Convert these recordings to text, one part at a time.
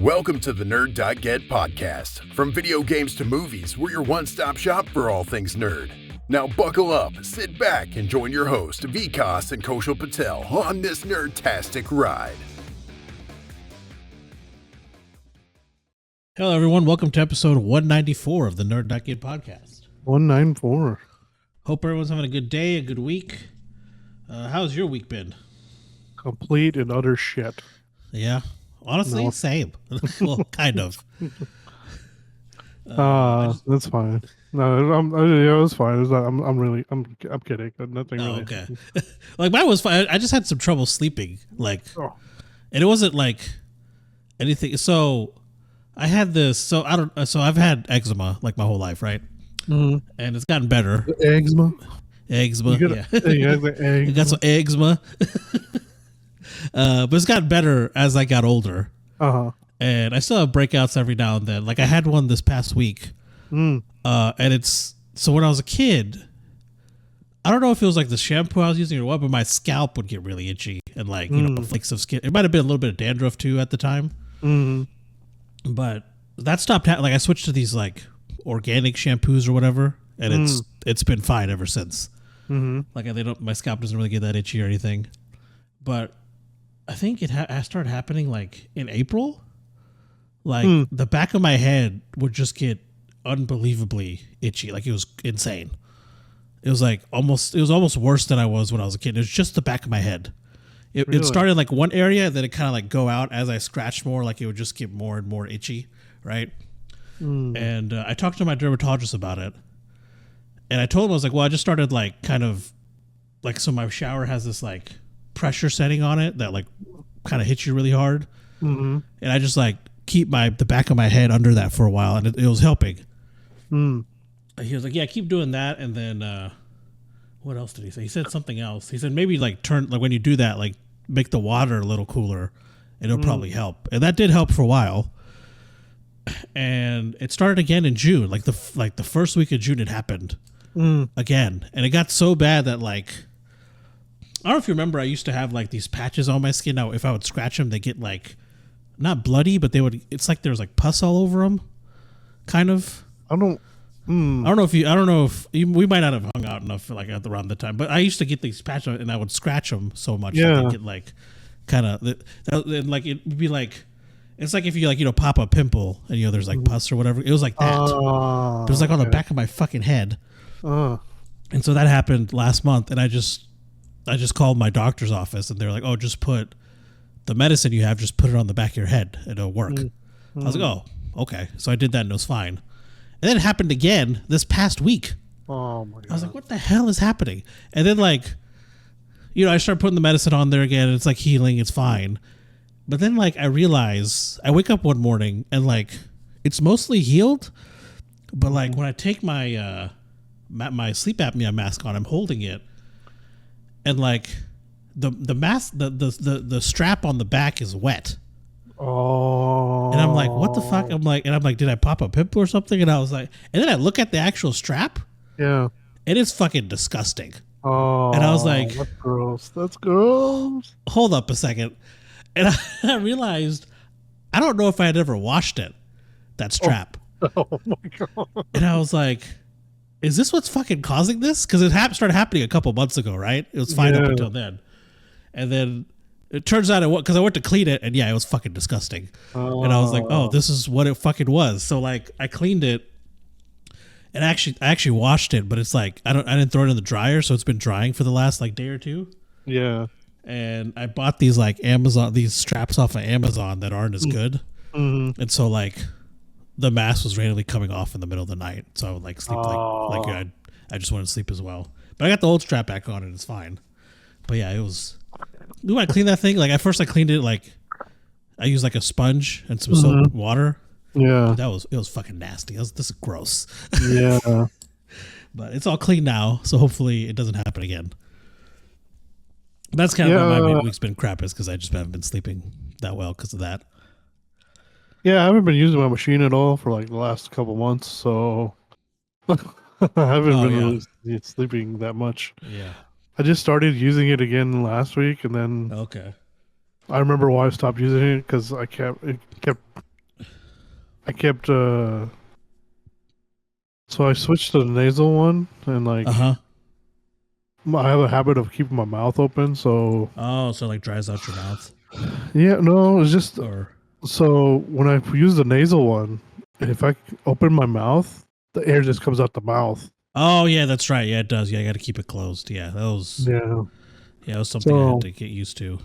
Welcome to the Nerd.get podcast. From video games to movies, we're your one-stop shop for all things nerd. Now buckle up, sit back, and join your host, Vikas and Koshal Patel, on this nerd-tastic ride. Hello, everyone. Welcome to episode 194 of the Nerd.get podcast. 194. Hope everyone's having a good day, a good week. How's your week been? Complete and utter shit. Yeah. Honestly, No. same. Well, kind of. That's fine. No, it was fine. I'm kidding. Nothing Oh, really. okay. Like mine was fine. I just had some trouble sleeping. And it wasn't like anything. So I had this. So I've had eczema like my whole life, right? Mm-hmm. And it's gotten better. Eczema. Yeah. You got the I got some eczema. But it's gotten better as I got older. Uh-huh. And I still have breakouts every now and then. Like I had one this past week. And so when I was a kid, I don't know if it was like the shampoo I was using or what, but my scalp would get really itchy and flakes of skin. It might have been a little bit of dandruff too at the time. Mm-hmm. But that stopped. Like I switched to these like organic shampoos or whatever, and it's been fine ever since. Mm-hmm. Like my scalp doesn't really get that itchy or anything. But I think it started happening like in April. Like the back of my head would just get unbelievably itchy. Like it was insane. It was almost worse than I was when I was a kid. It was just the back of my head. It started like one area, then it kind of like go out as I scratched more. Like it would just get more and more itchy, right? And I talked to my dermatologist about it, and I told him, I was like, well, I just started like kind of like, so my shower has this like pressure setting on it that like kind of hits you really hard, and I just like keep the back of my head under that for a while, and it was helping. He was like, yeah, keep doing that. And then what else did he say? He said something else. He said maybe like turn, like when you do that, like make the water a little cooler, and it'll probably help. And that did help for a while. And it started again in June. Like the first week of June it happened again, and it got so bad that like, I don't know if you remember, I used to have like these patches on my skin. Now, if I would scratch them, they get like not bloody, but it's like there's like pus all over them, kind of. I don't know if we might not have hung out enough like around the time, but I used to get these patches and I would scratch them so much that they get like kind of like it would be like, it's like if you like pop a pimple and there's like pus or whatever. It was like that. It was like on the back of my fucking head. And so that happened last month, and I just called my doctor's office, and they're like, oh, just put the medicine you have, just put it on the back of your head, and it'll work. I was like, oh, okay. So I did that, and it was fine. And then it happened again this past week. Oh, my God. I was like, what the hell is happening? And then, like, I started putting the medicine on there again, and it's, like, healing. It's fine. But then, like, I realize, I wake up one morning, and, like, it's mostly healed. But, like, when I take my my sleep apnea mask on, I'm holding it. And like the mask, the strap on the back is wet. Oh. And I'm like, what the fuck? I'm like, did I pop a pimple or something? And I was like, and then I look at the actual strap. Yeah. It is fucking disgusting. Oh. And I was like, that's gross. That's gross. Hold up a second. And I realized, I don't know if I had ever washed it, that strap. Oh my God. And I was like, is this what's fucking causing this? Because it started happening a couple months ago, right? It was fine up until then. And then it turns out because I went to clean it, and it was fucking disgusting. And I was like, oh, this is what it fucking was. So like I cleaned it, and I actually washed it, but it's like I didn't throw it in the dryer, so it's been drying for the last like day or two. Yeah. And I bought these like these straps off of Amazon that aren't as good. And so like the mask was randomly coming off in the middle of the night, so I would like sleep I just wanted to sleep as well. But I got the old strap back on, and it's fine. But yeah, it was. When I cleaned that thing, like at first I cleaned it like I used like a sponge and some soap and water. Yeah, it was fucking nasty. This is gross. Yeah, but it's all clean now, so hopefully it doesn't happen again. That's kind of why my week's been crap, is because I just haven't been sleeping that well because of that. Yeah, I haven't been using my machine at all for like the last couple months, so I haven't been really sleeping that much. Yeah. I just started using it again last week, and then okay. I remember why I stopped using it because it kept I kept so I switched to the nasal one, and like Uh-huh. I have a habit of keeping my mouth open. So Oh, so like dries out your mouth yeah, no, it's just or so when I use the nasal one, if I open my mouth, the air just comes out the mouth. Oh, yeah, that's right. Yeah, it does. Yeah, I got to keep it closed. Yeah, Yeah. that was something I had So to get used to.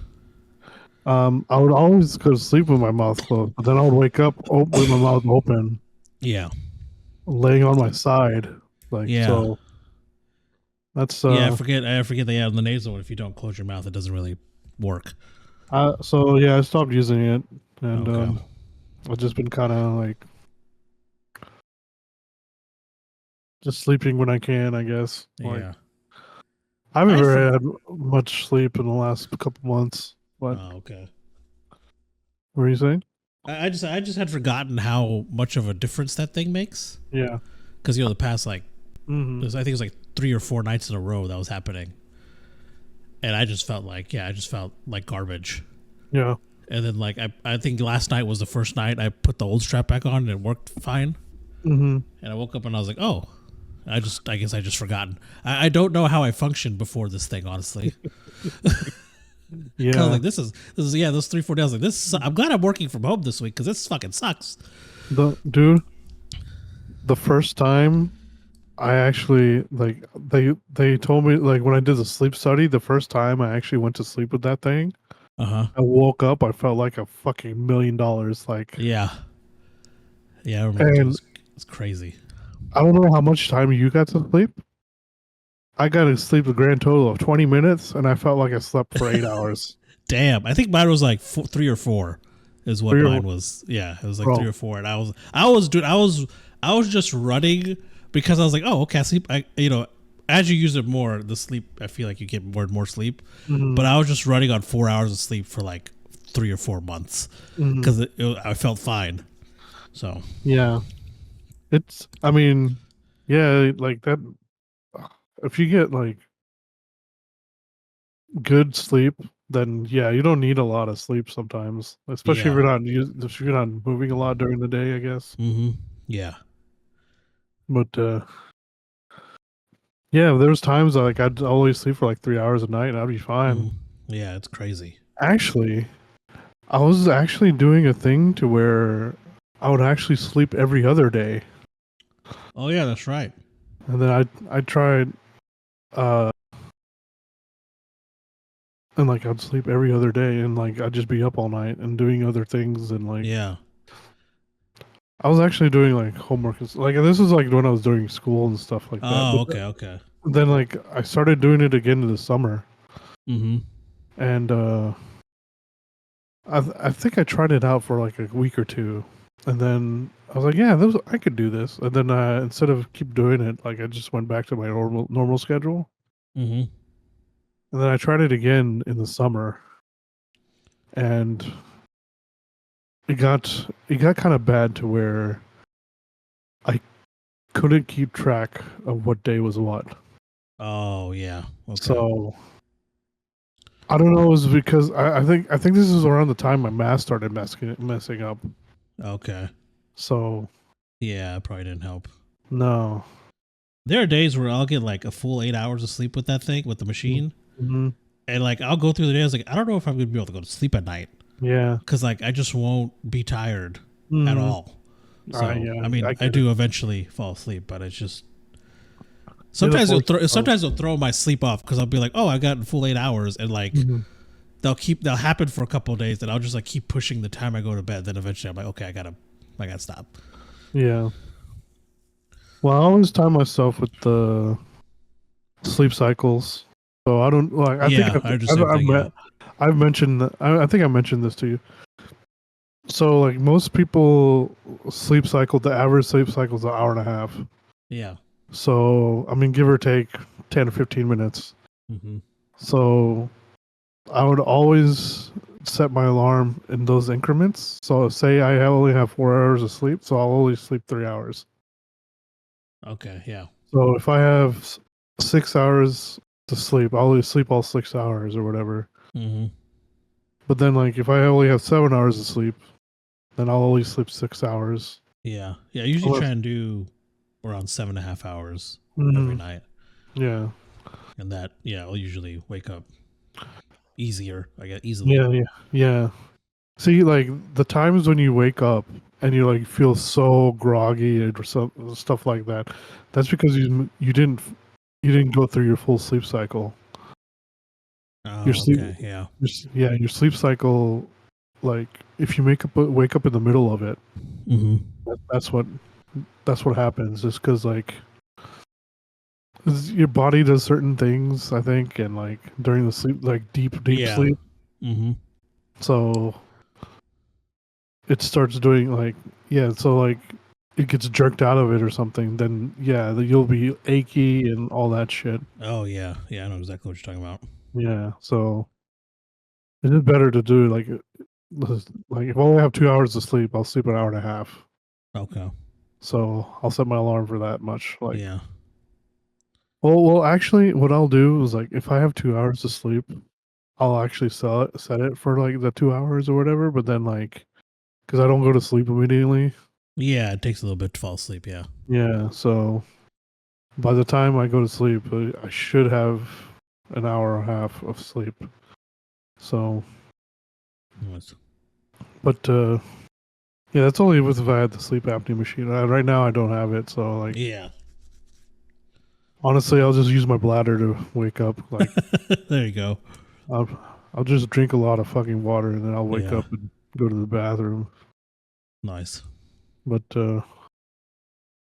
I would always go to sleep with my mouth closed, but then I would wake up with my mouth open, Yeah. laying on my side. Like Yeah. so that's Yeah, I forget that on the nasal one, if you don't close your mouth, it doesn't really work. so yeah, I stopped using it, and Okay. I've just been kind of like just sleeping when I can, I guess. Like Yeah. I haven't I for really had much sleep in the last couple months. What okay. were you saying? I just had forgotten how much of a difference that thing makes. Yeah. Because the past like Hmm. I think it was like 3 or 4 nights in a row that was happening. And I just felt like garbage. Yeah. And then like I think last night was the first night I put the old strap back on and it worked fine. Hmm. And I woke up and I was like, oh, I guess I just forgotten. I don't know how I functioned before this thing, honestly. Cause Yeah. like this is those 3 4 days like this. I'm glad I'm working from home this week because this fucking sucks. The dude, the first time I actually like they told me like when I did the sleep study, the first time I actually went to sleep with that thing, Uh huh. I woke up, I felt like a fucking $1,000,000. Like, Yeah. Yeah, I remember too. and It's crazy. I don't know how much time you got to sleep. I got to sleep a grand total of 20 minutes, and I felt like I slept for 8 hours. Damn. I think mine was like 3 or 4 is what Three mine or was. Yeah, it was like three bro, or four, and I was just running because I was like, oh, okay, I sleep. As you use it more, the sleep, I feel like you get more and more sleep. hmm But I was just running on 4 hours of sleep for like 3 or 4 months hmm because I felt fine. So yeah, it's. I mean, yeah, like that. If you get like good sleep, then yeah, you don't need a lot of sleep sometimes, especially if yeah. you're not moving a lot during the day, I guess. Mm-hmm. Yeah. But yeah, there was times like I'd always sleep for like 3 hours a night, and I'd be fine. Mm-hmm. Yeah. It's crazy. Actually, I was actually doing a thing to where I would actually sleep every other day, Oh yeah, that's right. and then I tried uh and like I'd sleep every other day, and like I'd just be up all night and doing other things, and like Yeah. I was actually doing like homework like this was like when I was doing school and stuff like that. Oh, But okay. Okay. then like I started doing it again in the summer, Mm-hmm. and I think I tried it out for like a week or two, and then I was like, yeah, I could do this. And then instead of keep doing it, like I just went back to my normal schedule. Mm-hmm. And then I tried it again in the summer, and it got kind of bad to where I couldn't keep track of what day was what. Oh yeah. Okay. So I don't know. It was because I think this is around the time my math started messing up. Okay. So Yeah, it probably didn't help. no. There are days where I'll get like a full 8 hours of sleep with that thing, with the machine. Mm-hmm. And like I'll go through the day. I was like, I don't know if I'm gonna be able to go to sleep at night Yeah. because like I just won't be tired at Mm-hmm. all. So Yeah. I mean, I I get it. do eventually fall asleep, but it's just You're the force of sometimes it'll throw my sleep off because I'll be like, oh, I got full 8 hours, and like Mhm. they'll happen for a couple of days, and I'll just like keep pushing the time I go to bed. Then eventually I'm like, okay, I gotta stop. Yeah. Well, I always time myself with the sleep cycles. So I don't like. I think Yeah, I do the same thing. Yeah. I've mentioned. I think I mentioned this to you. So like most people sleep cycle, the average sleep cycle is an hour and a half. Yeah. So I mean, give or take 10 or 15 minutes. Mm-hmm. So I would always set my alarm in those increments. So say I only have 4 hours of sleep, so I'll only sleep 3 hours. Okay. Yeah. So if I have 6 hours to sleep, I'll only sleep all 6 hours or whatever. Mm-hmm. But then, like, if I only have 7 hours of sleep, then I'll only sleep 6 hours. Yeah. I usually try and do around 7.5 hours every night. Yeah. And that, I'll usually wake up easier. I get easily. Yeah. See, like the times when you wake up and you like feel so groggy or stuff like that, that's because you didn't go through your full sleep cycle. Your Oh, sleep, okay. Yeah. your sleep cycle. Like if you wake up in the middle of it, Mm-hmm. that's what happens. Just because like 'cause your body does certain things, I think, and like during the sleep, like deep Yeah. sleep, Mm-hmm. so it starts doing like so like it gets jerked out of it or something. Then you'll be achy and all that shit. Oh, yeah. I know exactly what you're talking about. Yeah, so it is better to do like if I only have 2 hours of sleep, I'll sleep an hour and a half. Okay. So I'll set my alarm for that much. Like, Yeah. actually, what I'll do is like if I have 2 hours of sleep, I'll actually set it for like the 2 hours or whatever. But then like, because I don't go to sleep immediately. Yeah, it takes a little bit to fall asleep. Yeah. Yeah, so by the time I go to sleep, I should have an hour and a half of sleep. So, Nice. but yeah, that's only if I had the sleep apnea machine. Right now, I don't have it. So like, Yeah. honestly, I'll just use my bladder to wake up. Like, There you go. I'll I'll just drink a lot of fucking water and then I'll wake Yeah. up and go to the bathroom. Nice. But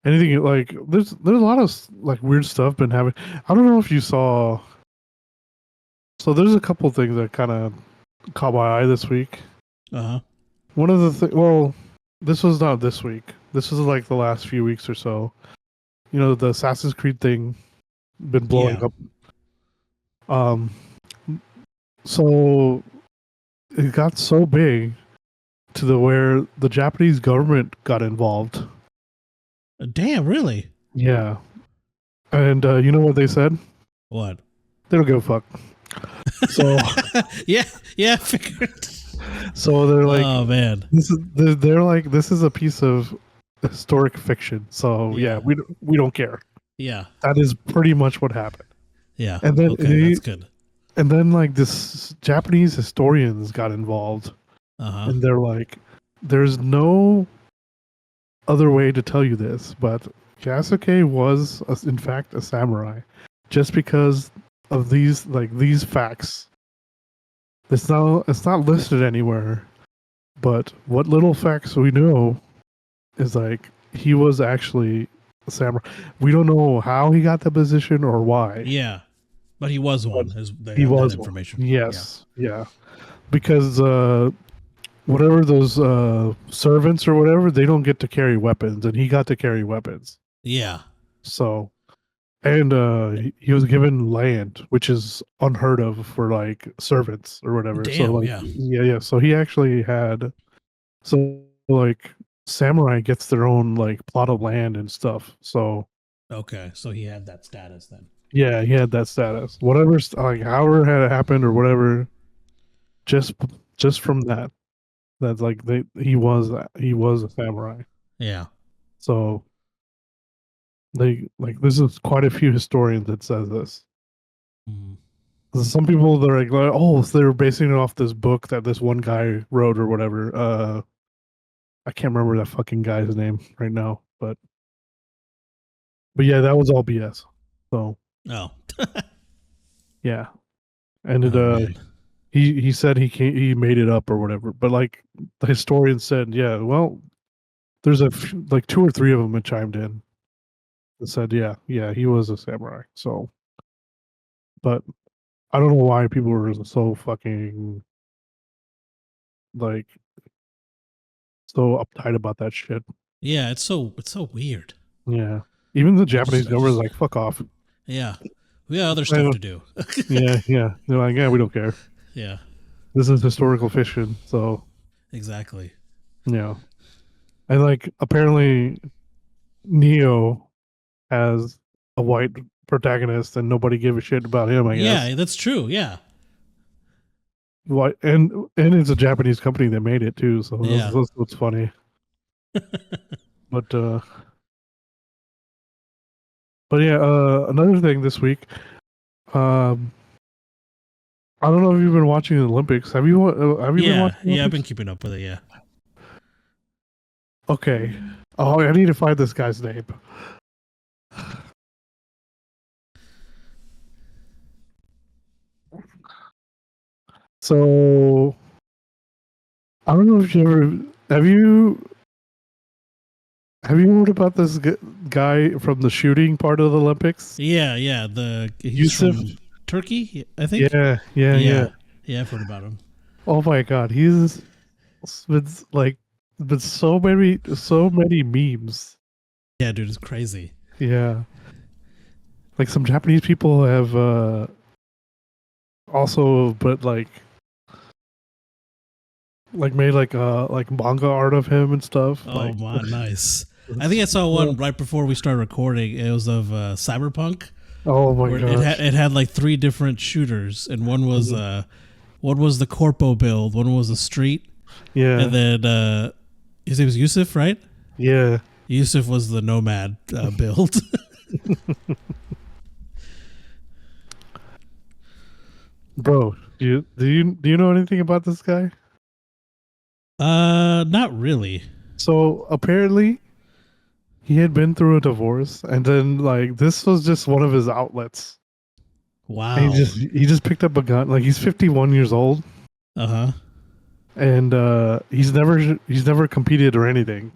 anything like there's a lot of like weird stuff been happening. I don't know if you saw. So there's a couple things that kind of caught my eye this week. Uh-huh. One of the well, this was not this week. This was like the last few weeks or so. You know, the Assassin's Creed thing been blowing Yeah. up. So it got so big to the where the Japanese government got involved. Damn, really? Yeah, and you know what they said? What? They don't give a fuck. So Yeah, I figured. so they're like, Oh man. they're like, this is a piece of historic fiction. So yeah, Yeah. we don't care. Yeah. That is pretty much what happened. Yeah. And then Okay, that's good. and then like this Japanese historians got involved, Uh-huh. and they're like, there's no other way to tell you this, but Yasuke was in fact a samurai, just because of these facts. It's not listed anywhere, but what little facts we know is like he was actually a samurai. We don't know how he got the position or why. Yeah. But he was But one. They he have that was one. information. Yes, yeah. Because whatever those servants or whatever, they don't get to carry weapons, and he got to carry weapons. Yeah. So, and he was given land, which is unheard of for like servants or whatever. So Damn, like, yeah. yeah. So he actually had, so like samurai gets their own like plot of land and stuff. So Okay, so he had that status then. yeah, he had that status. Whatever, like however had happened or whatever, just from that, that's like he was a samurai. Yeah. So they like this is quite a few historians that says this. Mm. Some people they're like, oh, so they're basing it off this book that this one guy wrote or whatever. I can't remember that fucking guy's name right now, but yeah, that was all BS. So Oh. yeah, and Oh man. he said he made it up or whatever, but like the historian said, yeah, well, there's like two or three of them that chimed in and said, yeah, he was a samurai. So, but I don't know why people were so fucking like so uptight about that shit. Yeah, it's so weird. Yeah. Even the I just Japanese government is like, fuck off. yeah. We got other stuff to do. Yeah. They're like, yeah, we don't care. Yeah. This is historical fiction. So, Exactly. yeah. And like, apparently, Neo has a white protagonist and nobody gave a shit about him, I guess. Yeah, that's true. Yeah. What and it's a Japanese company that made it too, so Yeah. that's what's funny. But yeah, another thing this week. Um, I don't know if you've been watching the Olympics. Have you been Yeah, watching the yeah, I've been Olympics? keeping up with it. Yeah. Okay. Oh, I need to find this guy's name. So I don't know if you ever have you heard about this guy from the shooting part of the Olympics? Yeah, yeah. He's Yusuf. from Turkey, I think. Yeah, yeah, yeah. Yeah, yeah. I've heard about him. Oh my God, he's been like been so many memes. Yeah, dude, it's crazy. Yeah, like some Japanese people have also, but like made like manga art of him and stuff. Oh Like, my, nice. I think I saw one right before we started recording. It was of Cyberpunk, oh my where gosh. it had like 3 different shooters, and one was the corpo build, one was the street, Yeah, and then his name was Yusuf, right? yeah. Yusuf was the nomad build. Bro, do you know anything about this guy? Not really. So apparently he had been through a divorce, and then like this was just one of his outlets. And Wow. he just picked up a gun. Like he's 51 years old, Uh huh. and he's never competed or anything.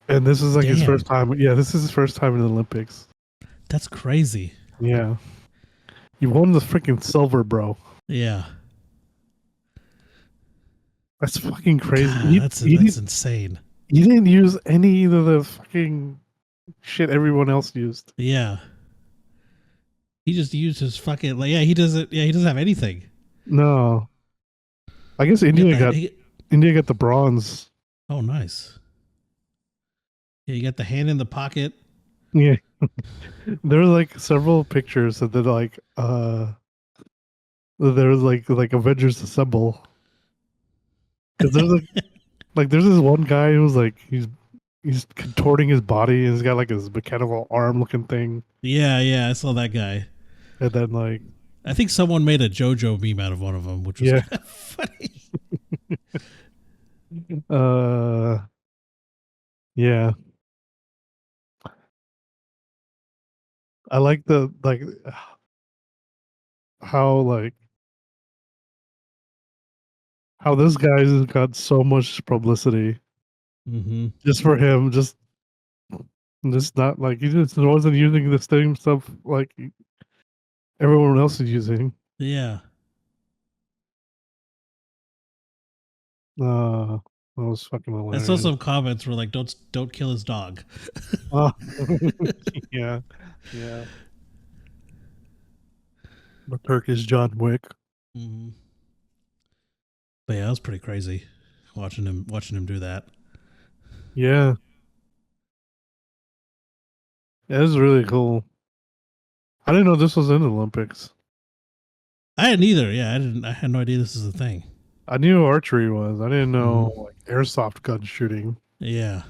And this is like his Damn, first time. Yeah, this is his first time in the Olympics. that's crazy. Yeah, he won the freaking silver, bro. Yeah. That's fucking crazy. God, that's insane. He didn't use any of the fucking shit everyone else used. Yeah. He just used his fucking like. Yeah, he doesn't. Yeah, he doesn't have anything. No, I guess He got the. He, India got the bronze. oh, nice. Yeah, you got the hand in the pocket. Yeah, there were like several pictures that they're like Avengers Assemble. Because there's like there's this one guy who's like he's contorting his body and he's got like his mechanical arm looking thing, Yeah, yeah, I saw that guy. and then like I think someone made a JoJo meme out of one of them, which was yeah, kind of funny. uh, yeah, I like the like how like how this guy's got so much publicity Mm-hmm. just for him, just not like he just wasn't using the same stuff like everyone else is using. Yeah. Uh, that was fucking I saw hilarious. some comments were like, "Don't kill his dog." Uh, yeah, yeah. The Turkish John Wick. Mm-hmm. But yeah, that was pretty crazy watching him do that. Yeah, it was really cool. I didn't know this was in the Olympics. I hadn't either. Yeah, I didn't. I had no idea this is a thing. I knew archery was. I didn't know Mm-hmm. like airsoft gun shooting. Yeah.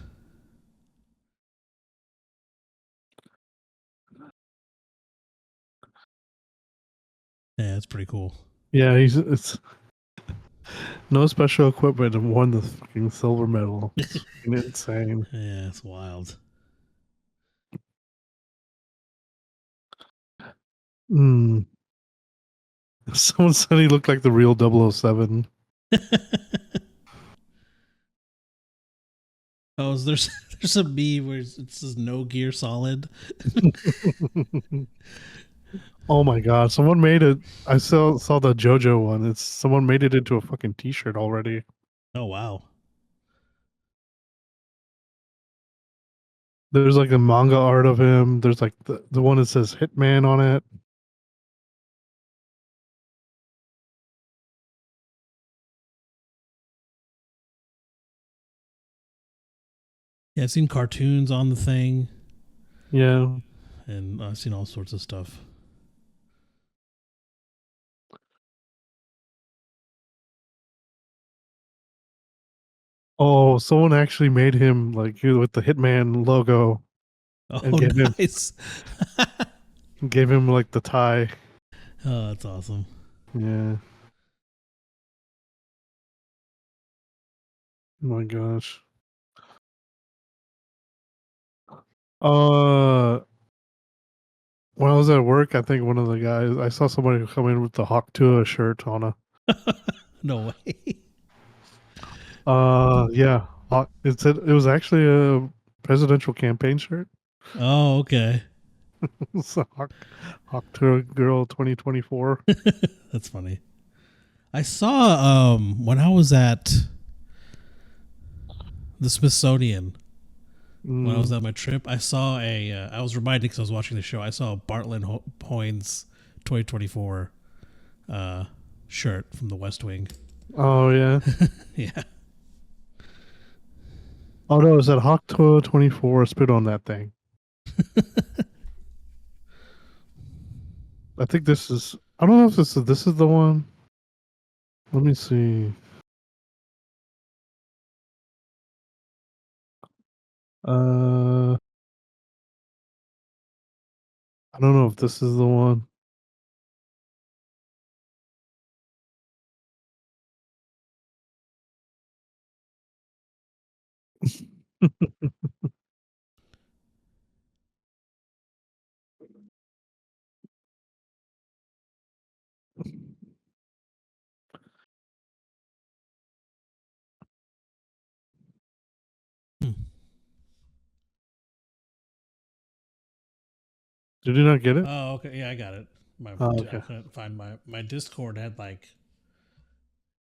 Yeah, it's pretty cool. Yeah, it's no special equipment and won the fucking silver medal. It's fucking insane. Yeah, it's wild. Mm. Someone said he looked like the real 007. Oh, there's a meme where it says "No Gear Solid." Oh my god! Someone made it. I saw the JoJo one. It's someone made it into a fucking T-shirt already. Oh wow. There's like a manga art of him. There's like the one that says Hitman on it. Yeah, I've seen cartoons on the thing, Yeah. and I've seen all sorts of stuff. Oh, someone actually made him like with the Hitman logo and Oh, nice. gave him like the tie. Oh, that's awesome. Yeah. Oh my gosh. Uh, when I was at work, I think one of the guys I saw somebody come in with the Hawk Tuah shirt on a. No way. Yeah. It was actually a presidential campaign shirt. Oh, okay. It's a Hawk Tuah Girl 2024. That's funny. I saw when I was at the Smithsonian, when I was Mm. at my trip, I saw I was reminded because I was watching the show. I saw a Bartlett Hoynes 2024 shirt from the West Wing. Oh yeah. Yeah. Oh no, it's that Hawk Tuah 24. Spit on that thing. I think this is. I don't know if this is the one. Let me see. Uh, I don't know if this is the one. Hmm. Did you not get it? Oh, okay. Yeah, I got it. Oh, I okay. couldn't find my Discord had like,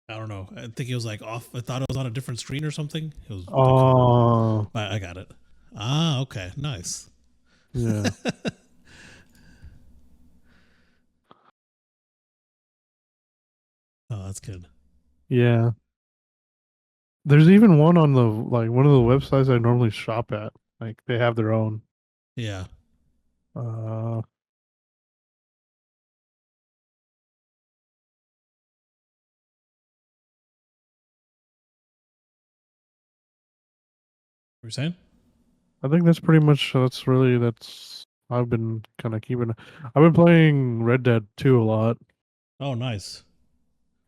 I don't know. I think it was like off. I thought it was on a different screen or something. It was the color. Oh, But I got it. Ah, okay. Nice. yeah, Oh, that's good. yeah. There's even one on the one of the websites I normally shop at. Like they have their own. Yeah. Uh, What were you saying? I think that's. I've been kind of keeping. I've been playing Red Dead 2 a lot. Oh, nice.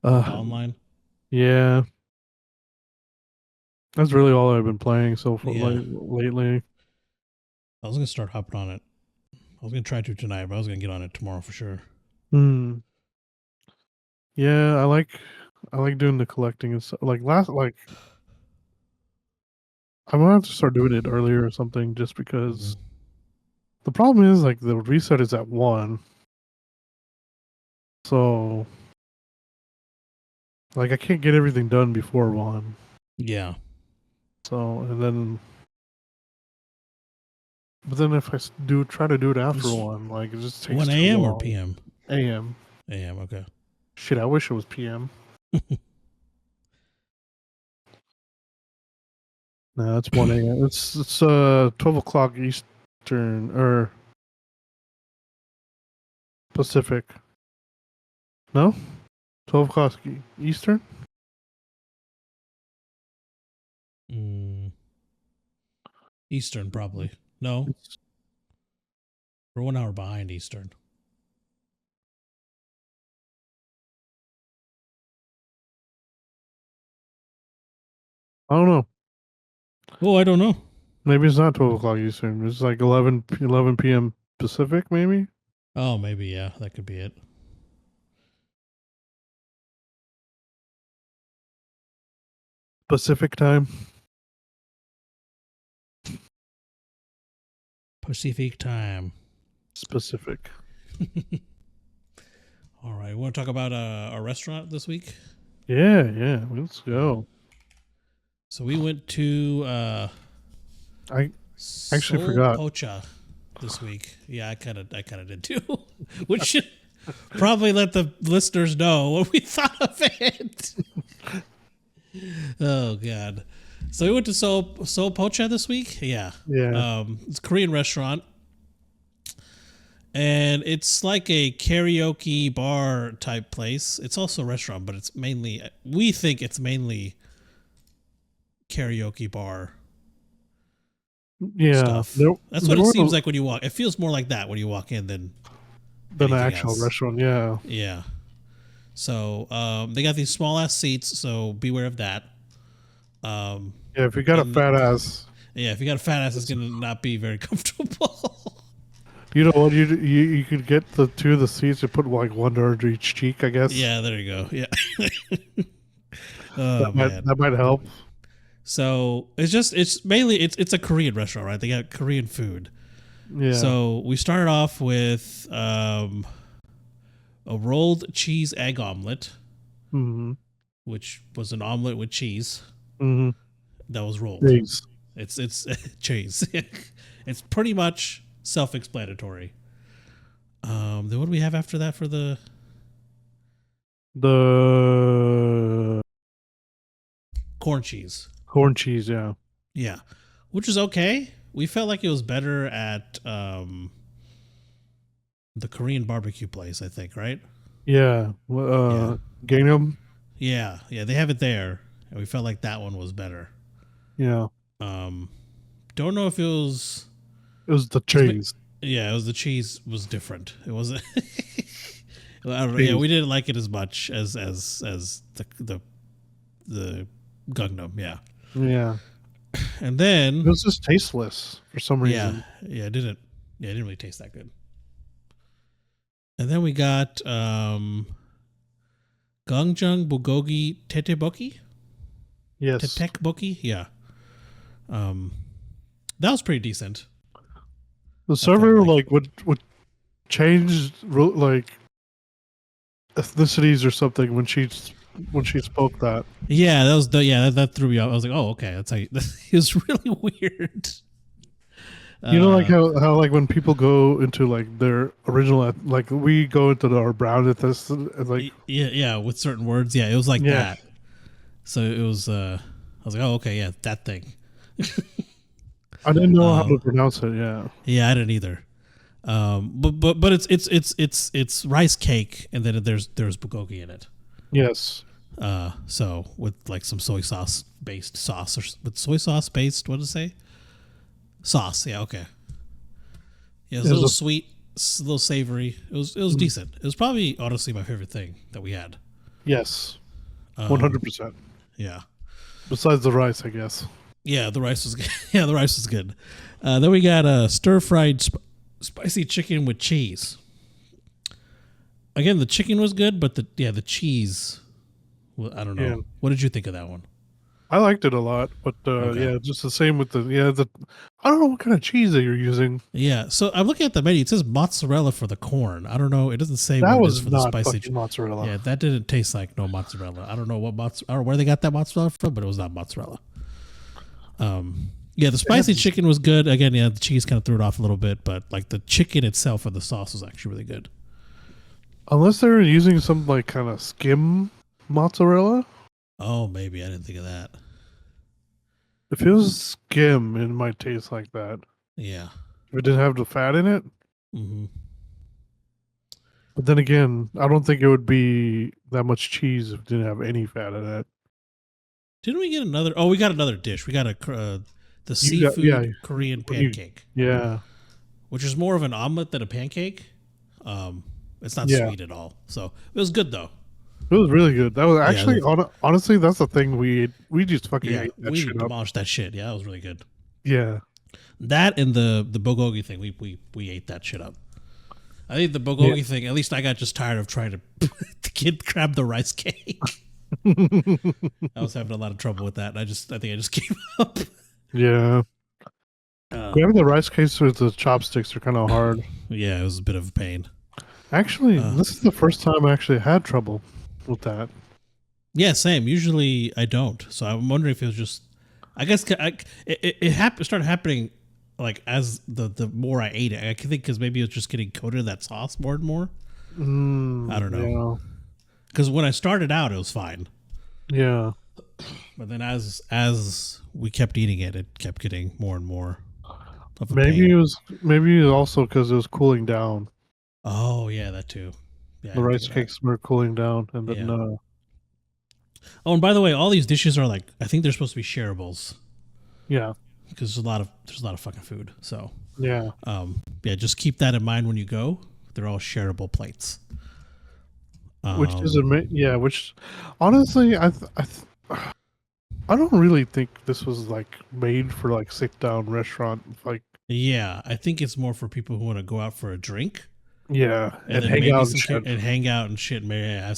Like the Uh, online. yeah, that's really all I've been playing so far Yeah. lately. I was gonna start hopping on it. I was gonna try to tonight, but I was gonna get on it tomorrow for sure. Hmm. Yeah, I like doing the collecting and stuff. I'm gonna have to start doing it earlier or something just Mm-hmm. because the problem is like the reset is at 1. So like I can't get everything done before 1. Yeah. So and then but then if do try to do it after It's 1, like it just takes 1 too a.m. or long. p.m. AM. a.m. Okay. Shit, I wish it was PM. No, it's 1 AM. It's 12 o'clock Eastern or Pacific. No? 12 o'clock Eastern? Eastern probably. No, It's, we're 1 hour behind Eastern. I don't know. Oh, I don't know. Maybe it's not 12 o'clock Eastern. It's like 11 p.m. Pacific, maybe? Oh, maybe yeah, that could be it. Pacific time. Pacific time. Specific. All right, want to talk about a restaurant this week? Yeah. Let's All right. go. So we went to I actually Seoul forgot. Pocha this week. Yeah, I kind of did too. We should probably let the listeners know what we thought of it. Oh God. So we went to Seoul Pocha this week. Yeah. Yeah. It's a Korean restaurant. And it's like a karaoke bar type place. It's also a restaurant, but we think it's mainly karaoke bar Yeah, stuff. That's what there it were seems like when you walk. It feels more like that when you walk in than an anything actual else. restaurant. Yeah, Yeah. So they got these small ass seats, so beware of that. yeah. If you got a fat ass, yeah, if you got a fat ass, it's gonna not be very comfortable. you know what? You could get the two of the seats. You put like one under each cheek, I guess. Yeah, there you go. Yeah. Oh man, that might help. so it's mainly it's a Korean restaurant, right? They got Korean food. Yeah. So we started off with a rolled cheese egg omelet, Mm-hmm. which was an omelet with cheese Mm-hmm. that was rolled. Cheese. It's cheese. It's pretty much self-explanatory. Then what do we have after that for the corn cheese? Corn cheese, yeah. Yeah, which is okay. We felt like it was better at the Korean barbecue place, I think, right? Yeah. Gingham. Yeah, they have it there, and we felt like that one was better. Yeah. Don't know if it was. It was the cheese. Yeah, it was the cheese was different. It wasn't. I don't know. Yeah, we didn't like it as much as the Gangnam. Yeah. Yeah. And then it was just tasteless for some reason. It didn't really taste that good. And then we got Gangjang Bulgogi Teteboki. Yes. Teteboki, yeah. That was pretty decent. The server would change like ethnicities or something when she spoke that. Yeah, that threw me off. I was like, oh, okay, that's how it was really weird. You know, like how like when people go into like their original, like we go into our brown ethnicity, like yeah, with certain words, yeah, it was like that. So it was. I was like, oh, okay, yeah, that thing. I didn't know how to pronounce it. Yeah, I didn't either. But it's rice cake, and then there's bulgogi in it. Yes. So with like some soy sauce based sauce or with soy sauce based, what did it say? Sauce, yeah, okay. Yeah, it was a little sweet, a little savory. It was decent. It was probably honestly my favorite thing that we had. Yes, 100%. Yeah. Besides the rice, I guess. Yeah, the rice was good. Yeah, the rice was good. Then we got stir fried spicy chicken with cheese. Again, the chicken was good, but the cheese. Well, I don't know. Yeah. What did you think of that one? I liked it a lot, but yeah, just the same with the I don't know what kind of cheese that you're using. Yeah, so I'm looking at the menu. It says mozzarella for the corn. I don't know. It doesn't say that what was it is for not the spicy mozzarella. Yeah, that didn't taste like no mozzarella. I don't know what I don't know where they got that mozzarella from, but it was not mozzarella. Yeah, the spicy chicken was good. Again, yeah, the cheese kind of threw it off a little bit, but like the chicken itself and the sauce was actually really good. Unless they're using some like kind of skim mozzarella. Oh, maybe I didn't think of that. If it was skim, it might taste like that. Yeah. If it didn't have the fat in it. Mm-hmm. But then again, I don't think it would be that much cheese if it didn't have any fat in it. Didn't we get another? Oh, we got another dish. We got the seafood Korean pancake. Yeah. Which is more of an omelet than a pancake. It's not sweet at all. So it was good though. It was really good. That was actually, honestly, that's the thing we just fucking ate that shit up. We demolished that shit. Yeah, that was really good. Yeah. That and the bulgogi thing, we ate that shit up. I think the bulgogi thing, at least I got just tired of trying to grab the rice cake. I was having a lot of trouble with that. And I think I just gave up. Yeah. Grabbing the rice cakes with the chopsticks are kind of hard. Yeah, it was a bit of a pain. Actually, this is the first time I actually had trouble with that. Yeah, same. Usually I don't. So I'm wondering if it was just, I guess it started happening like as the more I ate it. I think because maybe it was just getting coated in that sauce more and more. I don't know. Because when I started out, it was fine. Yeah. But then as we kept eating it, it kept getting more and more of a maybe pain. it was also because it was cooling down. Oh yeah, that too. Yeah, the rice cakes were cooling down, and then Oh, and by the way, all these dishes are like, I think they're supposed to be shareables. Yeah. Because there's a lot of fucking food. So Yeah. yeah, just keep that in mind when you go. They're all shareable plates. Which is which honestly I don't really think this was like made for like sit down restaurant like. Yeah, I think it's more for people who want to go out for a drink. Yeah, And then hang maybe out some and shit. and hang out and shit. Maybe have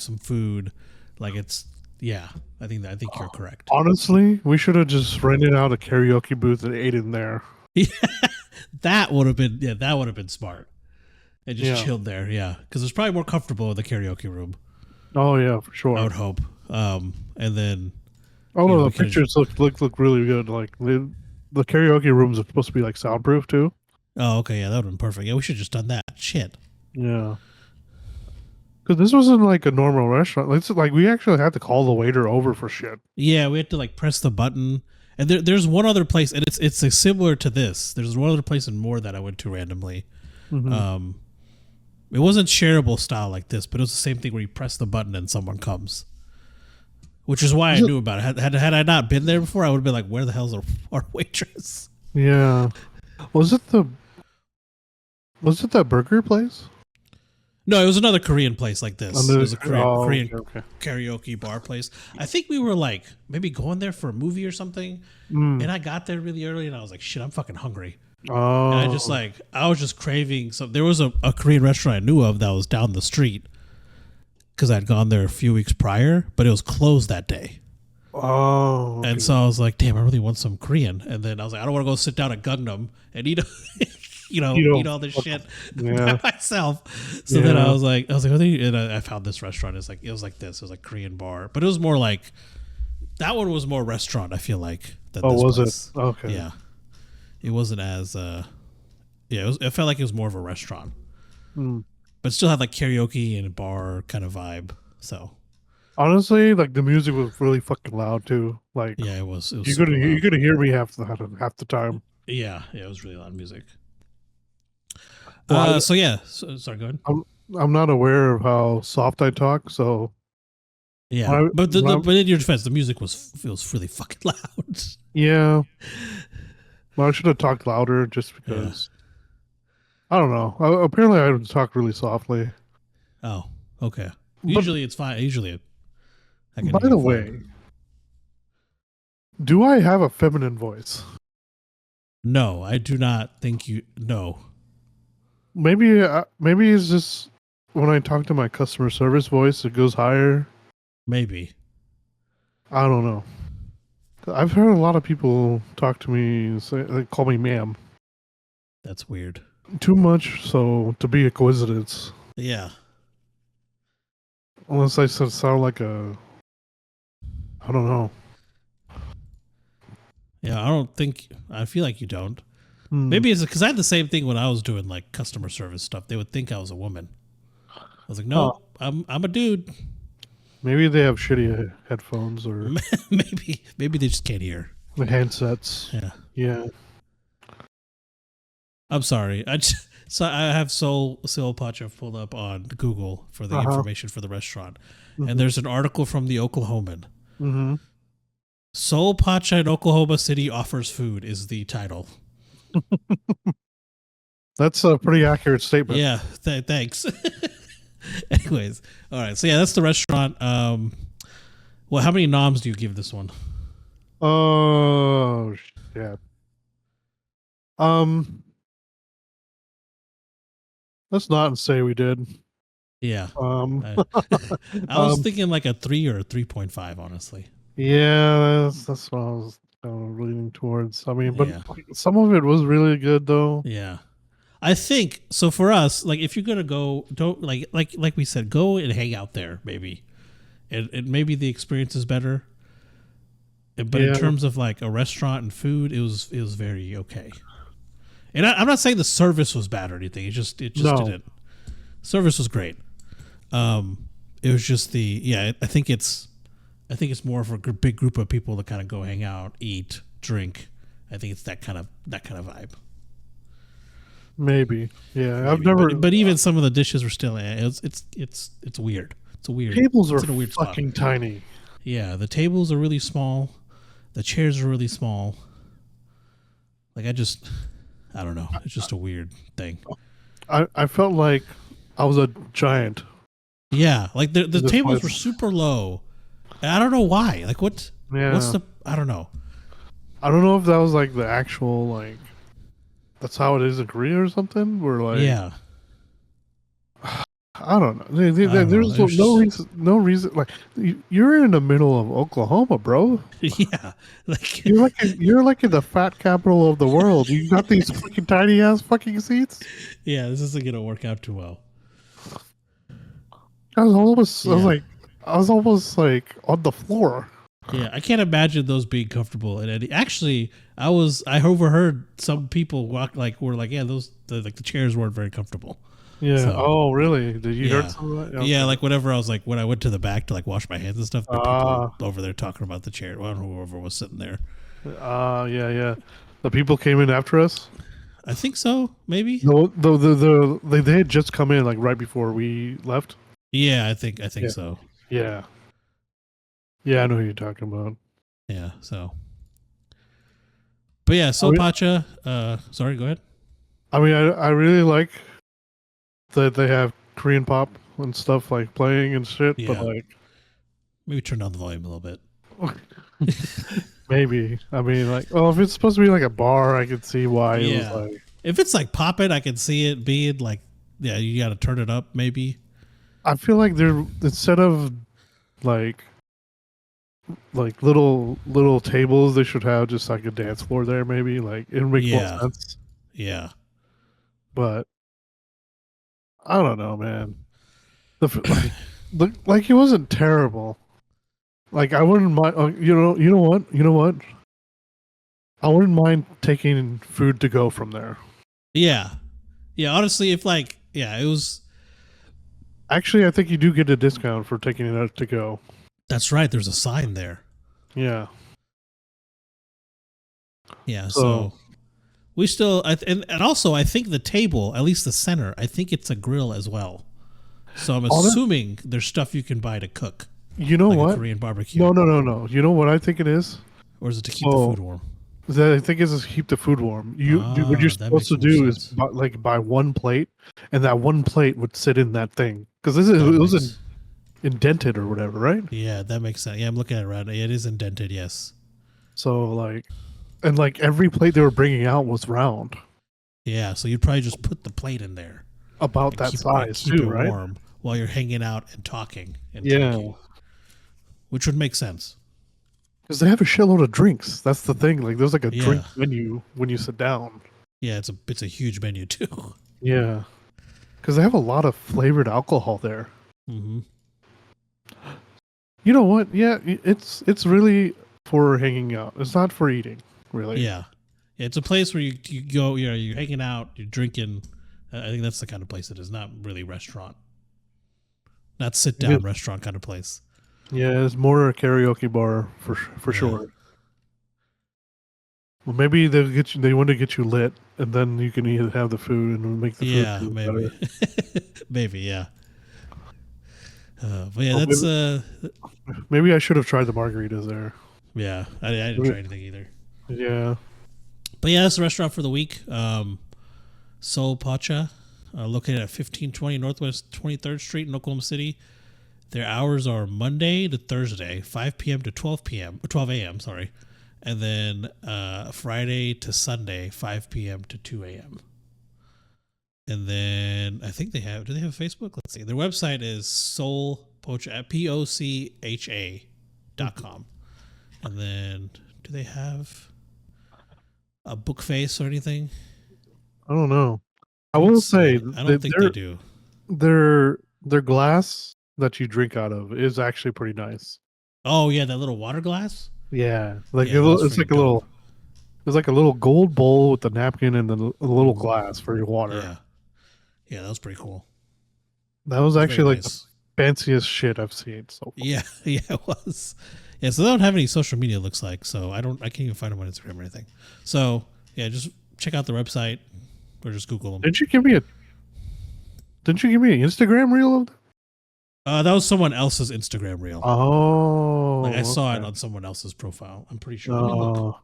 some food. Like it's I think you're correct. Honestly, we should have just rented out a karaoke booth and ate in there. Yeah, that would have been smart. And just chilled there, yeah, because it's probably more comfortable in the karaoke room. Oh yeah, for sure. I would hope. And then the pictures look really good. Like the karaoke rooms are supposed to be like soundproof too. Oh, okay, yeah, that would have been perfect. Yeah, we should have just done that. Shit. Yeah. Because this wasn't like a normal restaurant. It's like we actually had to call the waiter over for shit. Yeah, we had to like press the button. And there's one other place, and it's similar to this. There's one other place in Moore that I went to randomly. Mm-hmm. It wasn't shareable style like this, but it was the same thing where you press the button and someone comes. Which is why I knew about it. Had I not been there before, I would have been like, "Where the hell's our waitress?" Yeah. Was it that burger place? No, it was another Korean place like this. It was a Korean karaoke bar place. I think we were like maybe going there for a movie or something. And I got there really early and I was like, shit, I'm fucking hungry. Oh. And I was just craving some. There was a Korean restaurant I knew of that was down the street because I'd gone there a few weeks prior, but it was closed that day. Oh. Okay. And so I was like, damn, I really want some Korean. And then I was like, I don't want to go sit down at Gangnam and eat eat all this shit by myself. So then I was like, and I found this restaurant. It was like this. It was like Korean bar, but it was more like that one was more restaurant. I feel like. It? Okay. Yeah, it wasn't as. It felt like it was more of a restaurant, but still had like karaoke and a bar kind of vibe. So. Honestly, like the music was really fucking loud too. Like it was you could hear me half the time. Yeah, it was really loud music. Sorry, go ahead. I'm not aware of how soft I talk, so yeah. But in your defense, the music was really fucking loud. Yeah. Well, I should have talked louder just because. Yeah. I don't know. Apparently, I talk really softly. Oh, okay. Usually, it's fine. Usually, by the way, do I have a feminine voice? No, I do not think you. No. Maybe it's just when I talk to my customer service voice, it goes higher. Maybe. I don't know. I've heard a lot of people talk to me, call me ma'am. That's weird. Too much so to be a coincidence. Yeah. Unless I sound like a... I don't know. Yeah, I feel like you don't. Maybe it's because I had the same thing when I was doing like customer service stuff. They would think I was a woman. I was like, no, I'm a dude. Maybe they have shitty headphones or maybe they just can't hear. The handsets. Yeah. I'm sorry. I have Seoul Pocha pulled up on Google for the information for the restaurant, and there's an article from the Oklahoman. Mm-hmm. Seoul Pocha in Oklahoma City offers food is the title. That's a pretty accurate statement. Yeah, thanks. Anyways, all right. So yeah, that's the restaurant. Well, how many noms do you give this one? Oh shit. Let's not say we did. Yeah. I was thinking like a 3 or a 3.5, honestly. Yeah, that's what I was leaning towards. I mean, but some of it was really good though. Yeah. I think so for us, like if you're gonna go, don't like we said, go and hang out there maybe. And maybe the experience is better. But in terms of like a restaurant and food, it was very okay. And I'm not saying the service was bad or anything. It just didn't. Service was great. It was just I think it's more for a big group of people to kind of go hang out, eat, drink. I think it's that kind of vibe. Maybe, yeah. Maybe. I've never. But even some of the dishes were still. It's weird. It's a weird. Tables it's are in a weird spot. fucking tiny. Yeah, the tables are really small. The chairs are really small. Like I don't know. It's just a weird thing. I felt like I was a giant. Yeah, like the This tables place. were super low. And I don't know why. Like what's the I don't know. I don't know if that was like the actual like that's how it is in Korea or something. Where like Yeah. I don't know. I don't know. There's no reason. Like you're in the middle of Oklahoma, bro. Yeah. Like You're like in the fat capital of the world. You got these fucking tiny ass fucking seats. yeah, this isn't gonna work out too well. I was almost like on the floor. Yeah, I can't imagine those being comfortable in any. Actually, I overheard some people were like, yeah, the chairs weren't very comfortable. Yeah. So, Oh, really? Did you hear some of that? Okay. Yeah, like whenever I was like when I went to the back to like wash my hands and stuff, there were people over there talking about the chair. Well, I don't know whoever was sitting there. Yeah. The people came in after us. I think so, maybe. No, they had just come in like right before we left. Yeah, I think so. Yeah. Yeah, I know who you're talking about. Yeah, so. But yeah, so Pocha. Sorry, go ahead. I mean, I really like that they have Korean pop and stuff like playing and shit, Yeah. but like Maybe turn down the volume a little bit. maybe. I mean, like, if it's supposed to be like a bar, I could see why it was like. If it's like popping, I can see it being like, yeah, you got to turn it up, maybe. I feel like they're instead of like little tables, they should have just like a dance floor there. Maybe like it would make more sense. Yeah, but I don't know, man. Like it wasn't terrible. Like I wouldn't mind. You know what? I wouldn't mind taking food to go from there. Yeah. Honestly, if like, it was. Actually, I think you do get a discount for taking it out to go. That's right. There's a sign there. Yeah. Yeah. So we still, and also I think the table, at least the center, I think it's a grill as well. So I'm assuming there's stuff you can buy to cook. You know what? A Korean barbecue. No. You know what I think it is? Or is it to keep the food warm? I think it's to keep the food warm. What you're supposed to do is buy one plate, and that one plate would sit in that thing because it was indented or whatever, right? Yeah, that makes sense. Yeah, I'm looking at it right now. It is indented, yes. So every plate they were bringing out was round. Yeah, so you'd probably just put the plate in there. About that size too, right? Warm while you're hanging out and talking. Yeah. Which would make sense. Because they have a shitload of drinks. That's the thing. Like there's like a drink menu when you sit down. Yeah, it's a huge menu too. Yeah. Because they have a lot of flavored alcohol there. Mm-hmm. You know what? Yeah, it's really for hanging out. It's not for eating, really. Yeah. It's a place where you go, you're hanging out, you're drinking. I think that's the kind of place it is. Not really restaurant. Not sit down restaurant kind of place. Yeah, it's more a karaoke bar for sure. Well, maybe they want to get you lit, and then you can either have the food and make the food maybe. better. Maybe, yeah. But yeah, that's maybe I should have tried the margaritas there. Yeah, I didn't try anything either. Yeah. But yeah, that's the restaurant for the week. Seoul Pocha, located at 1520 Northwest 23rd Street in Oklahoma City. Their hours are Monday to Thursday, 5 p.m. to 12 a.m., sorry. And then Friday to Sunday, 5 p.m. to 2 a.m. And then I think do they have Facebook? Let's see. Their website is soulpocha at pocha.com. And then do they have a book face or anything? I don't know. I will say I don't think they do. Their glass that you drink out of is actually pretty nice. Oh yeah, that little water glass. Yeah, it's like a little gold bowl with the napkin and a little glass for your water. Yeah, that was pretty cool. That was actually like the fanciest shit I've seen so far. Yeah, it was. Yeah, so they don't have any social media. It looks like so I can't even find them on Instagram or anything. So yeah, just check out the website or just Google them. Didn't you give me an Instagram reel of them? That was someone else's Instagram reel. Like I Oh, saw it okay. on someone else's profile. I'm pretty sure. Let me look.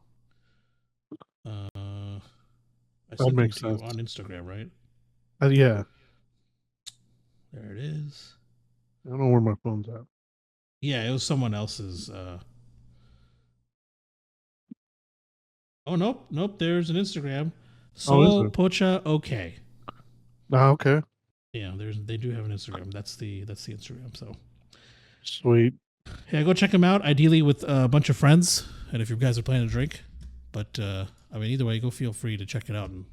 I That sent it makes to you sense. on Instagram, right? Yeah, There it is. I don't know where my phone's at. Yeah, it was someone else's. Oh nope. There's an Instagram. Oh, is Seoul it? Pocha okay. Ah, okay. Yeah, they do have an Instagram. That's the Instagram. So Sweet. yeah, go check them out. Ideally with a bunch of friends, and if you guys are planning to drink. But I mean, either way, go feel free to check it out and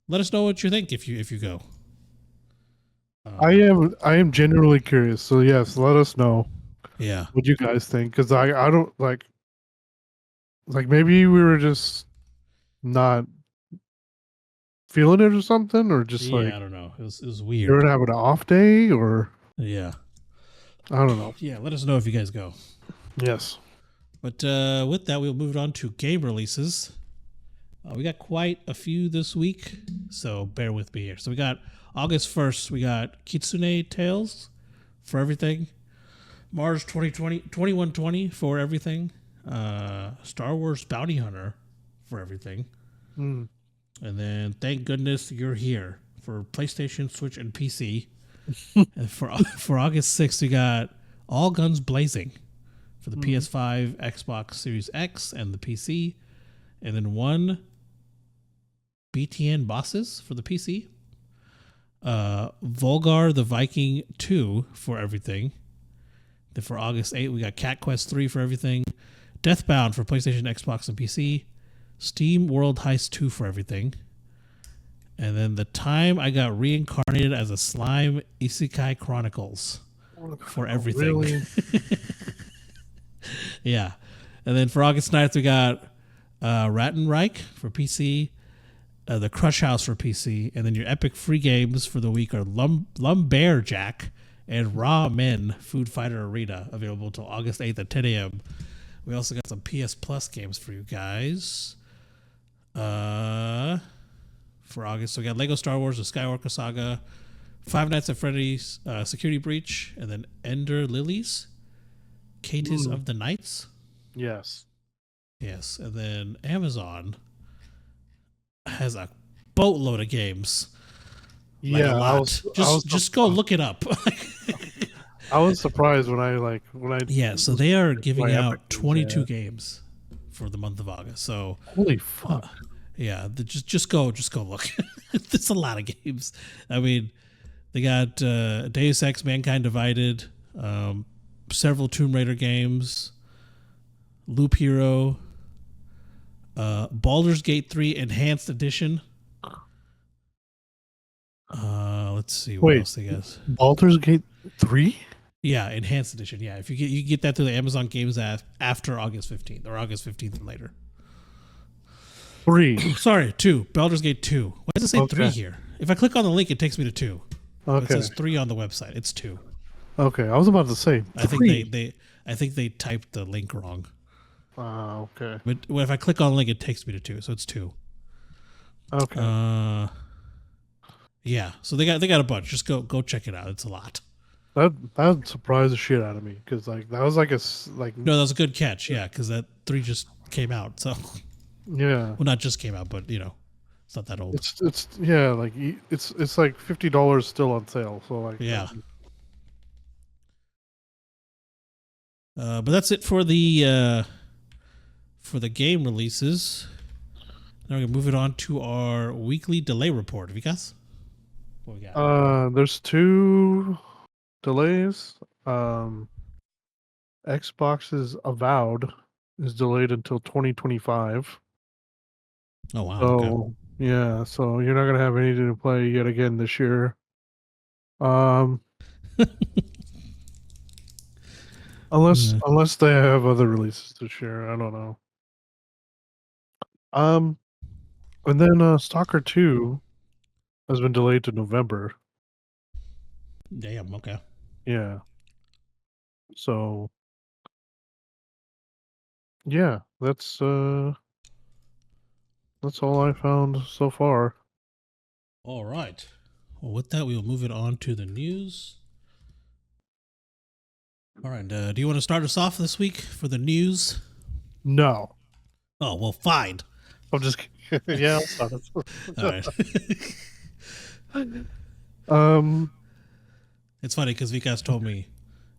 let us know what you think if you go. I am genuinely curious. So yes, let us know Yeah. what you guys think, because I don't like maybe we were just not feeling it or something, or just like Yeah, I don't know. It was you're weird. gonna have an off day, or Yeah. I don't know. Yeah, let us know if you guys go. Yes. But with that, we'll move on to game releases. We got quite a few this week, so bear with me here. So we got August 1st, we got Kitsune Tales for everything. Mars 2120 for everything. Star Wars Bounty Hunter for everything. Mm. And then Thank Goodness You're Here for PlayStation, Switch, and PC. And for August 6th, we got All Guns Blazing for the PS5, Xbox Series X, and the PC. And then one BTN Bosses for the PC. Volgar the Viking 2 for everything. Then for August 8th, we got Cat Quest 3 for everything. Deathbound for PlayStation, Xbox, and PC. Steam World Heist 2 for everything. And then the time I got reincarnated as a slime, Isekai Chronicles for everything. Really? Yeah. And then for August 9th, we got Rattenreich for PC, the Crush House for PC, and then your epic free games for the week are Lumberjack and Raw Men Food Fighter Arena, available until August 8th at 10 a.m. We also got some PS Plus games for you guys. For August, so we got Lego Star Wars: The Skywalker Saga, Five Nights at Freddy's, Security Breach, and then Ender Lilies, Catus of the Nights. Yes. Yes, and then Amazon has a boatload of games. Like Yeah, a lot. Just go look it up. I was surprised when I Yeah, so they are giving my out Epic Games, 22 yeah. games for the month of August. So Holy fuck. yeah, just go look. There's a lot of games. I mean, they got Deus Ex: Mankind Divided, several Tomb Raider games, Loop Hero, Baldur's Gate 3 Enhanced Edition. Let's see what else they got. Baldur's Gate 3? Yeah, Enhanced Edition. Yeah, if you get that through the Amazon Games app after August 15th or August 15th and later. 3. Sorry, 2. Baldur's Gate 2. Why does it say 3 here? If I click on the link, it takes me to 2. Okay. It says 3 on the website. It's 2. Okay, I was about to say 3. I think they typed the link wrong. Okay. But if I click on the link, it takes me to 2, so it's 2. Okay. Yeah, so they got a bunch. Just go check it out. It's a lot. That surprised the shit out of me, because like that was like No, that was a good catch. Yeah, because that 3 just came out. So yeah. well, not just came out, but it's not that old. It's yeah, like it's like $50 still on sale. So like yeah. But that's it for the game releases. Now we're gonna move it on to our weekly delay report. Vikas, what we got? There's 2 delays. Xbox's Avowed is delayed until 2025. Oh wow. So Okay. yeah, so you're not gonna have anything to play yet again this year. Unless they have other releases this year, I don't know. And then Stalker 2 has been delayed to November. Damn. Okay. Yeah. So yeah, that's all I found so far. All right. Well, with that, we will move it on to the news. All right. Do you want to start us off this week for the news? No, Oh, well, fine. I'm just kidding. Yeah, I'll start it. All right. Um, It's funny because Vikas told me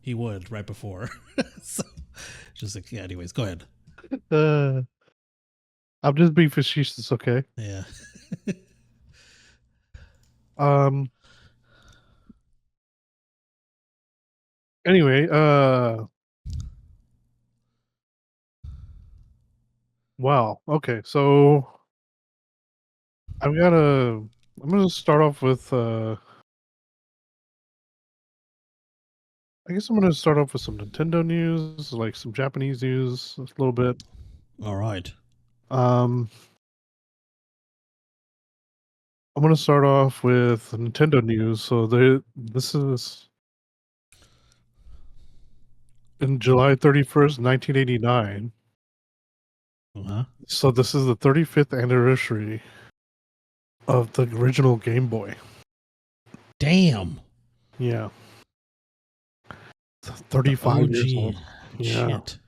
he would right before. So, just like, yeah, anyways, go ahead. uh, I'm just being facetious, okay? Yeah. Um, anyway, wow. Okay, so I've got a. I'm gonna start off with. I guess I'm gonna start off with some Nintendo news, like some Japanese news, a little bit. All right. Um, I'm gonna start off with Nintendo news. So this is in July 31st, 1989. Uh-huh. So this is the 35th anniversary of the original Game Boy. Damn. Yeah. The 35 years OG old. Yeah. shit.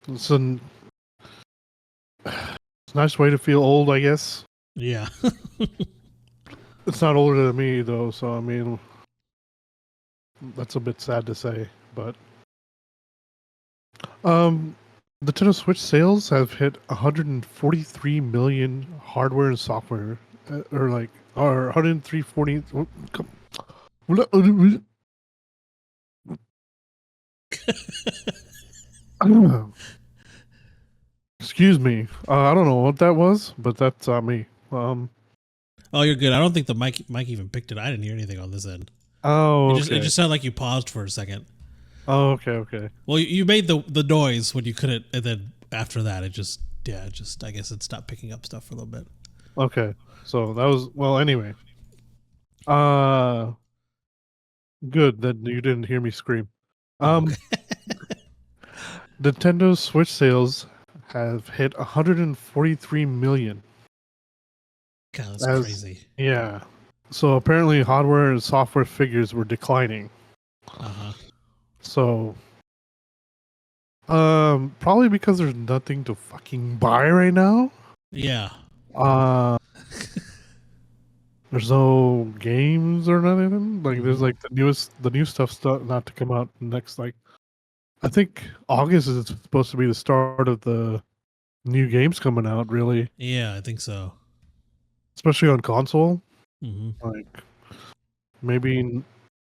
It's a nice way to feel old, I guess. Yeah. It's not older than me though, so I mean that's a bit sad to say, but the Nintendo Switch sales have hit 143 million hardware and software, or 10340. Excuse me. I don't know what that was, but that's me. Oh, you're good. I don't think the mic even picked it. I didn't hear anything on this end. Oh, It okay. just sounded like you paused for a second. Oh, okay. Well, you made the noise when you couldn't, and then after that, it just I guess it stopped picking up stuff for a little bit. Okay. So that was well. Anyway, uh, good that you didn't hear me scream. Oh, okay. Nintendo Switch sales have hit 143 million. God, that's As crazy. yeah. So apparently, hardware and software figures were declining. Uh huh. So, probably because there's nothing to fucking buy right now. Yeah. Uh, there's no games or nothing. Like, there's Mhm. like the new stuff not to come out next. Like, I think August is supposed to be the start of the new games coming out. Really, Yeah, I think so. especially on console. Hmm. Like, maybe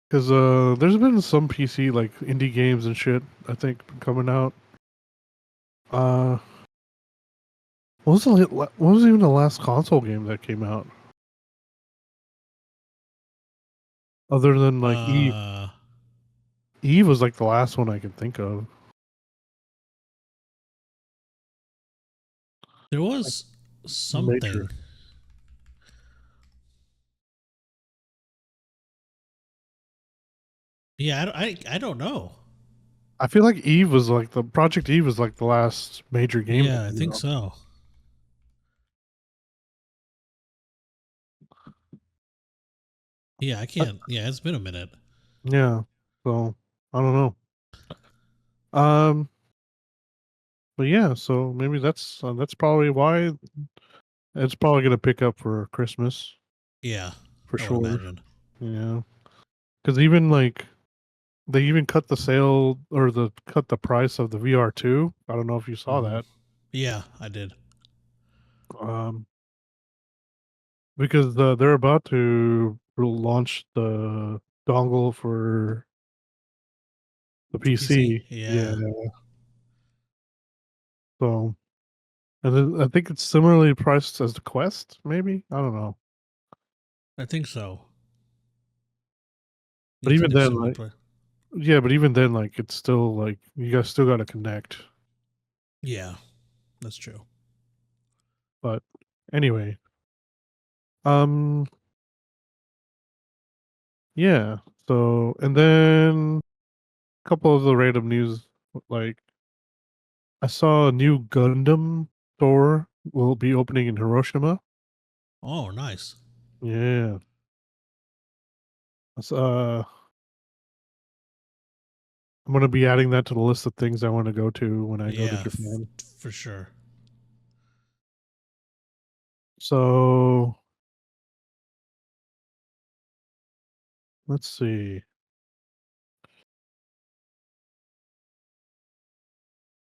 because there's been some PC like indie games and shit. I think coming out. Uh, what was even the last console game that came out? Other than like Eve. Uh, Eve was like the last one I could think of. there Like was major. something. Yeah, I don't know. I feel like Eve was like the Project Eve was like the last major game that Yeah, I came think out. so. Yeah, I Uh, can't. Yeah, it's been a minute. yeah. So I don't know. Um, but yeah. So maybe that's probably why it's probably gonna pick up for Christmas Yeah, for I would sure. imagine. Yeah. Because even like they even cut the sale or cut the price of the VR2. I don't know if you saw Hmm. that. Yeah, I did. Um, because they're about to launch the dongle for the The PC. PC. Yeah. Yeah, So, and then I think it's similarly priced as the Quest. Maybe I don't know. I think so. Yeah, But I think even they're then, similar. like yeah, but even then, like it's still like you guys still got to connect. Yeah, that's true. But anyway, um, yeah. So and then a couple of the random news, like I saw a new Gundam store will be opening in Hiroshima. Oh, nice. Yeah. So, I'm going to be adding that to the list of things I want to go to when I go to Japan. For sure. So let's see.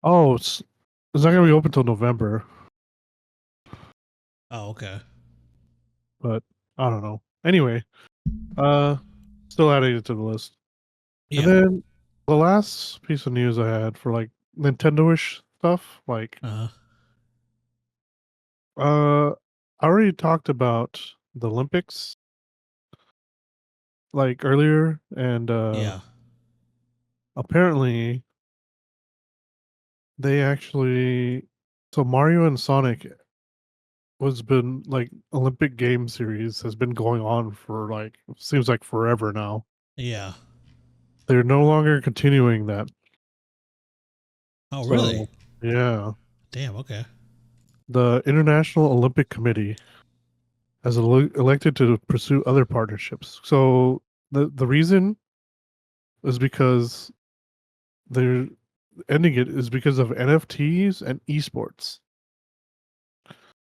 Oh, it's not going to be open until November, Oh, okay. but I don't know. Anyway, uh, still adding it to the list. Yeah. And then the last piece of news I had for like Nintendo-ish stuff, like Uh-huh. I already talked about the Olympics like earlier, and Yeah. apparently they actually so Mario and Sonic was been like Olympic game series has been going on for like seems like forever now. Yeah. They're no longer continuing that. Oh, really? So yeah, Damn, okay. the International Olympic Committee has elected to pursue other partnerships. So the reason is because they're ending it is because of NFTs and esports.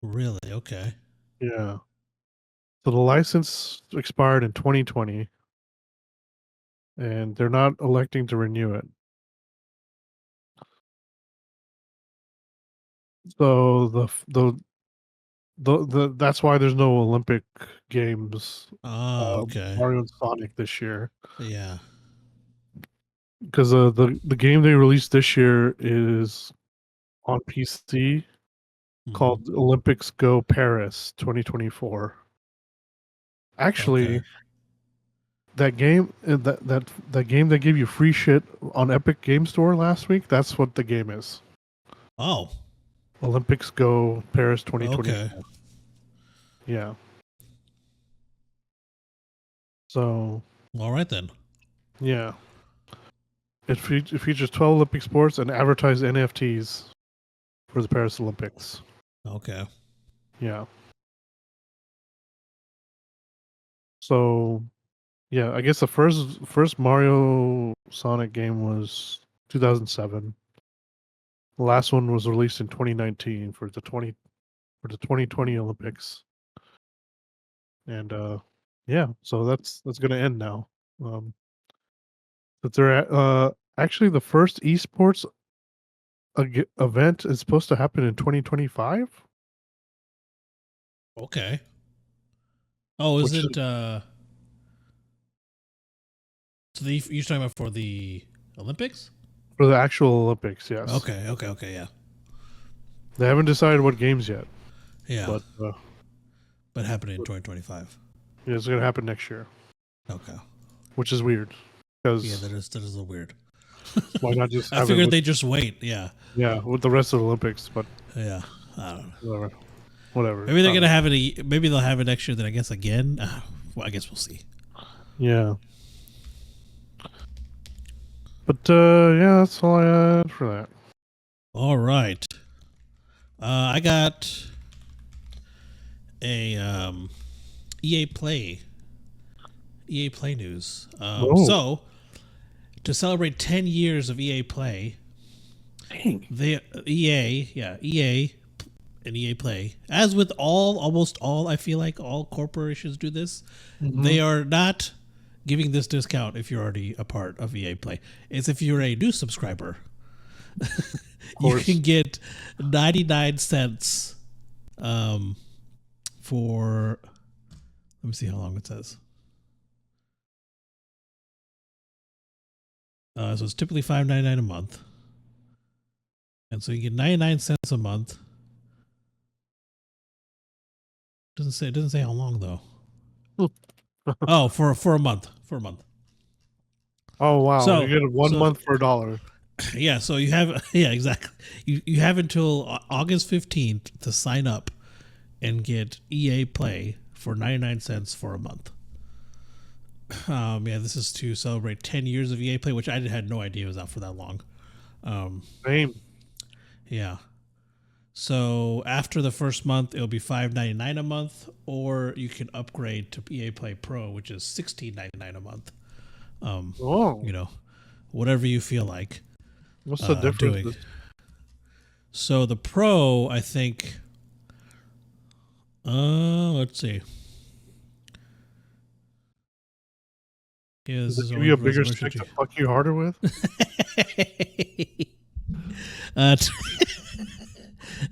Really? Okay. Yeah. So the license expired in 2020 and they're not electing to renew it. So the that's why there's no Olympic games Oh, okay. Mario and Sonic this year Yeah. because the game they released this year is on PC Mm-hmm. called Olympics Go Paris 2024. Okay. Actually, that game that game that gave you free shit on Epic Game Store last week, that's what the game is. Oh, Olympics Go Paris okay. 2024. Yeah. So, All right then. yeah. It features 12 Olympic sports and advertised NFTs for the Paris Olympics. Okay. Yeah. So, yeah, I guess the first Mario Sonic game was 2007. The last one was released in 2019 for the 2020 Olympics. And yeah, so that's going to end now. But they're actually the first esports event is supposed to happen in 2025, Okay. Oh, which is isn't so you're talking about for the Olympics? for the actual Olympics. Yes, Okay, okay, okay, yeah. they haven't decided what games yet, Yeah. but But happening in 2025. it's going to happen next year, Okay. which is weird Yeah, because that is a little weird. why not just I have it figured with they just wait. Yeah. with the rest of the Olympics? But Yeah. I don't know. whatever. Maybe they're gonna have it. Maybe they'll have it next year. Then I guess again. Well, I guess we'll see. Yeah, but yeah, that's all I had for that. All right. I got a EA Play news. Oh, So to celebrate 10 years of EA Play, dang. EA and EA Play, as with almost all, I feel like all corporations do this. Mhm. They are not giving this discount if you're already a part of EA Play. It's if you're a new subscriber. You course. can get 99 cents for, let me see how long it says. So it's typically $5.99 a month. And so you get 99 cents a month. It doesn't say how long though. Oh, for a month. For a month. Oh wow, you So get 1 month for $1. yeah, so you have yeah, exactly. You have until August 15th to sign up and get EA Play for 99 cents for a month. Yeah, this is to celebrate 10 years of EA Play, which I had no idea was out for that long. Same. Yeah. So after the first month, it'll be $5.99 a month, or you can upgrade to EA Play Pro, which is $16.99 a month. Oh, Whatever you feel like what's the difference? doing. So the Pro, I think. Let's see. Does it give you a bigger stick to fuck you harder with?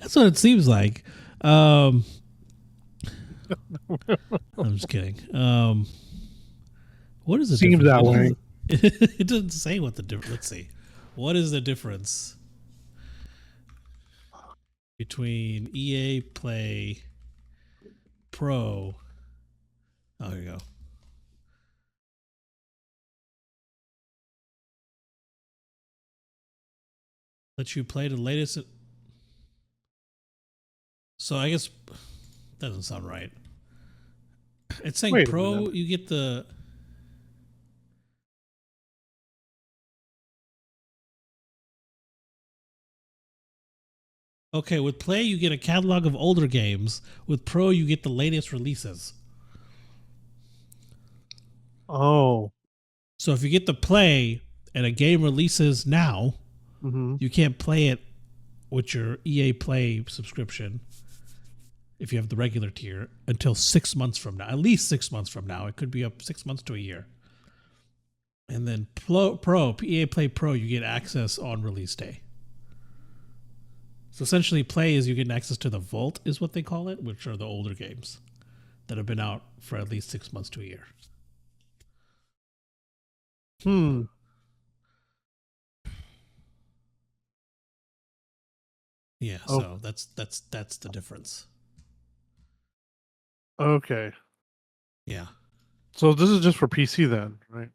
That's what it seems like. I'm just kidding. What is the Seems difference? that way. It doesn't say what the difference. Let's see. What is the difference between EA Play Pro? Oh, here you go. Let you play the latest. So I guess that doesn't sound right. It's saying Pro, you get the. Okay, with Play, you get a catalog of older games. With Pro, you get the latest releases. Oh. So if you get the Play and a game releases now, you can't play it with your EA Play subscription if you have the regular tier until 6 months from now. At least 6 months from now. It could be up 6 months to a year. And then EA Play Pro, you get access on release day. So essentially, Play is you get access to the Vault, is what they call it, which are the older games that have been out for at least 6 months to a year. Yeah, so that's the difference. Okay. Yeah. So this is just for PC then, right?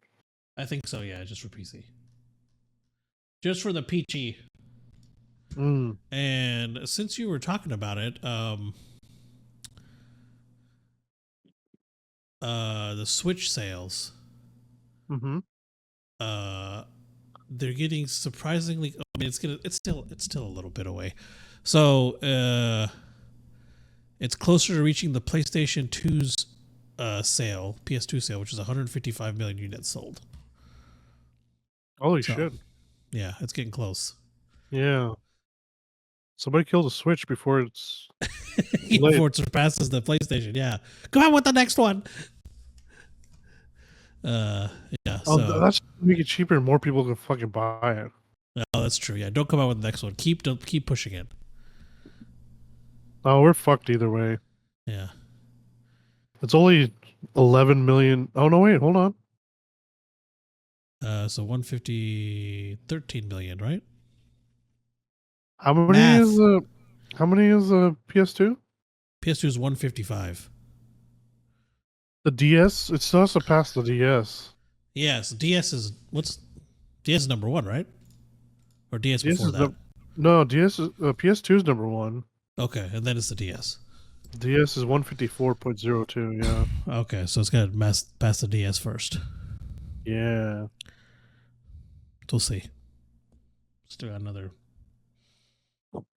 I think so, yeah, just for PC. Just for the PC. And since you were talking about it, the Switch sales, they're getting surprisingly. I mean, it's still a little bit away. So it's closer to reaching the PlayStation 2's sale, PS2 sale, which is 155 million units sold. Holy shit! Yeah, it's getting close. Yeah. Somebody killed a Switch before it's before it surpasses the PlayStation. Yeah, come on with the next one. Yeah. Oh, so that's make it cheaper and more people can fucking buy it. Oh, that's true. Yeah, don't come out with the next one. Keep pushing it. Oh, we're fucked either way. Yeah. It's only 11 million. Oh no, wait, hold on. So 13 million, right? How many is the PS2? PS2 is 155. The DS, it still has to pass the DS. Yes, DS is number one, right? Or DS before that? No, DS is PS2 is number one. Okay, and then it's the DS. DS is 154.02. Yeah. Okay, so it's got to pass the DS first. Yeah. We'll see. Still got another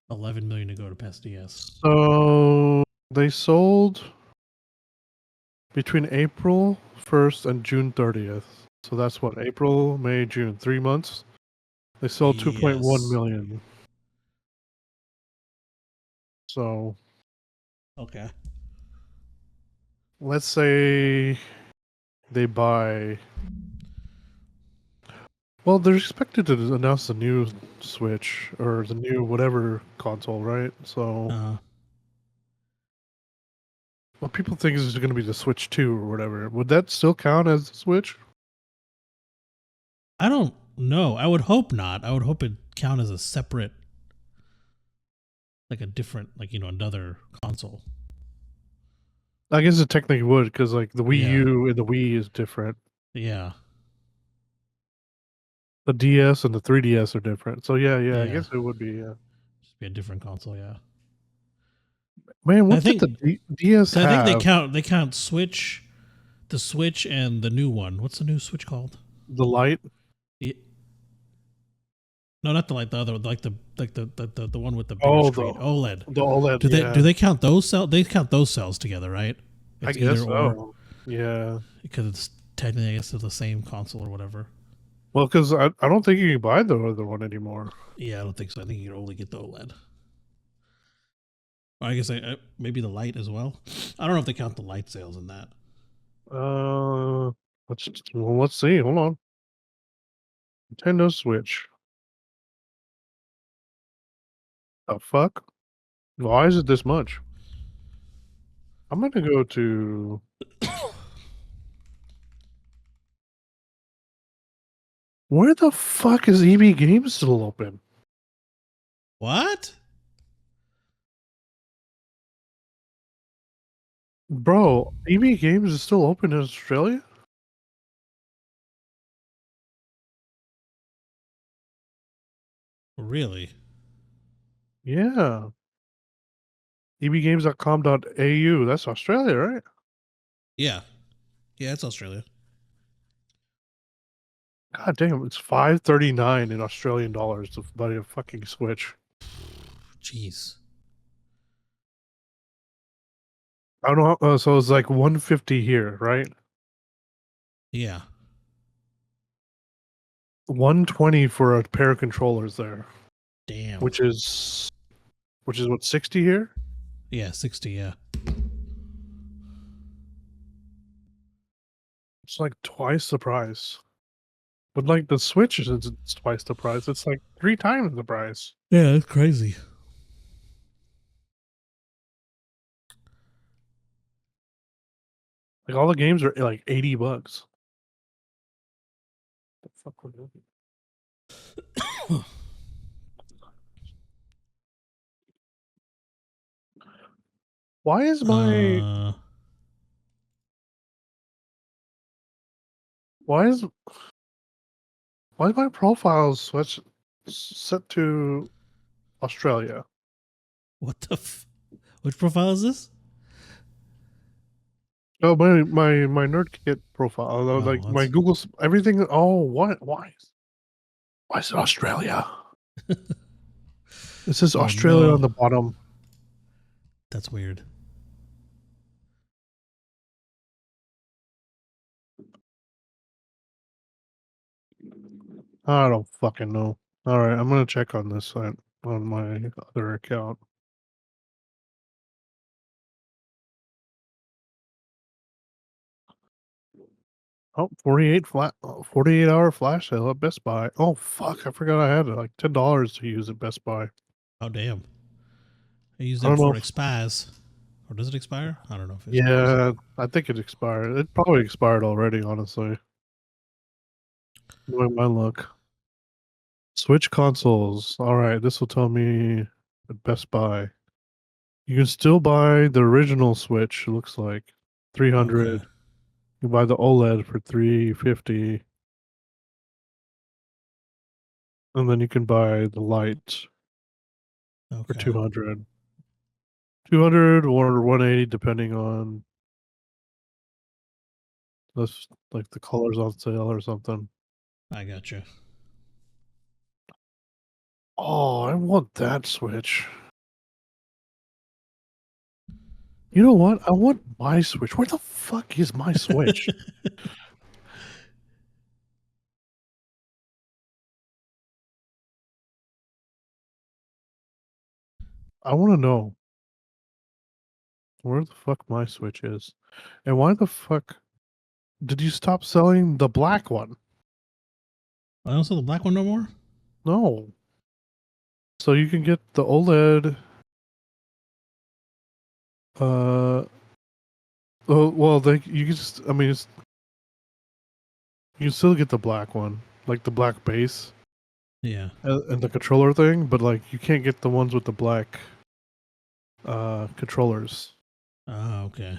11 million to go to pass DS. So they sold between April 1st and June 30th. So that's what, April, May, June, 3 months. They sold 2.1 million. So okay. Let's say they buy. Well, they're expected to announce the new Switch or the new whatever console, right? So what people think is going to be the Switch 2 or whatever. Would that still count as the Switch? I don't know. I would hope not. I would hope it count as a separate, like a different, like, another console. I guess it technically would, because like the Wii U and the Wii is different. Yeah. The DS and the 3DS are different. So yeah. I guess it would be. Yeah. Just be a different console. Yeah. Man, what did the DS have? I think they count Switch, the Switch, and the new one. What's the new Switch called? The Lite. No, not the like the other, like the one with the bigger Oh, screen, OLED. the OLED. Do they Yeah, do they count those cells? They count those cells together, right? I It's either guess or so. Yeah. because it's technically, I guess, it's the same console or whatever. Well, because I don't think you can buy the other one anymore. Yeah, I don't think so. I think you can only get the OLED. Or I guess maybe the light as well. I don't know if they count the light sales in that. Uh, let's see. Hold on. Nintendo Switch. The fuck? Why is it this much? I'm gonna go to. Where the fuck is EB Games still open? What? Bro, EB Games is still open in Australia? Really? Yeah. ebgames.com.au. That's Australia, right? Yeah. Yeah, it's Australia. God damn, it's $5.39 in Australian dollars to buy a fucking Switch. Jeez. I don't know. So it's like 150 here, right? Yeah. 120 for a pair of controllers there, Damn. which is what 60 here. Yeah, 60. Yeah. It's like twice the price. But like the Switch is it's twice the price. It's like 3 times the price. Yeah, that's crazy. Like all the games are like $80. The fuck was it? Why is my Uh, why is why is my profile switch set to Australia? what the? Which profile is this? Oh, my NerdDotGet profile, like Oh, my Google's everything. Oh, what? Why is it Australia? It says oh Australia on no, the bottom. that's weird. I don't fucking know. All right, I'm gonna check on this site on my other account. Oh, 48-hour flash sale at Best Buy. Oh fuck, I forgot I had like $10 to use at Best Buy. Oh damn. I use I that don't know. before it expires. Or does it expire? I don't know if it expires. Yeah, I think it expired. It probably expired already, honestly. Knowing my luck. Switch consoles. All right, this will tell me at Best Buy. You can still buy the original Switch. It looks like Okay. 300. You buy the OLED for 350, and then you can buy the light for Okay. 200. 200 or 180 depending on this, like the colors on sale or something. I got you. Oh, I want that Switch. You know what? I want my Switch. Where the fuck is my Switch? I want to know where the fuck my Switch is. And why the fuck did you stop selling the black one? I don't sell the black one no more. No. So you can get the OLED. Well, you can just. I mean, you can still get the black one, like the black base Yeah. and the controller thing, but like you can't get the ones with the black controllers. Oh, okay.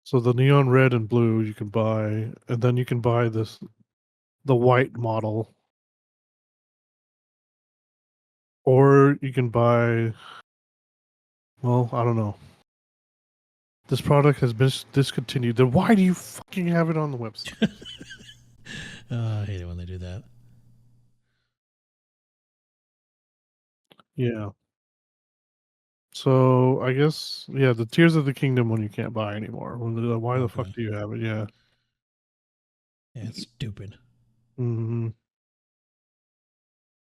So the neon red and blue you can buy, and then you can buy the white model, or you can buy. Well, I don't know. This product has been discontinued. Then why do you fucking have it on the website? I hate it when they do that. Yeah. So I guess the Tears of the Kingdom one you can't buy anymore. Why the fuck Okay. do you have it? Yeah. Yeah, it's stupid. Hmm.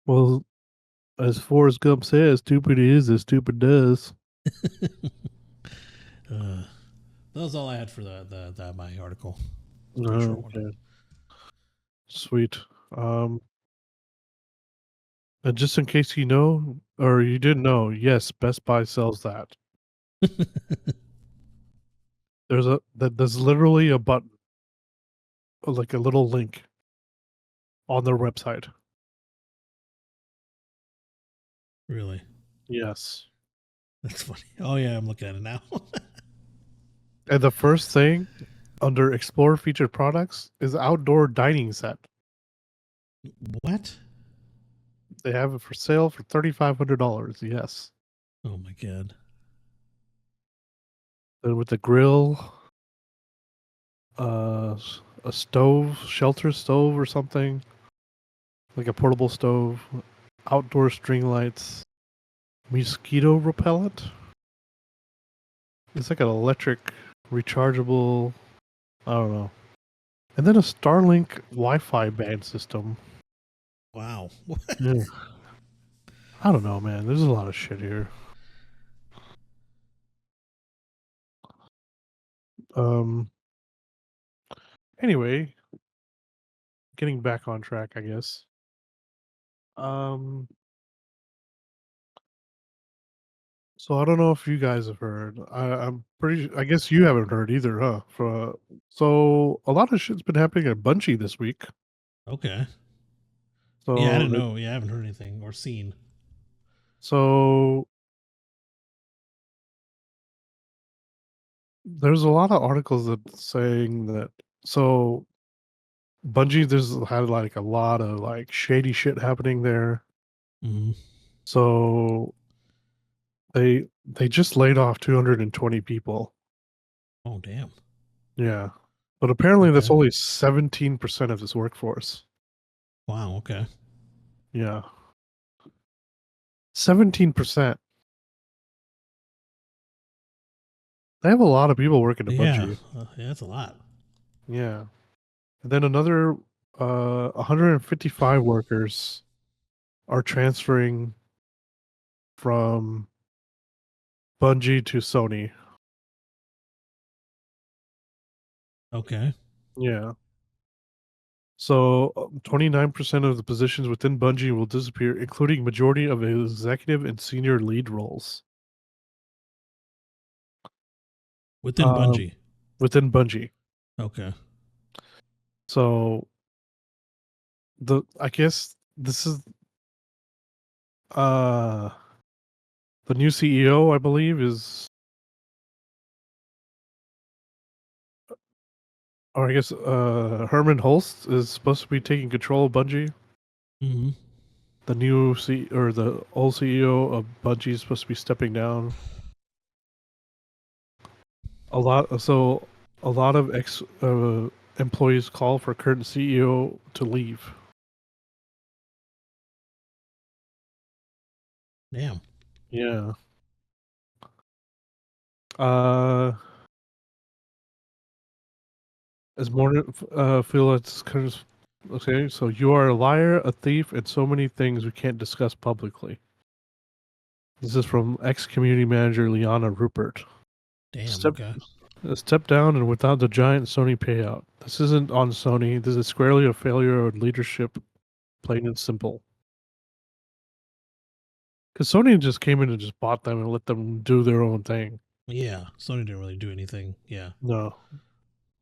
Well, as Forrest Gump says, "Stupid is as stupid does." uh, that was all I had for the my article. It's a pretty short one. Okay. Sweet. Um, and just in case you know or you didn't know, yes, Best Buy sells that. There's literally a button, like a little link on their website. Really? Yes. That's funny. Oh yeah, I'm looking at it now. And the first thing under Explore featured products is outdoor dining set. What? They have it for sale for $3,500. Yes. Oh my god. And with the grill, uh, a stove, shelter stove or something, like a portable stove, outdoor string lights, mosquito repellent. It's like an electric, rechargeable. I don't know. And then a Starlink Wi-Fi band system. Wow. Yeah. I don't know, man. There's a lot of shit here. Um. Anyway, getting back on track, I guess. Um. So I don't know if you guys have heard. I'm pretty. I guess you haven't heard either, huh? So a lot of shit's been happening at Bungie this week. Okay. Yeah, I So didn't know. Yeah, I haven't heard anything or seen. so there's a lot of articles that saying that so Bungie there's had like a lot of like shady shit happening there. Mm-hmm. So they just laid off 220 people. Oh damn. Yeah. But apparently that's Okay. only 17% of this workforce. Wow. Okay. Yeah. 17%. They have a lot of people working at Yeah. Bungie. Yeah, that's a lot. Yeah. And then another 155 workers are transferring from Bungie to Sony. Okay. Yeah. So 29% of the positions within Bungie will disappear, including majority of executive and senior lead roles. Within Um, Bungie. within Bungie. Okay. So I guess this is uh the new CEO, I believe, is or I guess Herman Holst is supposed to be taking control of Bungie. Mm-hmm. The new or the old CEO of Bungie is supposed to be stepping down. A lot of ex employees call for current CEO to leave. Damn. Yeah. Uh, as more feel it's kind of okay. So you are a liar, a thief, and so many things we can't discuss publicly. This is from ex-community manager Liana Rupert. Damn. Step Okay. step down and without the giant Sony payout. This isn't on Sony. This is squarely a failure of leadership, plain and simple. Because Sony just came in and just bought them and let them do their own thing. Yeah. Sony didn't really do anything. Yeah. No.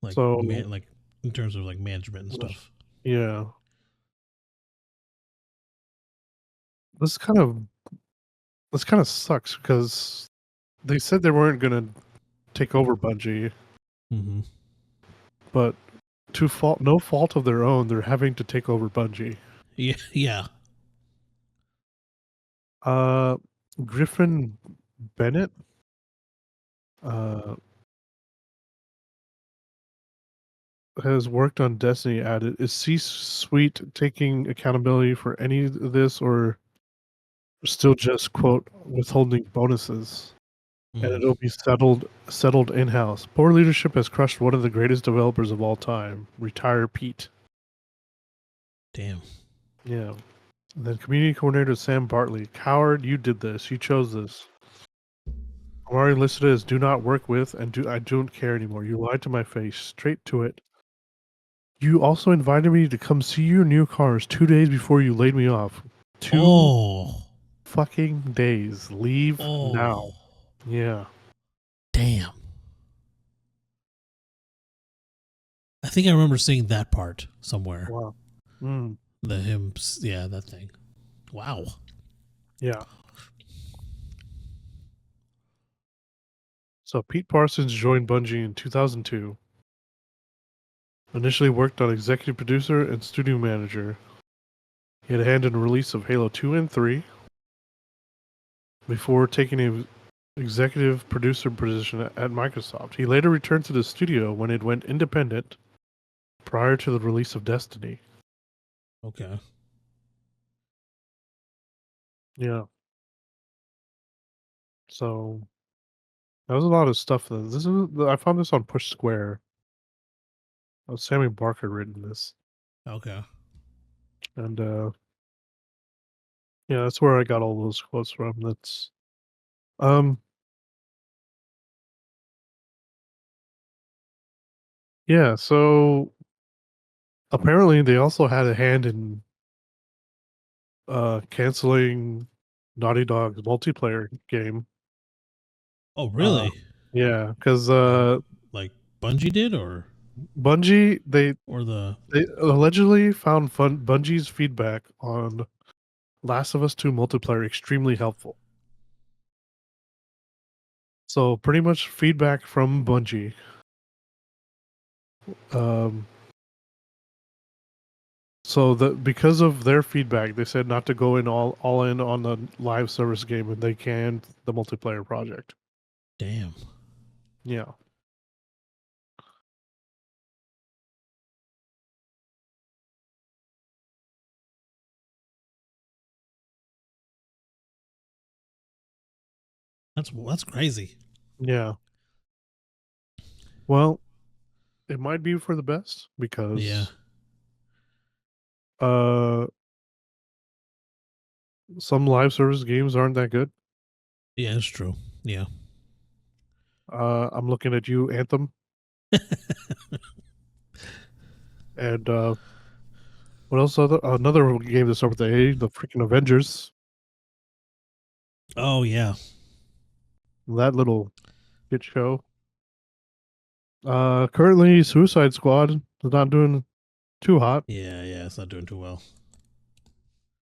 Like So like in terms of like management and stuff. yeah, this kind of this kind of sucks because they said they weren't gonna take over Bungie, Mm-hmm. but to fault no fault of their own, they're having to take over Bungie. Yeah. Yeah. Uh, Griffin Bennett. Uh, has worked on Destiny added, is C-suite taking accountability for any of this, or still just quote withholding bonuses? And Mm, it'll be settled in-house. Poor leadership has crushed one of the greatest developers of all time. Retire Pete. damn. Yeah. And then community coordinator Sam Bartley. Coward, you did this. You chose this. I'm already listed as do not work with and I don't care anymore. You lied to my face. Straight to it. You also invited me to come see your new cars 2 days before you laid me off. 2 Oh. fucking days. Leave Oh. now. Yeah. Damn. I think I remember seeing that part somewhere. Wow. Mm. The him, yeah, that thing. Wow. Yeah. So Pete Parsons joined Bungie in 2002. Initially worked on executive producer and studio manager. He had a hand in the release of Halo 2 and 3 before taking an executive producer position at Microsoft. He later returned to the studio when it went independent prior to the release of Destiny. Okay. Yeah. So that was a lot of stuff. I found this on Push Square. Sammy Barker written this, Okay. and yeah, that's where I got all those quotes from. That's um yeah. So apparently they also had a hand in canceling Naughty Dog's multiplayer game. Oh, Uh, really? yeah, because Like, like Bungie did, Bungie or the. they allegedly found Bungie's feedback on Last of Us 2 multiplayer extremely helpful. So pretty much feedback from Bungie. Um, so that because of their feedback, they said not to go in all in on the live service game, and they canned the multiplayer project. Damn. Yeah. That's crazy. Yeah. Well, it might be for the best Yeah. because uh some live service games aren't that good. Yeah, it's true. Yeah. I'm looking at you, Anthem, and what else? Another game that starts with A, the freaking Avengers. Oh, yeah. That little shit show. Currently, Suicide Squad is not doing too hot. Yeah, yeah. It's not doing too well.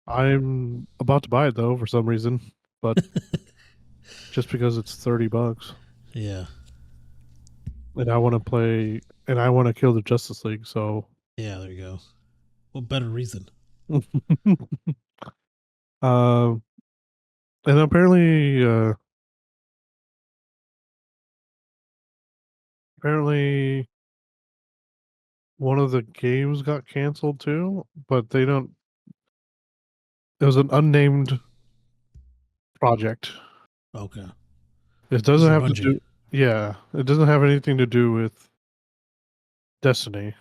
I'm about to buy it though for some reason, but just because it's $30, Yeah. and I want to play, and I want to kill the Justice League, so. Yeah, there you go. What better reason? Um, and apparently one of the games got canceled too, but they don't. It was an unnamed project. Okay. It This is doesn't from have to Bungie. do. Yeah, it doesn't have anything to do with Destiny.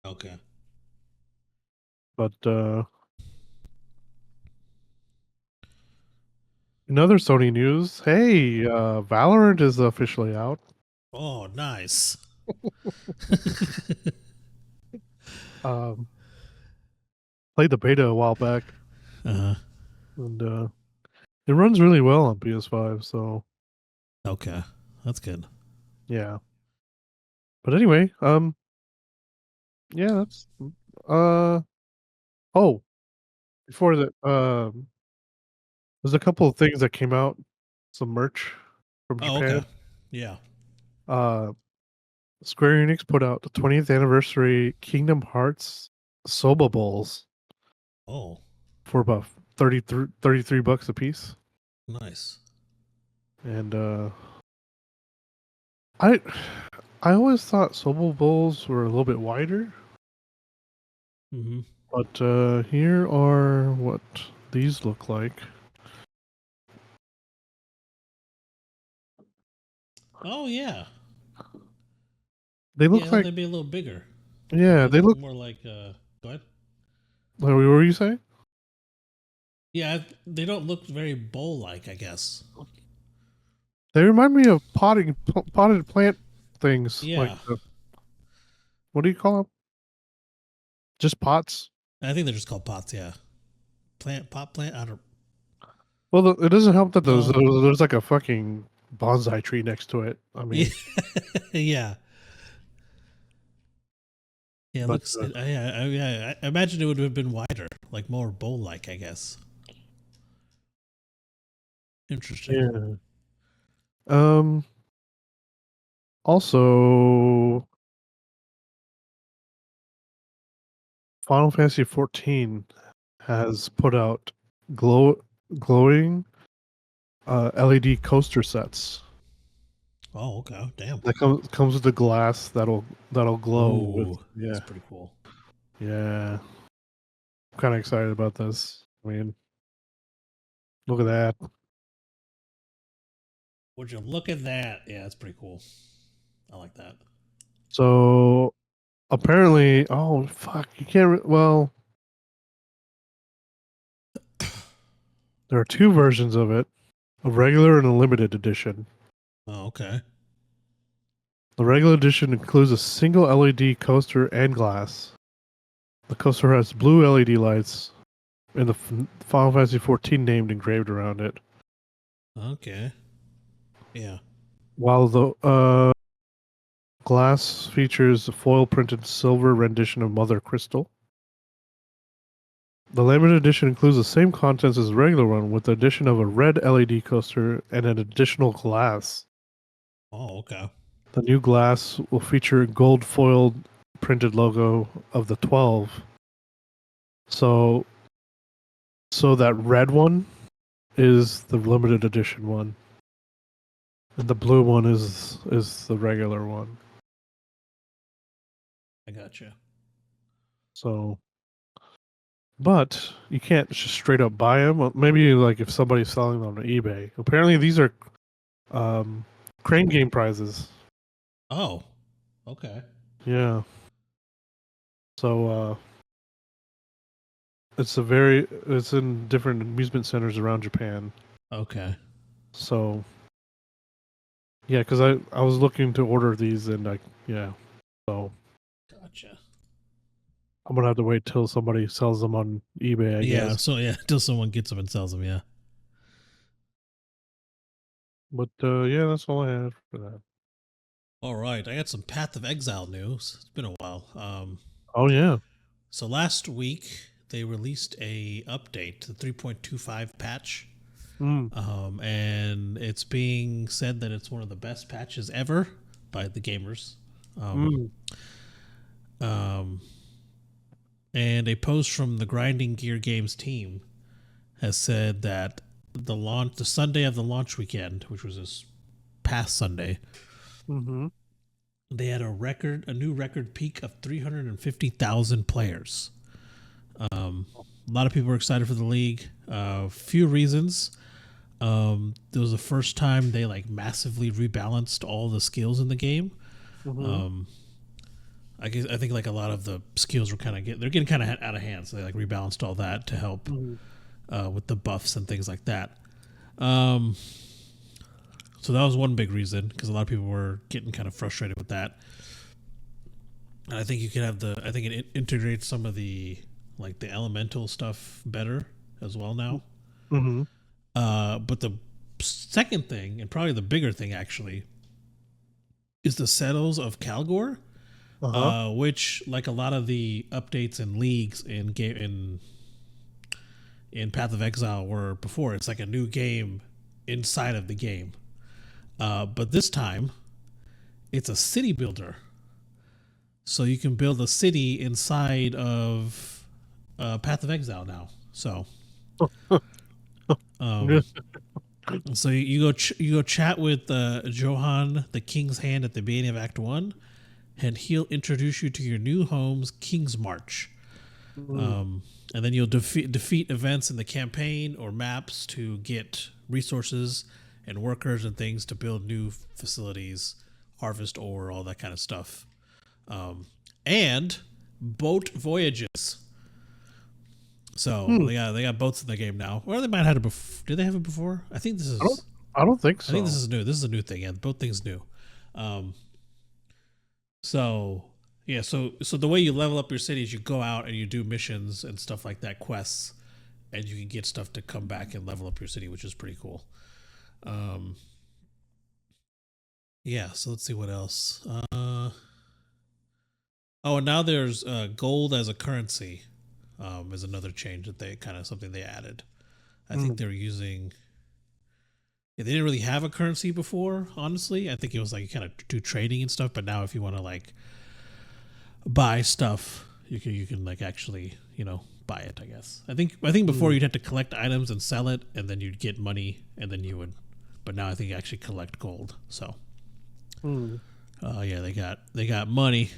Okay. But in other Sony news, hey, Valorant is officially out. Oh, nice. Um, played the beta a while back, Uh-huh. and it runs really well on PS5. So Okay. That's good. yeah. But anyway, yeah, that's uh oh, before that, there's a couple of things that came out, some merch from Oh, Japan. okay. Yeah. Uh, Square Enix put out the 20th anniversary Kingdom Hearts Soba Bowls Oh, for about 33 bucks a piece. nice. And I I always thought Sobel bowls were a little bit wider, Mm-hmm. but here are what these look like. Oh yeah, They yeah. I look thought like, they'd be a little bigger. yeah, They they look look. more like. Go ahead. What were you saying? Yeah, they don't look very bowl-like. I guess. They remind me of potted plant things, like Yeah, what do you call them? Just pots. I think they're just called pots. Yeah, pot plant. I don't. Well, it doesn't help that No. there's like a fucking bonsai tree next to it. I Yeah, mean, yeah. Yeah, it but looks. Yeah, I imagine it would have been wider, like more bowl-like. I guess. Interesting. yeah. Um. Also, Final Fantasy 14 has put out glowing LED coaster sets Oh, okay. Damn. that comes with the glass that'll glow with. Ooh, that's Yeah, pretty cool. yeah. I'm kind of excited about this. I mean, look at that. Would you look at that? Yeah, that's pretty cool. I like that. So apparently, oh fuck, you can't. Well, there are two versions of it: a regular and a limited edition. Oh, okay. The regular edition includes a single LED coaster and glass. The coaster has blue LED lights and the Final Fantasy 14 named engraved around it. Okay. Yeah. While the glass features a foil printed silver rendition of Mother Crystal. The limited edition includes the same contents as the regular one, with the addition of a red LED coaster and an additional glass. Oh, okay. The new glass will feature gold foiled printed logo of the 12. So that red one is the limited edition one. And the blue one is the regular one. I gotcha. So but you can't just straight up buy them. Maybe like if somebody's selling them on eBay. Apparently these are crane game prizes. Oh, okay. Yeah. So it's in different amusement centers around Japan. Okay. So yeah, because I was looking to order these and yeah. So Gotcha. I'm gonna have to wait till somebody sells them on eBay, I Yeah. guess. So yeah, until someone gets them and sells them. Yeah. But yeah, that's all I had for that. All right. I got some Path of Exile news. It's been a while. Oh yeah. So last week they released a update to the 3.25 patch. Mm. And it's being said that it's one of the best patches ever by the gamers. Mm. Um, and a post from the Grinding Gear Games team has said that the Sunday of the launch weekend, which was this past Sunday, Mm-hmm. they had a new record peak of 350,000 players. A lot of people were excited for the league. Few reasons. It was the first time they like massively rebalanced all the skills in the game. Mm-hmm. I think like a lot of the skills were they're getting kind of out of hand, so they like rebalanced all that to help with the buffs and things like that. So that was one big reason because a lot of people were getting kind of frustrated with that. And I think you can have I think it integrates some of the like the elemental stuff better as well now. Mm-hmm. But the second thing, and probably the bigger thing actually, is the settles of Kalgor, Uh-huh. which like a lot of the updates and leagues in Path of Exile were before. It's like a new game inside of the game, but this time it's a city builder, so you can build a city inside of Path of Exile now. So, um, So you go chat with Johan, the King's Hand, at the beginning of Act 1, and he'll introduce you to your new home's King's March. And then you'll defeat events in the campaign or maps to get resources and workers and things to build new facilities, harvest ore, all that kind of stuff. And boat voyages. So they got boats in the game now. Or they might have had it before. Did they have it before? I think this is. I don't think so. I think this is new. This is a new thing. Yeah, both things new. So the way you level up your city is you go out and you do missions and stuff like that, quests, and you can get stuff to come back and level up your city, which is pretty cool. Yeah. So let's see what else. And now there's gold as a currency. Is another change that they something they added. I think they're using. Yeah, they didn't really have a currency before, honestly. I think it was like you kind of do trading and stuff, but now if you want to like buy stuff, you can like actually, buy it, I guess. I think before you'd have to collect items and sell it, and then you'd get money, and then you would, but now I think you actually collect gold. So yeah, they got money.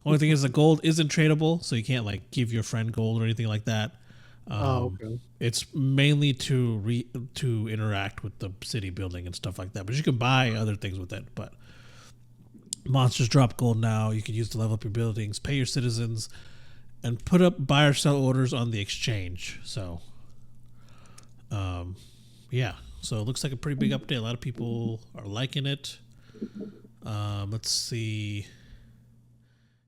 Only thing is the gold isn't tradable, so you can't like give your friend gold or anything like that. Okay. It's mainly to interact with the city building and stuff like that. But you can buy other things with it. But monsters drop gold now. You can use to level up your buildings, pay your citizens, and put up buy or sell orders on the exchange. So, yeah. So it looks like a pretty big update. A lot of people are liking it. Let's see.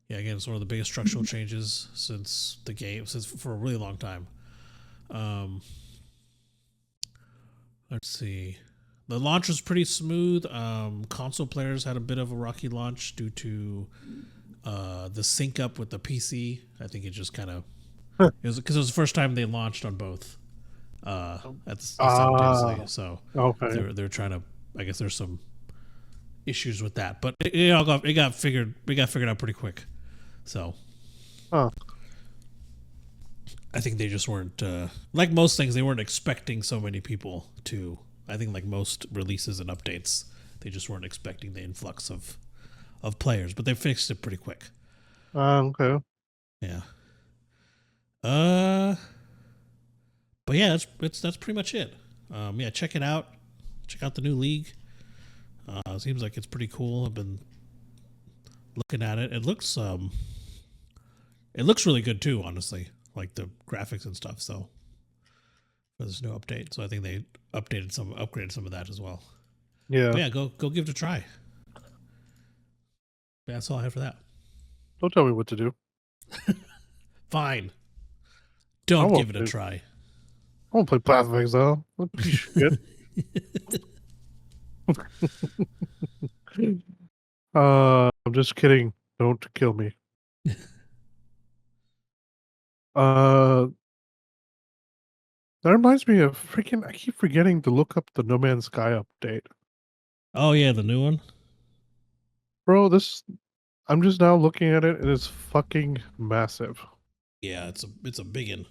Yeah, again, it's one of the biggest structural changes since the game, for a really long time. Let's see. The launch was pretty smooth. Console players had a bit of a rocky launch due to the sync up with the PC. I think it just kind of it was because it was the first time they launched on both simultaneously. So they're trying to. I guess there's some issues with that, but it got figured out pretty quick. So, I think they just weren't like most things. They weren't expecting so many people to. I think like most releases and updates, they just weren't expecting the influx of players. But they fixed it pretty quick. Okay. Yeah. But yeah, that's pretty much it. Yeah, check it out. Check out the new league. Seems like it's pretty cool. I've been looking at it. It looks really good too, honestly. Like the graphics and stuff. So for this new update, so I think they upgraded some of that as well. Yeah. But yeah, go give it a try. That's all I have for that. Don't tell me what to do. Fine. Don't give it a try. I won't play Plasmix though. What piece of shit. I'm just kidding. Don't kill me. That reminds me of I keep forgetting to look up the No Man's Sky update. Oh yeah, the new one. Bro, I'm just now looking at it and it's fucking massive. Yeah, it's a big one.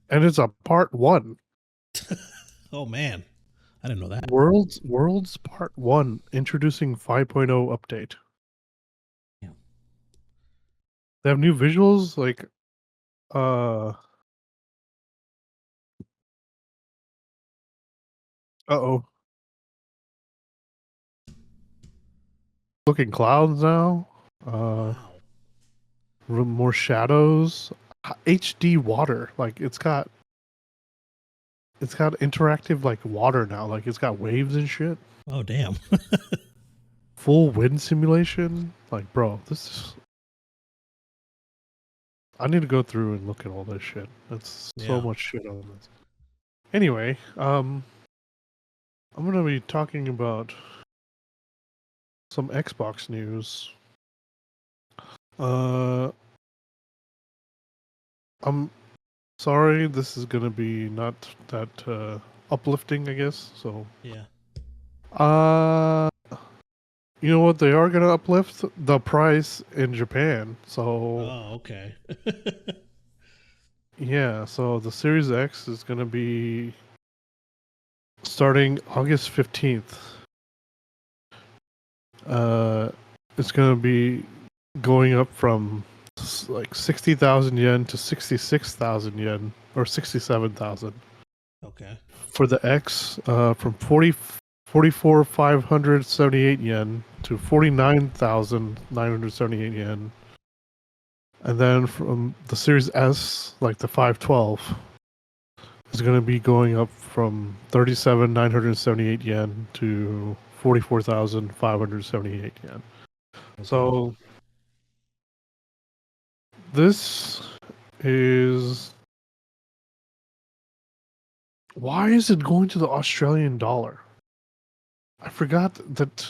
And it's a part 1. Oh man. I didn't know that. Worlds part 1 introducing 5.0 update. Yeah. They have new visuals like looking clouds now. Wow. More shadows. HD water. Like it's got interactive like water now. Like it's got waves and shit. Oh damn. Full wind simulation. Like bro, I need to go through and look at all this shit. That's so much shit on this. Anyway, I'm gonna be talking about some Xbox news. I'm sorry, this is gonna be not that uplifting, I guess. So yeah. You know what? They are gonna uplift the price in Japan. So Oh, okay. yeah, so the Series X is gonna be starting August 15th. It's going to be going up from like 60,000 yen to 66,000 yen or 67,000. Okay. For the X, from 44,578 yen to 49,978 yen. And then from the Series S, like the 512, is going to be going up from 37,978 yen to 44,578 yen. Okay. So this is, why is it going to the Australian dollar? I forgot that.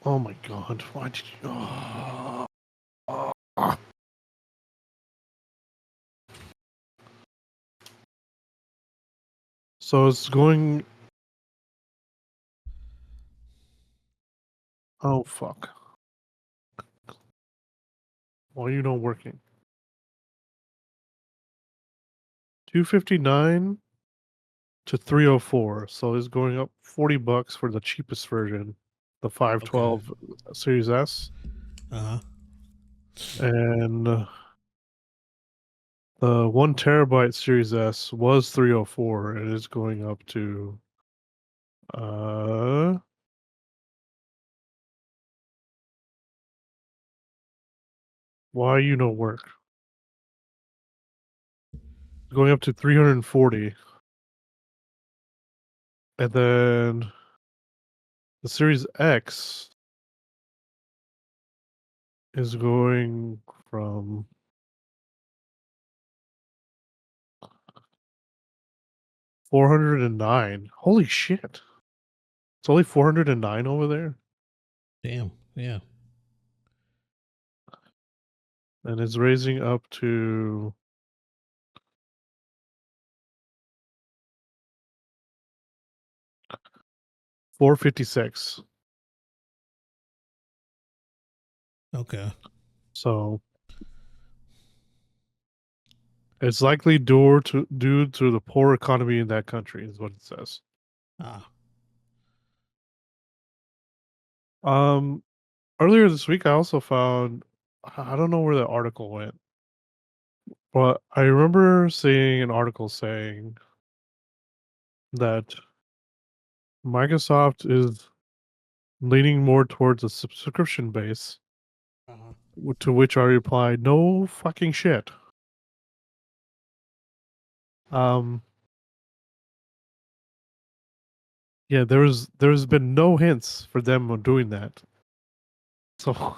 Oh my god! Why did you? So it's going. Oh fuck! Why are you not working? 259 to 304. So it's going up $40 for the cheapest version, the 512 Series S, Uh-huh. and the 1 terabyte Series S was 304, and it's going up to uh why you no work? Going up to 340, and then the Series X is going from 409. Holy shit! It's only 409 over there, Damn. Yeah. and it's raising up to 456. Okay. So it's likely due to the poor economy in that country, is what it says. Ah. Um, Earlier this week, I also found, I don't know where the article went, but I remember seeing an article saying that Microsoft is leaning more towards a subscription base, Uh-huh. to which I replied, no fucking shit. Um, yeah, there's been no hints for them on doing that. So,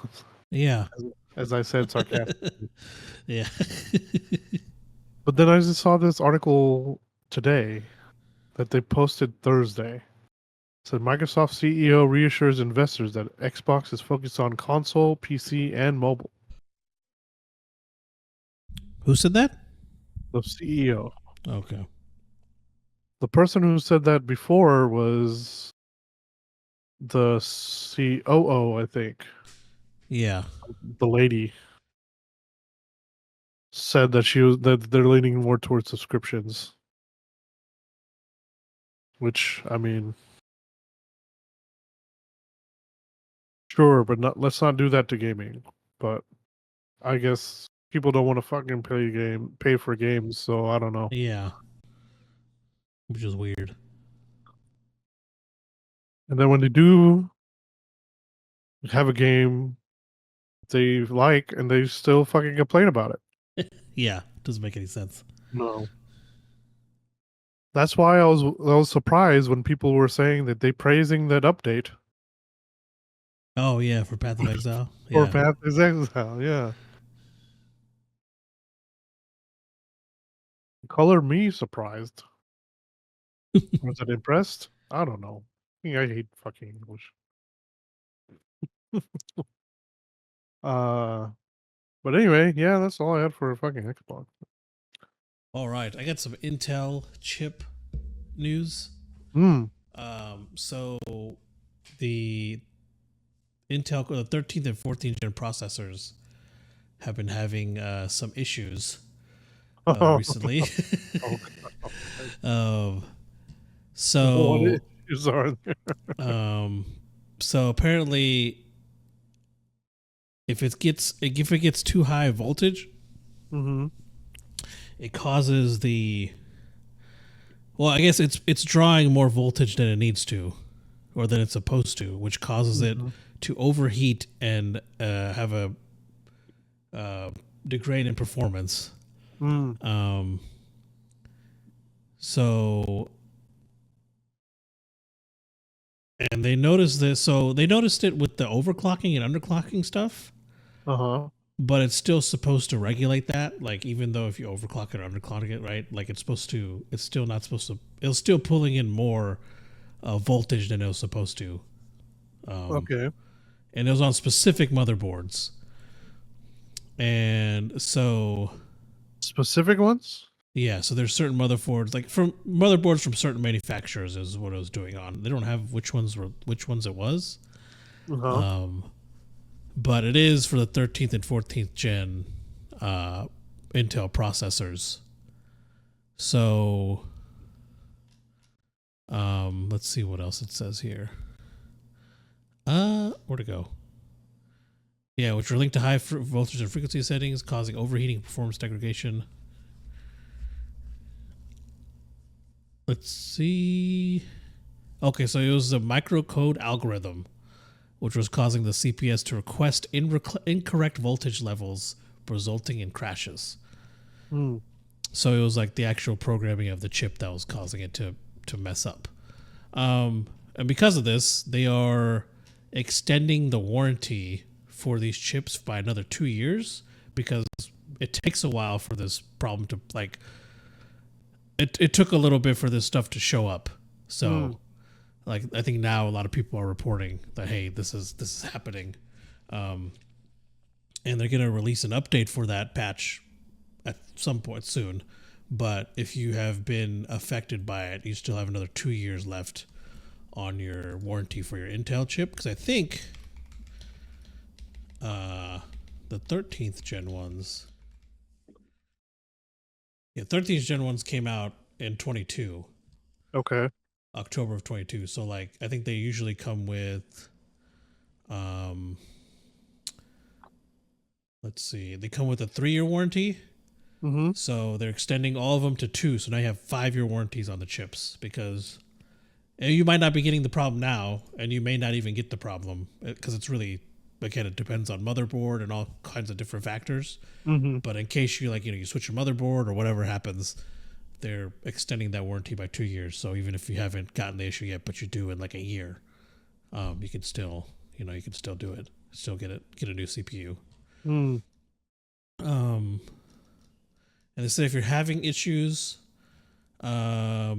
Yeah. as I said sarcastically. Yeah. But then I just saw this article today that they posted Thursday. Said Microsoft CEO reassures investors that Xbox is focused on console, PC, and mobile. Who said that? The CEO. Okay. The person who said that before was the COO, I think. Yeah. The lady said that they're leaning more towards subscriptions. Which, I mean, sure, but let's not do that to gaming. But I guess people don't want to fucking pay for games, so I don't know. Yeah. Which is weird. And then when they do have a game they like and they still fucking complain about it. Yeah. Doesn't make any sense. No. That's why I was surprised when people were saying that they praising that update Oh yeah, for Path of Exile. for Yeah. Path of Exile. Yeah. Color me surprised. Was it impressed? I don't know. I hate fucking English. uh but anyway, yeah, that's all I had for a fucking Xbox. All right. I got some Intel chip news. Hmm. So the Intel, the 13th and 14th gen processors have been having some issues. recently. What So issues are there? so apparently if it gets too high voltage, it causes I guess it's drawing more voltage than it needs to, or than it's supposed to, which causes it to overheat and have a degrade in performance. So, and they noticed this. So they noticed it with the overclocking and underclocking stuff. But it's still supposed to regulate that. Like, even though if you overclock it or underclock it, right? Like, it's still not supposed to. It was still pulling in more voltage than it was supposed to. Okay. And it was on specific motherboards. And so, specific ones? Yeah, so there's certain motherboards, like from motherboards from certain manufacturers, is what I was doing on. They don't have which ones it was. But it is for the 13th and 14th gen Intel processors. So, let's see what else it says here. Where'd it go? Yeah, which are linked to high voltage and frequency settings, causing overheating and performance degradation. Let's see. Okay, so it was a microcode algorithm, which was causing the CPS to request incorrect voltage levels, resulting in crashes. So it was like the actual programming of the chip that was causing it to mess up. And because of this, they are extending the warranty for these chips by another 2 years, because it takes a while for this problem to, like, it took a little bit for this stuff to show up. So like, I think now a lot of people are reporting that, hey, this is happening. And they're going to release an update for that patch at some point soon. But if you have been affected by it, you still have another 2 years left on your warranty for your Intel chip. Because I think the 13th gen ones, 13th gen ones came out in 22. Okay. October of 22. So, like, I think they usually come with, let's see, they come with a 3-year warranty. So they're extending all of them to 2. So now you have 5-year warranties on the chips, because you might not be getting the problem now, and you may not even get the problem, because it's really, again, it depends on motherboard and all kinds of different factors. But in case you, like, you switch your motherboard or whatever happens, they're extending that warranty by 2 years. So even if you haven't gotten the issue yet, but you do in like a year, you can still, you can still do it, still get a new CPU. And they say if you're having issues, I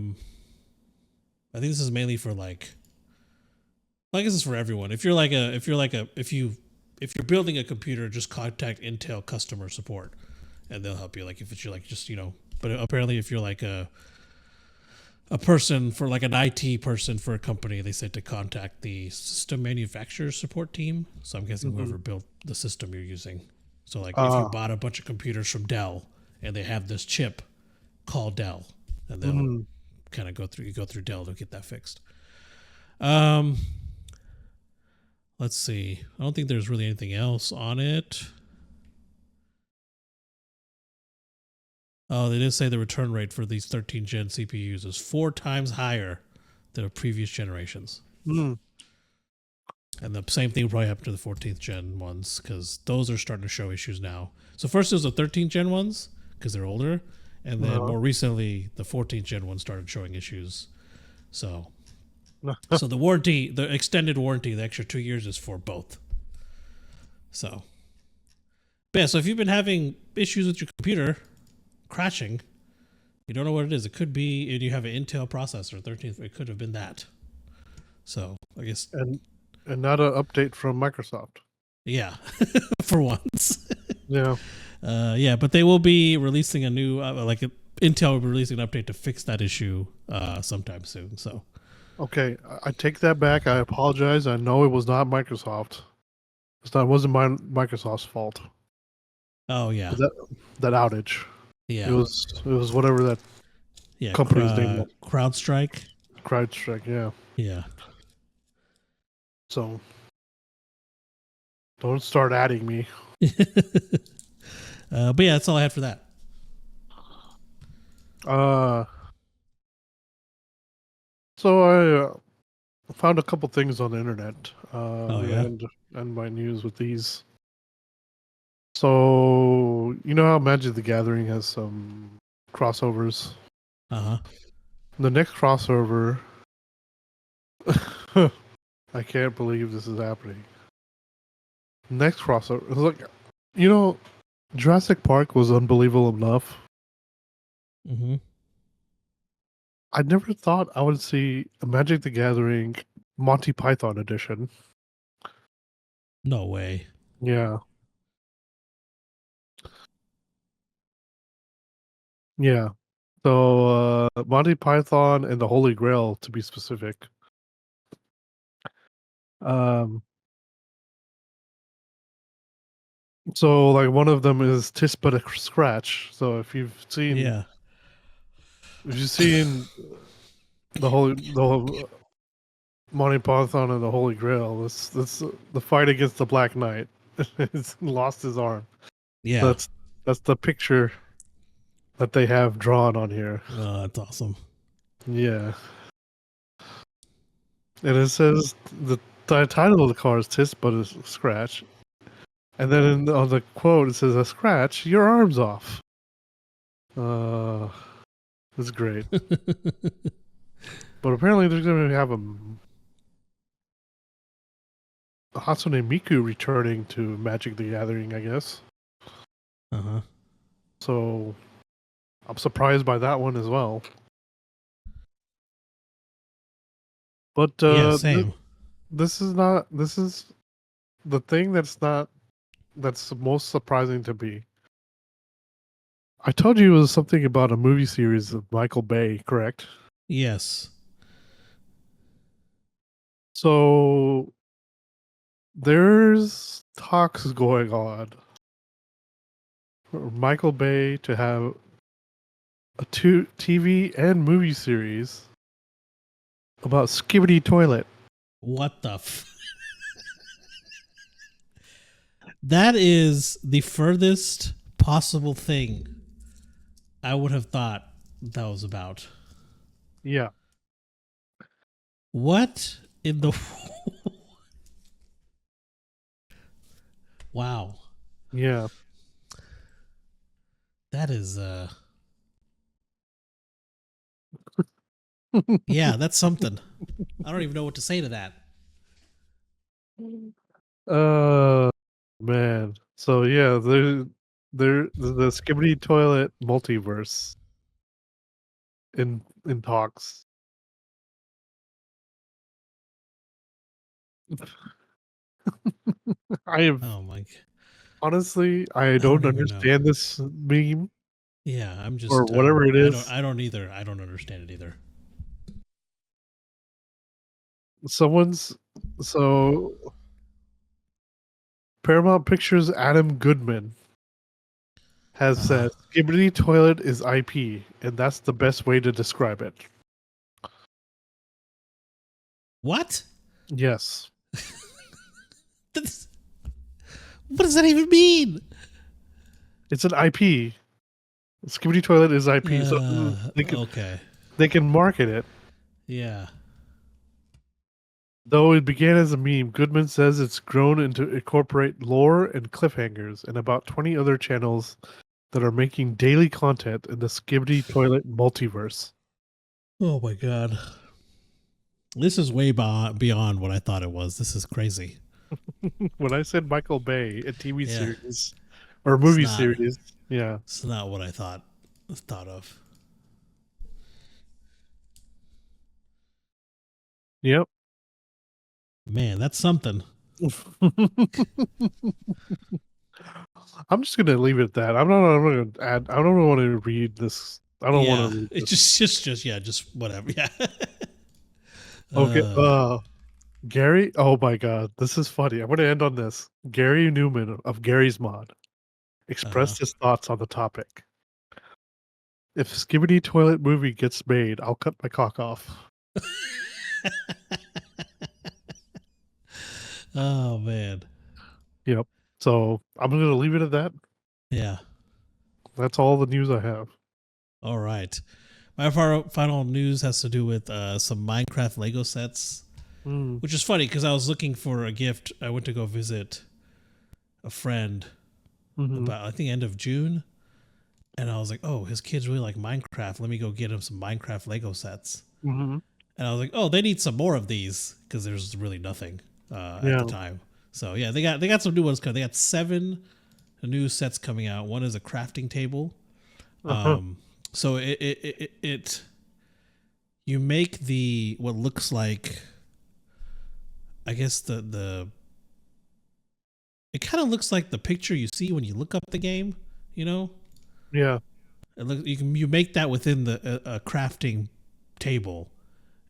think this is mainly for like, I guess it's for everyone. If you're building a computer, just contact Intel customer support, and they'll help you. Like, if it's like just but apparently if you're like a person for like an IT person for a company, they said to contact the system manufacturer support team. So I'm guessing whoever built the system you're using. So like if you bought a bunch of computers from Dell and they have this chip, call Dell, and they'll kind of go through Dell to get that fixed. Let's see. I don't think there's really anything else on it. Oh, they did say the return rate for these 13 gen CPUs is 4 times higher than the previous generations. And the same thing will probably happen to the 14th gen ones, because those are starting to show issues now. So first it was the 13th gen ones, because they're older, and then more recently the 14th gen ones started showing issues. So the warranty, the extended warranty, the extra 2 years is for both. So, but yeah, so if you've been having issues with your computer crashing, you don't know what it is. It could be, and you have an Intel processor, 13th. It could have been that. So I guess, and not an update from Microsoft. Yeah, for once. Yeah. But they will be releasing a new, Intel will be releasing an update to fix that issue sometime soon. So, okay, I take that back. I apologize. I know it was not Microsoft. It wasn't Microsoft's fault. Oh yeah, that outage. It Yeah. was whatever that Yeah. company's name was. CrowdStrike. CrowdStrike, yeah. Yeah. So don't start adding me. But yeah, that's all I had for that. Uh, so I found a couple things on the internet. Oh I'm yeah. gonna end my news with these. So you know how Magic the Gathering has some crossovers. Uh huh. The next crossover, I can't believe this is happening. Next crossover, look, you know, Jurassic Park was unbelievable enough. Mm-hmm. I never thought I would see a Magic the Gathering Monty Python edition. No way. Yeah, yeah. So Monty Python and the Holy Grail, to be specific. Um, so like one of them is Tis but a Scratch. So Yeah. if you've seen the whole Monty Python and the Holy Grail, this the fight against the Black Knight. He's lost his arm. Yeah. That's that's the picture that they have drawn on here. Oh, that's awesome. Yeah, and it says the title of the card is "Tis but a Scratch," and then on the quote it says, "A scratch, your arm's off." Uh, that's great. But apparently, they're going to have a Hatsune Miku returning to Magic the Gathering, I guess. Uh huh. So I'm surprised by that one as well. But Yeah. Same. this is the thing that's most surprising to me. I told you it was something about a movie series of Michael Bay, correct? Yes. So there's talks going on for Michael Bay to have a TV and movie series about Skibbity Toilet. What the? That is the furthest possible thing I would have thought that was about. Yeah. What in the? Wow. Yeah. That is yeah, that's something. I don't even know what to say to that. Uh man. So yeah, the Skibbity Toilet multiverse in talks. I have Oh my. honestly I I don't don't even know. understand this meme Yeah, I'm or just whatever it is. I don't either. I don't understand it either. Someone's so Paramount Pictures Adam Goodman has Uh-huh. said Skibbity Toilet is IP, and that's the best way to describe it. What? Yes. That's, what does that even mean? It's an IP. Skibbity Toilet is IP, so Okay. they can market it. Yeah. Though it began as a meme, Goodman says it's grown into incorporate lore and cliffhangers and about 20 other channels that are making daily content in the Skibbity Toilet multiverse. Oh my god. This is way beyond what I thought it was. This is crazy. When I said Michael Bay, a TV Yeah. series or It's movie not. series, yeah. It's not what I thought of. Yep. Man, that's something. I'm just gonna leave it at that. I'm not gonna add. I don't want to read this. I don't want Yeah. to read It's this. just yeah, just whatever. Yeah. Okay. uh, Gary. Oh my God, this is funny. I'm gonna end on this. Gary Newman of Gary's Mod uh-huh. expressed his thoughts on the topic. If Skibidi Toilet movie gets made, I'll cut my cock off. Oh man. Yep. So I'm going to leave it at that. Yeah. That's all the news I have. All right. My final news has to do with some Minecraft Lego sets, which is funny because I was looking for a gift. I went to go visit a friend about, I think, end of June. And I was like, oh, his kids really like Minecraft. Let me go get him some Minecraft Lego sets. And I was like, oh, they need some more of these because there's really nothing at the time. So yeah, they got some new ones coming. They got 7 new sets coming out. One is a crafting table. So it you make the what looks like, I guess the it kind of looks like the picture you see when you look up the game, you know? Yeah. You make that within the a crafting table,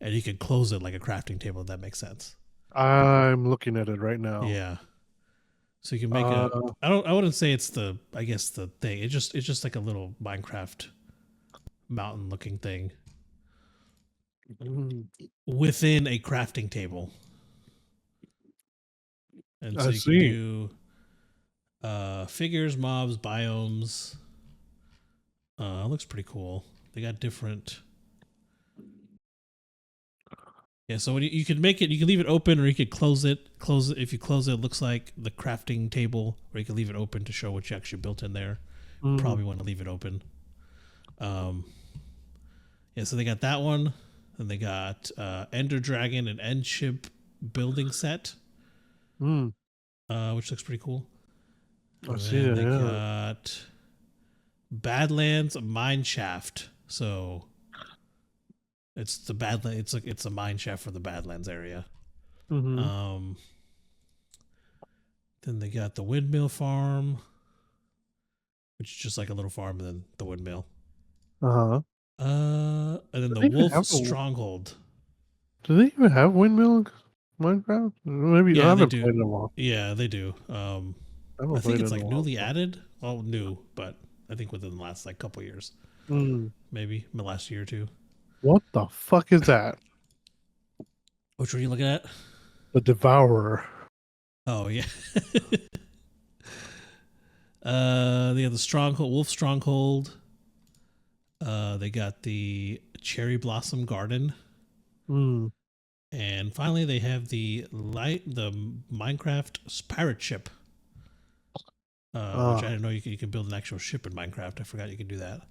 and you can close it like a crafting table. If that makes sense. I'm looking at it right now. Yeah. So you can make I wouldn't say it's the thing. It's just like a little Minecraft mountain looking thing within a crafting table. And so you can do figures, mobs, biomes. It looks pretty cool. They got different. Yeah, so when you can make it, you can leave it open or you could close it. Close it. If you close it, it looks like the crafting table, or you can leave it open to show what you actually built in there. Probably want to leave it open. Yeah, so they got that one. Then they got Ender Dragon and End Ship building set, which looks pretty cool. I see it. They got Badlands Mine Shaft. So it's the Badlands. It's a mine shaft for the Badlands area. Then they got the Windmill Farm, which is just like a little farm, and then the windmill. And then the Wolf Stronghold. Do they even have windmill Minecraft? Maybe I haven't played them all. Yeah, they do. I think it's like newly added. Well, new, but I think within the last like couple years, maybe the last year or two. What the fuck is that? Which one are you looking at? The Devourer. Oh yeah. They have the Stronghold, Wolf Stronghold. They got the Cherry Blossom Garden. And finally, they have the Minecraft pirate ship, which I didn't know you can build an actual ship in Minecraft. I forgot you could do that.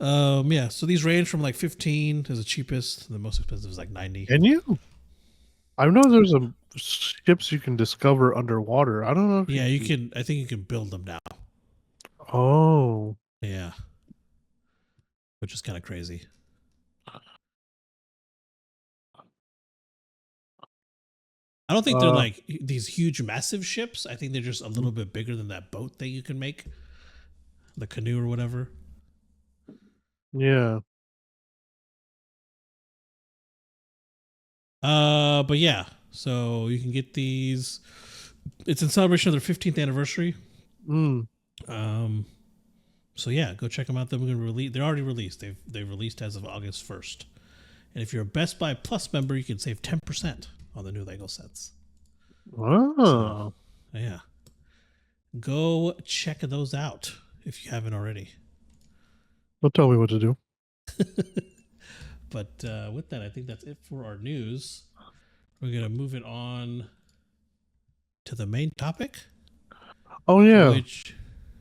Yeah, so these range from like 15 is the cheapest. The most expensive is like 90. Can you? I know there's ships you can discover underwater. I don't know. Yeah, you can. I think you can build them now. Oh. Yeah. Which is kind of crazy. I don't think they're like these huge, massive ships. I think they're just a little bit bigger than that boat that you can make, the canoe or whatever. Yeah. But yeah, so you can get these. It's in celebration of their 15th anniversary. So yeah, go check them out. They're already released. They've released as of August 1st. And if you're a Best Buy Plus member, you can save 10% on the new Lego sets. Oh. So, yeah. Go check those out if you haven't already. Don't tell me what to do. But with that, I think that's it for our news. We're going to move it on to the main topic. Oh, yeah.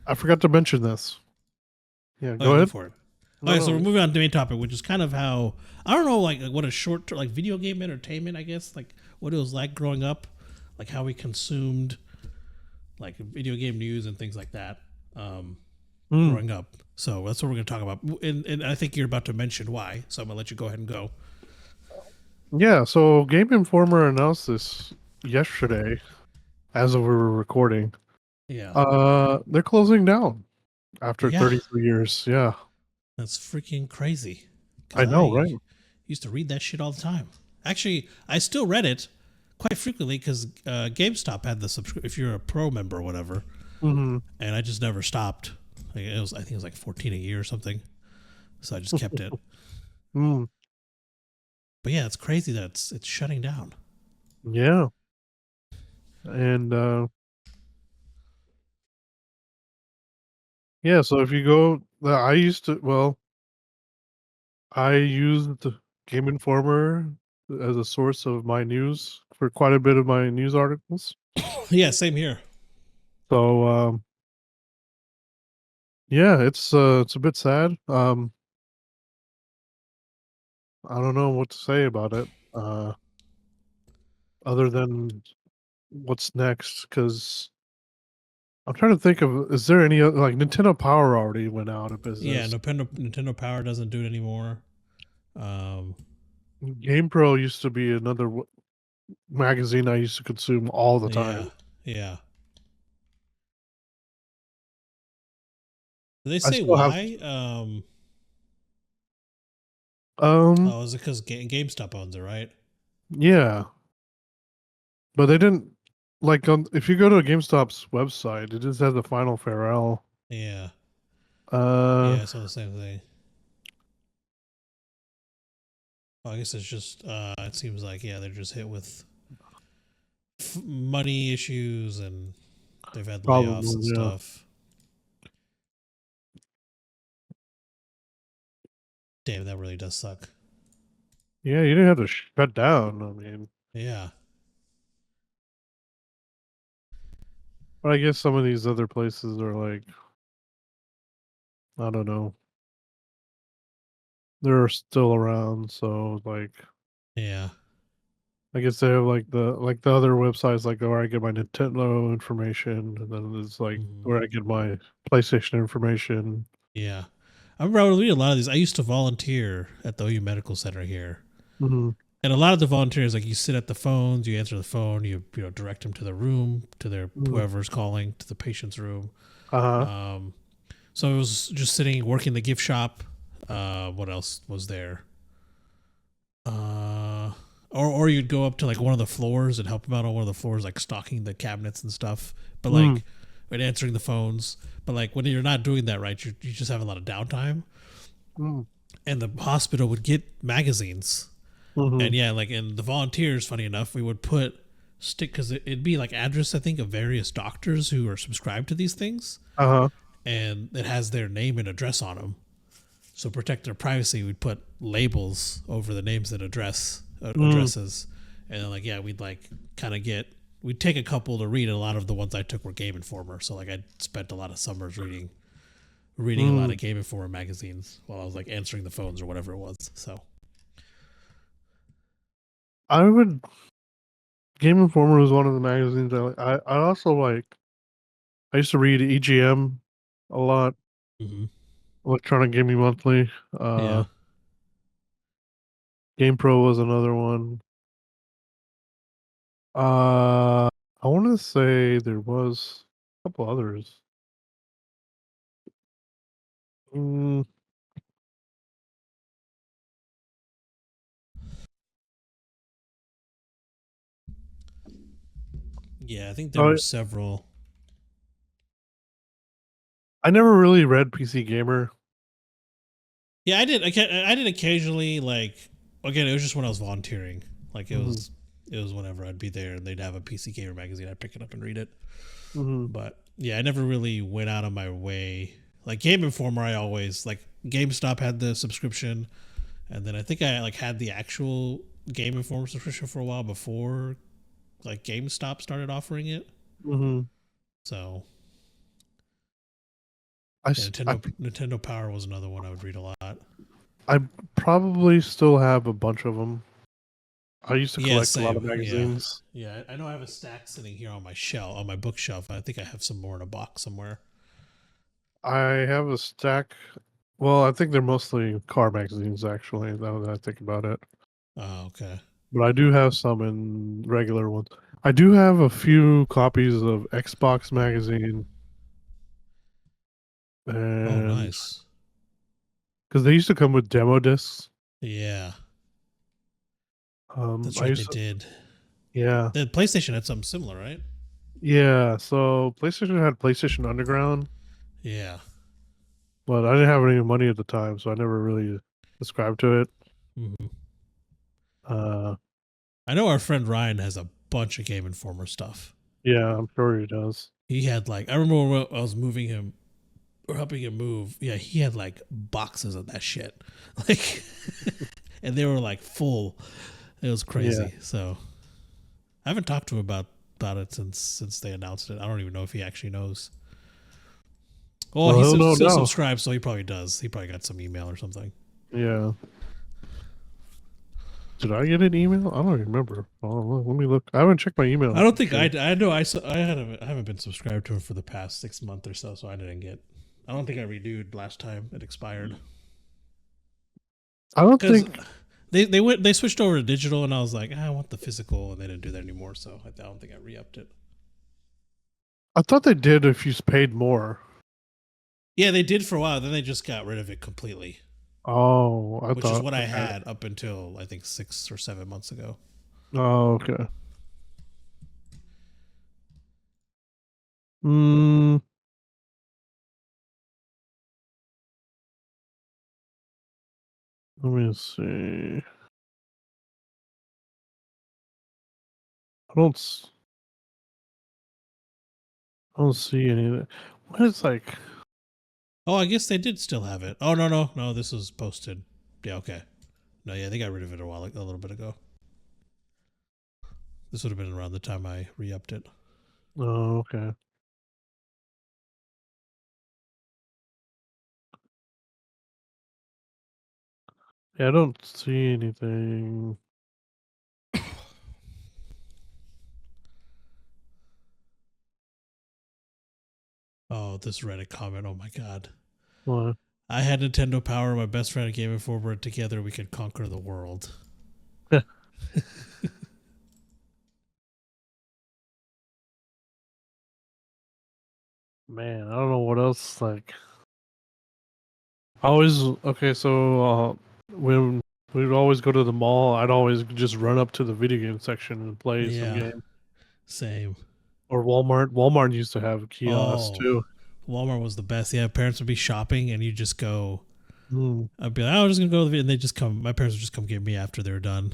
I forgot to mention this. Yeah, go ahead. For it. Okay, so we're moving on to the main topic, which is kind of how, I don't know, like what a short, like video game entertainment, I guess, like what it was like growing up, like how we consumed like video game news and things like that growing up. So that's what we're going to talk about. And I think you're about to mention why. So I'm going to let you go ahead and go. Yeah, so Game Informer announced this yesterday as we were recording. Yeah. They're closing down after 33 years. Yeah. That's freaking crazy. I know, right? Used to read that shit all the time. Actually, I still read it quite frequently because GameStop had the subscription if you're a pro member or whatever. And I just never stopped. I think it was like $14 a year or something. so I just kept it. Mm, But yeah, it's crazy that it's shutting down. yeah. And yeah, so if you go, I used to, well, I used Game Informer as a source of my news for quite a bit of my news articles. Yeah, same here. So yeah, it's a bit sad. I don't know what to say about it. Other than what's next, because I'm trying to think of, is there any other, like Nintendo Power already went out of Yeah, business. Nintendo Power doesn't do it anymore. GamePro used to be another magazine I used to consume all the Yeah, time. yeah. Did they I say still have why? um Oh, is it because GameStop owns it, right? yeah, but they didn't, like, on, if you go to GameStop's website, it just has the final farewell. Yeah, Uh yeah. I saw the same thing. Well, I guess it's just. It seems like they're just hit with money issues and they've had layoffs Probably, and yeah. stuff. Damn, that really does suck. Yeah, you didn't have to shut down. I mean, Yeah. but I guess some of these other places are like, I don't know, they're still around. So like, Yeah. I guess they have like the other websites, like where I get my Nintendo information, and then there's like Mhm. where I get my PlayStation information. Yeah. I remember I was reading a lot of these. I used to volunteer at the OU Medical Center here. Hmm. And a lot of the volunteers, like you sit at the phones, you answer the phone, you know direct them to the room, to their Hmm. whoever's calling, to the patient's room. Uh-huh. Um, so it was just sitting, working the gift shop. What else was there? Uh, or you'd go up to like one of the floors and help them out on one of the floors, like stocking the cabinets and stuff. But Mm. like, and answering the phones. But like when you're not doing that right, you just have a lot of downtime. Mm. And the hospital would get magazines. Hmm. And yeah, like and the volunteers, funny enough, we would put stick because it'd be like address I think of various doctors who are subscribed to these things, Uh-huh. and it has their name and address on them. So protect their privacy, we'd put labels over the names and Mm. addresses, and then like we'd like kind of we'd take a couple to read. And a lot of the ones I took were Game Informer, so like I spent a lot of summers reading a lot Mm. of Game Informer magazines while I was like answering the phones or whatever it was. So I would Game Informer was one of the magazines I also like. I used to read EGM a lot, mhm. Electronic Gaming Monthly. Yeah. GamePro was another one. I want to say there was a couple others. Mm, Yeah, I think there oh, were several. I never really read PC Gamer. Yeah, I did. I did occasionally. Like again, it was just when I was volunteering. Like Hmm. it was whenever I'd be there and they'd have a PC Gamer magazine. I'd pick it up and read it. Hmm. But yeah, I never really went out of my way. Like Game Informer, I always like GameStop had the subscription, and then I think I like had the actual Game Informer subscription for a while before like GameStop started offering it. Hmm. So I, yeah, s- I Nintendo Power was another one I would read a lot. I probably still have a bunch of them. I used to Yeah, collect a lot of same. Yeah. magazines. Yeah, I know I have a stack sitting here on my shelf, on my bookshelf. I think I have some more in a box somewhere. I have a stack. Well, I think they're mostly car magazines, actually, now that I think about it. Oh, okay. But I do have some in regular ones. I do have a few copies of Xbox magazine, Oh, and nice. because they used to come with demo discs. Yeah, that's I right. They used to, did. yeah, The PlayStation had something similar, right? yeah. So PlayStation had PlayStation Underground, Yeah. but I didn't have any money at the time, so I never really subscribed to it. Mm-hmm. Uh, I know our friend Ryan has a bunch of Game Informer stuff. yeah, I'm sure he does. He had like I remember when I was moving him or helping him move. Yeah, he had like boxes of that shit, like, and they were like full. It was crazy. Yeah. So I haven't talked to him about it since they announced it. I don't even know if he actually knows. Well, Well, he's he'll know still now. subscribed, so he probably does. He probably got some email or something. Yeah. Did I get an email? I don't remember. Oh, let me look. I haven't checked my email. I don't think I know I haven't been subscribed to him for the past 6 months or so, so I didn't get. I don't think I renewed last time it expired. I don't Because think. they switched over to digital, and I was like, I want the physical, and they didn't do that anymore. So I don't think I re-upped it. I thought they did if you paid more. Yeah, they did for a while. Then they just got rid of it completely, Oh, I which is thought. what I Okay. had up until I think 6 or 7 months ago. Oh, okay. Hmm. Let me see. I don't. I don't see any. What is like? Oh, I guess they did still have it. Oh no! This was posted. Yeah, okay. No, yeah, they got rid of it a little bit ago. This would have been around the time I re-upped it. Oh, okay. Yeah, I don't see anything. Oh, this Reddit comment. Oh my god. What? I had Nintendo Power. My best friend Game Informer. Together we could conquer the world. Man, I don't know what else. Like, I always okay. So when we would always go to the mall, I'd always just run up to the video game section and play some Yeah, game. same. Or Walmart. Walmart used to have kiosks Oh, too. Walmart was the best. Yeah, parents would be shopping and you just go. Mm, I'd be like, oh, I'm just gonna go to the video, and they just come. My parents would just come get me after they're done.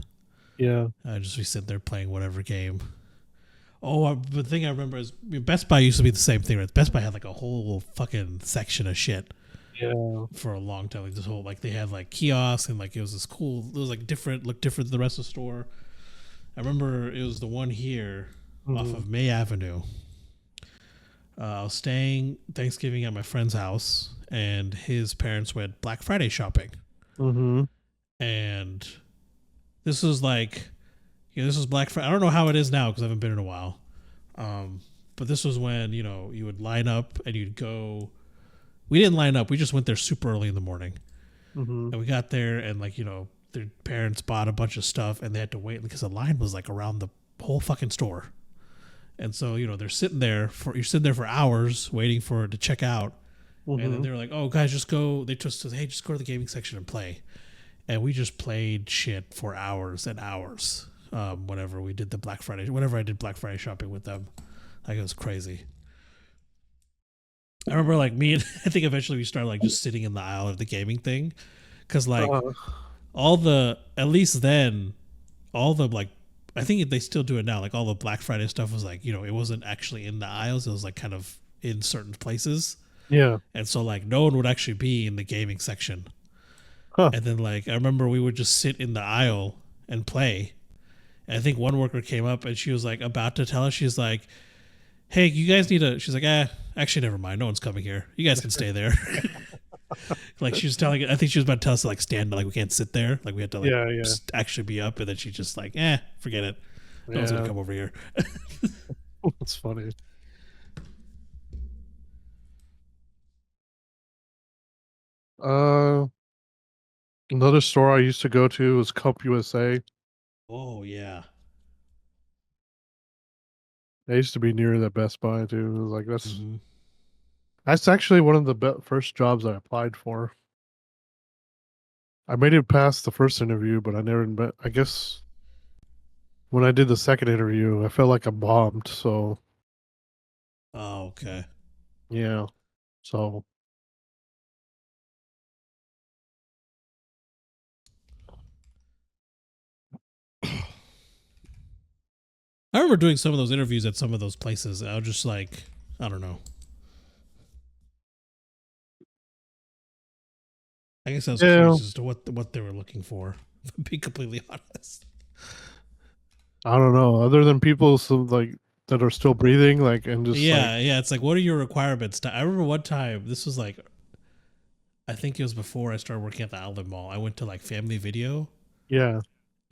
yeah. I'd just be sitting there playing whatever game. Oh, the thing I remember is Best Buy used to be the same thing. Right? Best Buy had like a whole fucking section of shit Yeah. for a long time. Like this whole they had like kiosks and like it was this cool. It was like looked different than the rest of the store. I remember it was the one here off Mm-hmm. of May Avenue. I was staying Thanksgiving at my friend's house, and his parents went Black Friday shopping. Mm-hmm. And this was like, this was Black Friday. I don't know how it is now because I haven't been in a while. But this was when you would line up and you'd go. We didn't line up. We just went there super early in the morning, Mm-hmm. and we got there and their parents bought a bunch of stuff and they had to wait because the line was like around the whole fucking store. And so they're sitting there you're sitting there for hours waiting for it to check out, and then Mm-hmm. they're like, "Oh, guys, just go." They just said, "Hey, just go to the gaming section and play," and we just played shit for hours and hours. Whenever we did whenever I did Black Friday shopping with them, like it was crazy. I remember like me and I think eventually we started like just sitting in the aisle of the gaming thing, because like Uh, at least then all the like I think they still do it now. Like all the Black Friday stuff was like it wasn't actually in the aisles. It was like kind of in certain places, yeah. and so like no one would actually be in the gaming section. Huh. And then like I remember we would just sit in the aisle and play. And I think one worker came up and she was like about to tell us. She's like, "Hey, you guys need to." She's like, actually, never mind. No one's coming here. You guys can stay there." Like she was telling. I think she was about to tell us to like stand. Like we can't sit there. Like we had to like Yeah. Yeah. just actually be up. And then she just like, forget it. No one's gonna Yeah. come over here. That's funny. Uh, Another store I used to go to was Cup USA. Oh yeah. I used to be near that Best Buy too. It was like Mm-hmm. that's actually one of the first jobs I applied for. I made it past the first interview, but I never met. I guess when I did the second interview, I felt like I bombed. So Oh okay. yeah, so I remember doing some of those interviews at some of those places. I was just like, I don't know. I guess I was Yeah, curious as to what they were looking for. To be completely honest. I don't know. Other than people like that are still breathing, like and just like Yeah. It's like, what are your requirements? I remember one time. This was like, I think it was before I started working at the outlet mall. I went to like Family Video, yeah,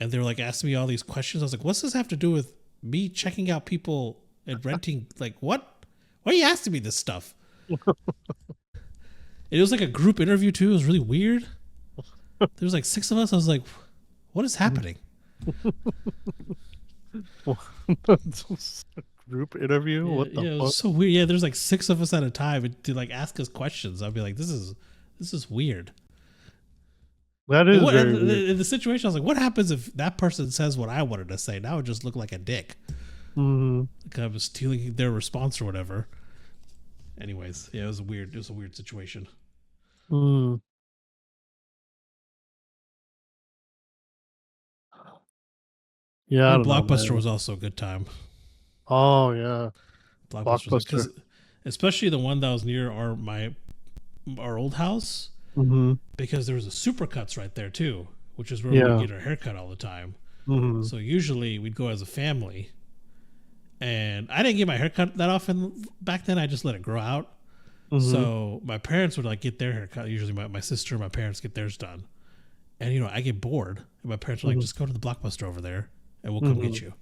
and they were like asking me all these questions. I was like, what's this have to do with me checking out people and renting? Like, what? Why are you asking me this stuff? It was like a group interview too. It was really weird. There was like 6 of us. I was like, what is happening? group interview. What the It fuck? was so weird. Yeah, there's like 6 of us at a time to like ask us questions. I'd be like, this is weird. That And is what very weird. in the situation, I was like, what happens if that person says what I wanted to say? Now I would just look like a dick. Mm-hmm. Like I was stealing their response or whatever. Anyways, yeah, it was a weird situation. Mm. Yeah, I And don't know, Blockbuster man. was also a good time. Oh yeah, Blockbuster was Blockbuster. because, especially the one that was near our old house, Mm-hmm. because there was a Supercuts right there too, which is where we would Yeah. get our haircut all the time. Mm-hmm. So usually we'd go as a family, and I didn't get my haircut that often back then. I just let it grow out. Mm-hmm. So my parents would like get their haircut. Usually my sister and my parents get theirs done. And I get bored, and my parents were like, Mm-hmm. just go to the Blockbuster over there, and we'll come Mm-hmm. get you.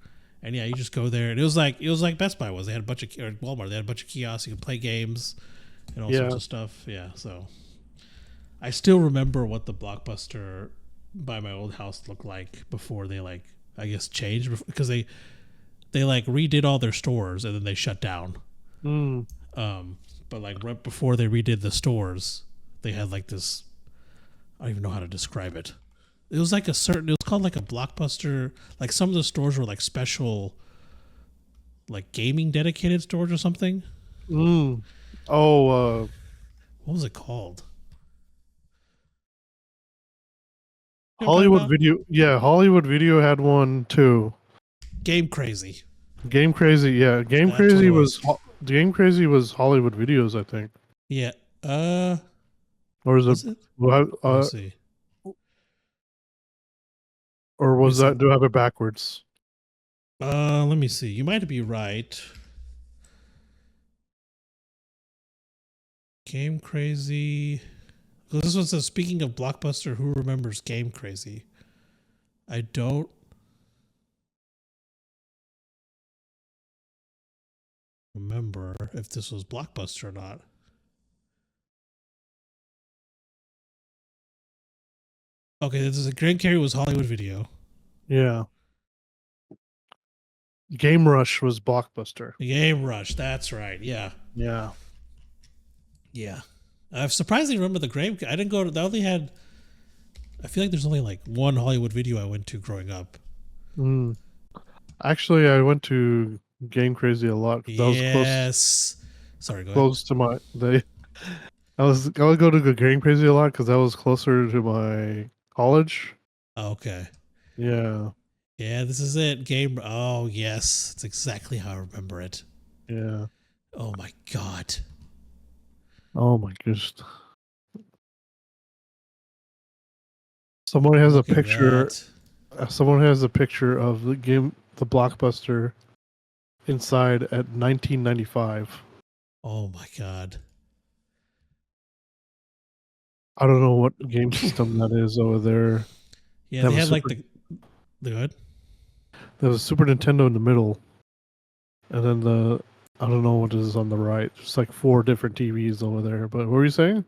And yeah, you just go there, and it was like Best Buy was. They had a bunch of or Walmart. They had a bunch of kiosks. You could play games and all sorts Yeah. of stuff. Yeah, so I still remember what the Blockbuster by my old house looked like before they like I guess changed because they like redid all their stores and then they shut down. Mm. But like right before they redid the stores, they had like this. I don't even know how to describe it. It was like it was called like a Blockbuster. Like some of the stores were like special, like gaming dedicated stores or something. Mm. Oh, What was it called? You know what I'm talking Hollywood about? Video. Yeah, Hollywood Video had one too. Game Crazy. Game Crazy. Yeah, That's what it was. Game Crazy was Hollywood Videos, I think. Yeah. Or is it? Was it? Let me Uh, see. or Let me was see. that? Do I have it backwards? Let me see. You might be right. Game Crazy. This one says, speaking of Blockbuster, who remembers Game Crazy? I don't remember if this was Blockbuster or not. Okay, this is a Grand Carry was Hollywood Video. Yeah. Game Rush was Blockbuster. Game Rush, that's right. Yeah. Yeah. Yeah. I surprisingly remember the Game. I didn't go to. They only had. I feel like there's only like one Hollywood Video I went to growing up. Mm. Actually, I went to Game Crazy a lot because that was Yes. Sorry, go ahead. close to my they. I would go to the Game Crazy a lot because that was closer to my college. Oh, okay. Yeah. Yeah, this is it. Game. Oh, yes. It's exactly how I remember it. Yeah. Oh, my God. Oh my goodness. Someone has Look a at picture. that. Someone has a picture of the Blockbuster inside at 1995. Oh, my God. I don't know what game system that is over there. Yeah, they They have a had like Super, the good. there's a Super Nintendo in the middle, and then I don't know what is on the right. There's like 4 different TVs over there. But what were you saying?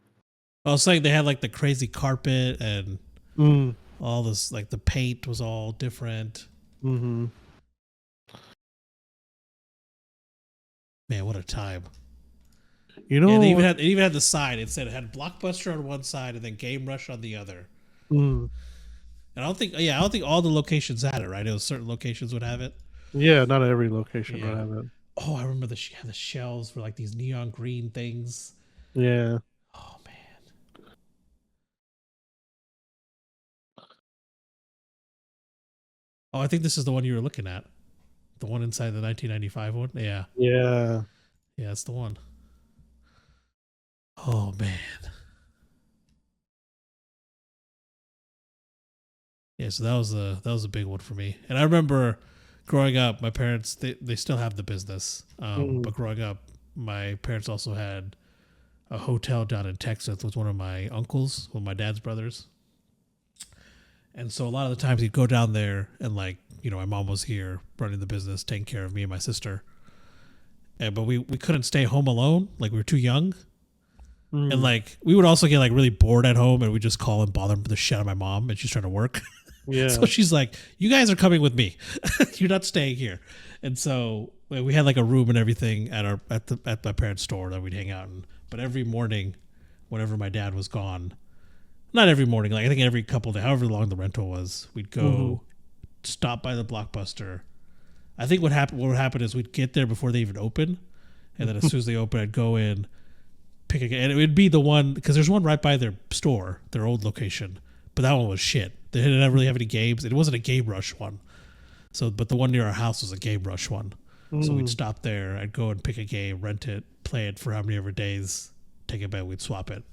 I was saying they had like the crazy carpet and Mm. all this, like the paint was all different. Mm-hmm. Man, what a time. You Yeah, know they what? even had the sign. It said it had Blockbuster on one side and then Game Rush on the other. Mm. And I don't think all the locations had it, right? It was certain locations would have it. Yeah, not every location would Yeah. have it. Oh, I remember the shells for like these neon green things. Yeah. Oh man. Oh, I think this is the one you were looking at. The one inside the 1995 one? Yeah. Yeah. Yeah, that's the one. Oh, man. Yeah, so that was a big one for me. And I remember growing up, my parents, they still have the business. But growing up, my parents also had a hotel down in Texas with one of my uncles, one of my dad's brothers. And so a lot of the times he'd go down there and my mom was here running the business, taking care of me and my sister. But we couldn't stay home alone. Like we were too young. And we would also get really bored at home and we'd just call and bother the shit out of my mom and she's trying to work. Yeah. So she's like, you guys are coming with me. You're not staying here. And so we had a room and everything at my parents' store that we'd hang out in. But every morning, whenever my dad was gone, not every morning, I think every couple of days, however long the rental was, we'd go stop by the Blockbuster. I think what would happen is we'd get there before they even open. And then as soon as they open, I'd go in, pick a game. And it would be the one, because there's one right by their store, their old location. But that one was shit. They didn't really have any games. It wasn't a Game Rush one. But the one near our house was a Game Rush one. So we'd stop there. I'd go and pick a game, rent it, play it for how many ever days, take it back, we'd swap it.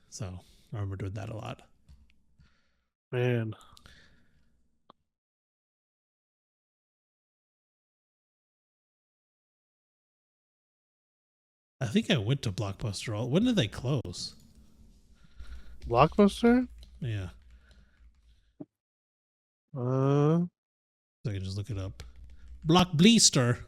So I remember doing that a lot. Man. I think I went to Blockbuster. When did they close? Blockbuster? Yeah. Uh, So I can just look it up. Blockbuster.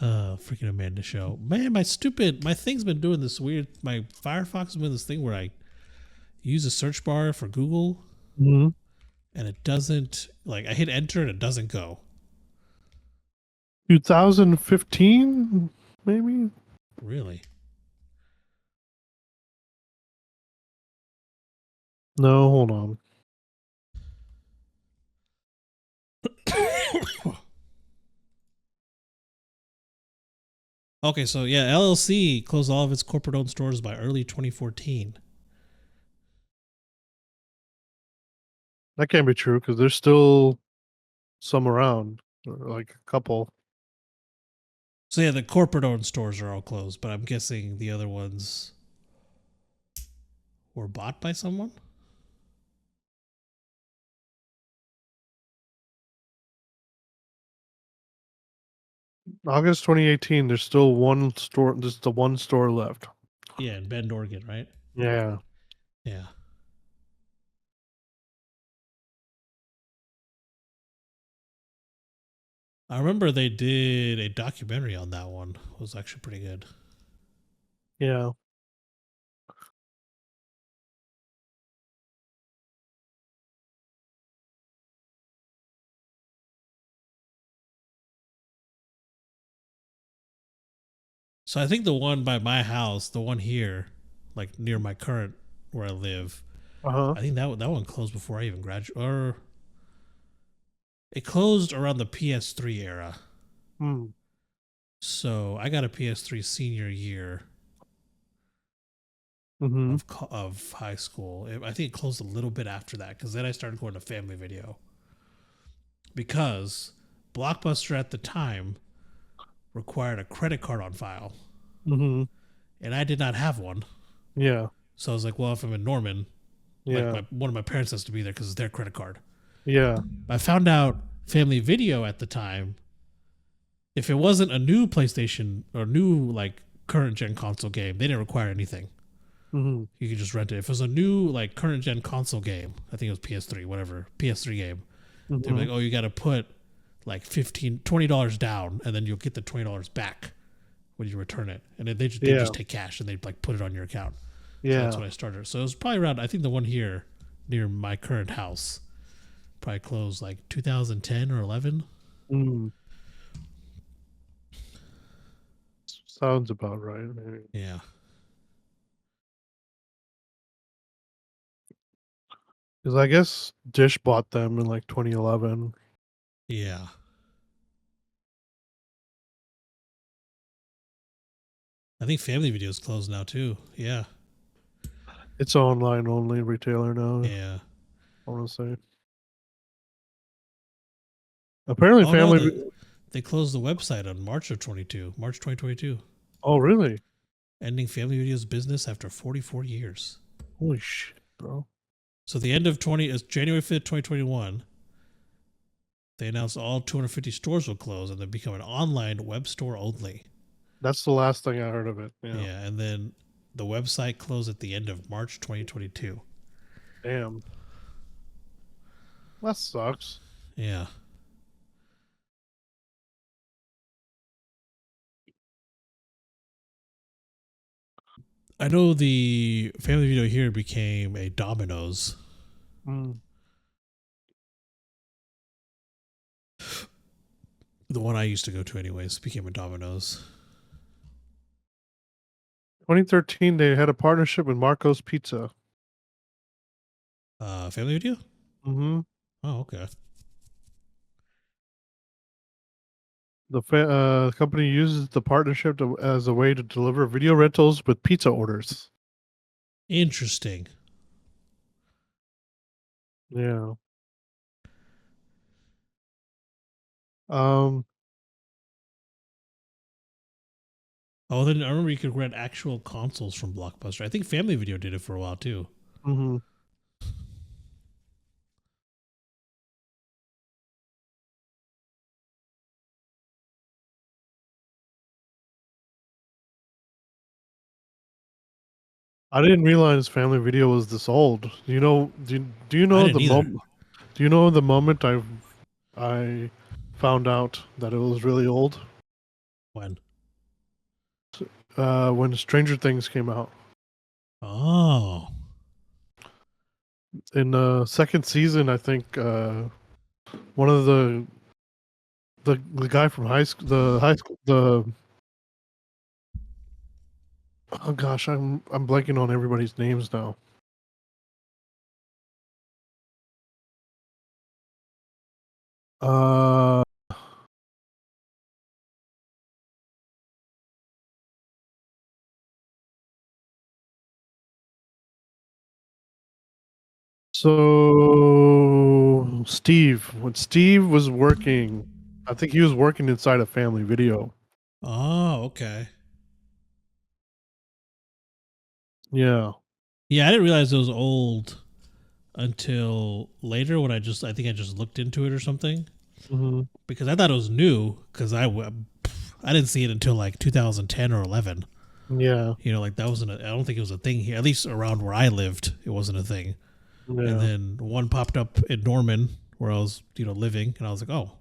Freaking Amanda show. Man, my thing's been doing this weird. My Firefox has been this thing where I use a search bar for Google and it doesn't, I hit enter and it doesn't go. 2015, maybe? Really? No, hold on. Okay, so yeah, LLC closed all of its corporate-owned stores by early 2014. That can't be true because there's still some around, a couple. So yeah, the corporate-owned stores are all closed, but I'm guessing the other ones were bought by someone? August 2018, there's still one store. There's the one store left. Yeah, in Bend, Oregon, right? Yeah. Yeah. I remember they did a documentary on that one. It was actually pretty good. Yeah. So I think the one by my house, the one here, near my current where I live, I think that one closed before I even graduated, or it closed around the PS3 era. So I got a PS3 senior year of high school. I think it closed a little bit after that because then I started going to Family Video because Blockbuster at the time required a credit card on file. And I did not have one. Yeah. So I was like, well, if I'm in Norman, one of my parents has to be there because it's their credit card. Yeah. I found out Family Video at the time, if it wasn't a new PlayStation or new current gen console game, they didn't require anything. You could just rent it. If it was a new current gen console game, I think it was PS3, whatever, PS3 game, they're like, oh, you got to put $20 down and then you'll get the $20 back when you return it. And they just take cash and they put it on your account. Yeah. So that's when I started. So it was probably around, I think the one here near my current house probably closed 2010 or 11. Sounds about right. Maybe. Yeah. Because I guess Dish bought them in 2011. Yeah. I think Family Video is closed now too. Yeah. It's online only retailer now. Yeah. I want to say. Apparently, Oh no, family. they closed the website on March 2022, Oh, really? ending Family Video's business after 44 years. Holy shit, bro. So the end of January 5th, 2021, they announced all 250 stores will close and then become an online web store only. That's the last thing I heard of it. Yeah, and then the website closed at the end of March 2022. Damn. That sucks. Yeah. I know the Family Video here became a Domino's. Mm. The one I used to go to, anyways, became a Domino's. 2013, they had a partnership with Marco's Pizza. Family Video? Mm-hmm. Oh, okay. The company uses the partnership as a way to deliver video rentals with pizza orders. Interesting. Yeah. Um. Oh, then I remember you could rent actual consoles from Blockbuster. I think Family Video did it for a while too. Mm-hmm. I didn't realize Family Video was this old. Do you I know didn't the either. moment? Do you know the moment I found out that it was really old? When? When Stranger Things came out. Oh. In the second season, I think one of the guy from high school, oh gosh, I'm blanking on everybody's names now. Uh, so Steve, when Steve was working, I think he was working inside a Family Video. Oh, okay. Yeah. Yeah, I didn't realize it was old until later when I think I just looked into it or something Hmm. because I thought it was new because I didn't see it until like 2010 or 11. Yeah. You know, like that wasn't. I don't think it was a thing here. At least around where I lived, it wasn't a thing. And Yeah. then one popped up in Norman where I was, living, and I was like, oh.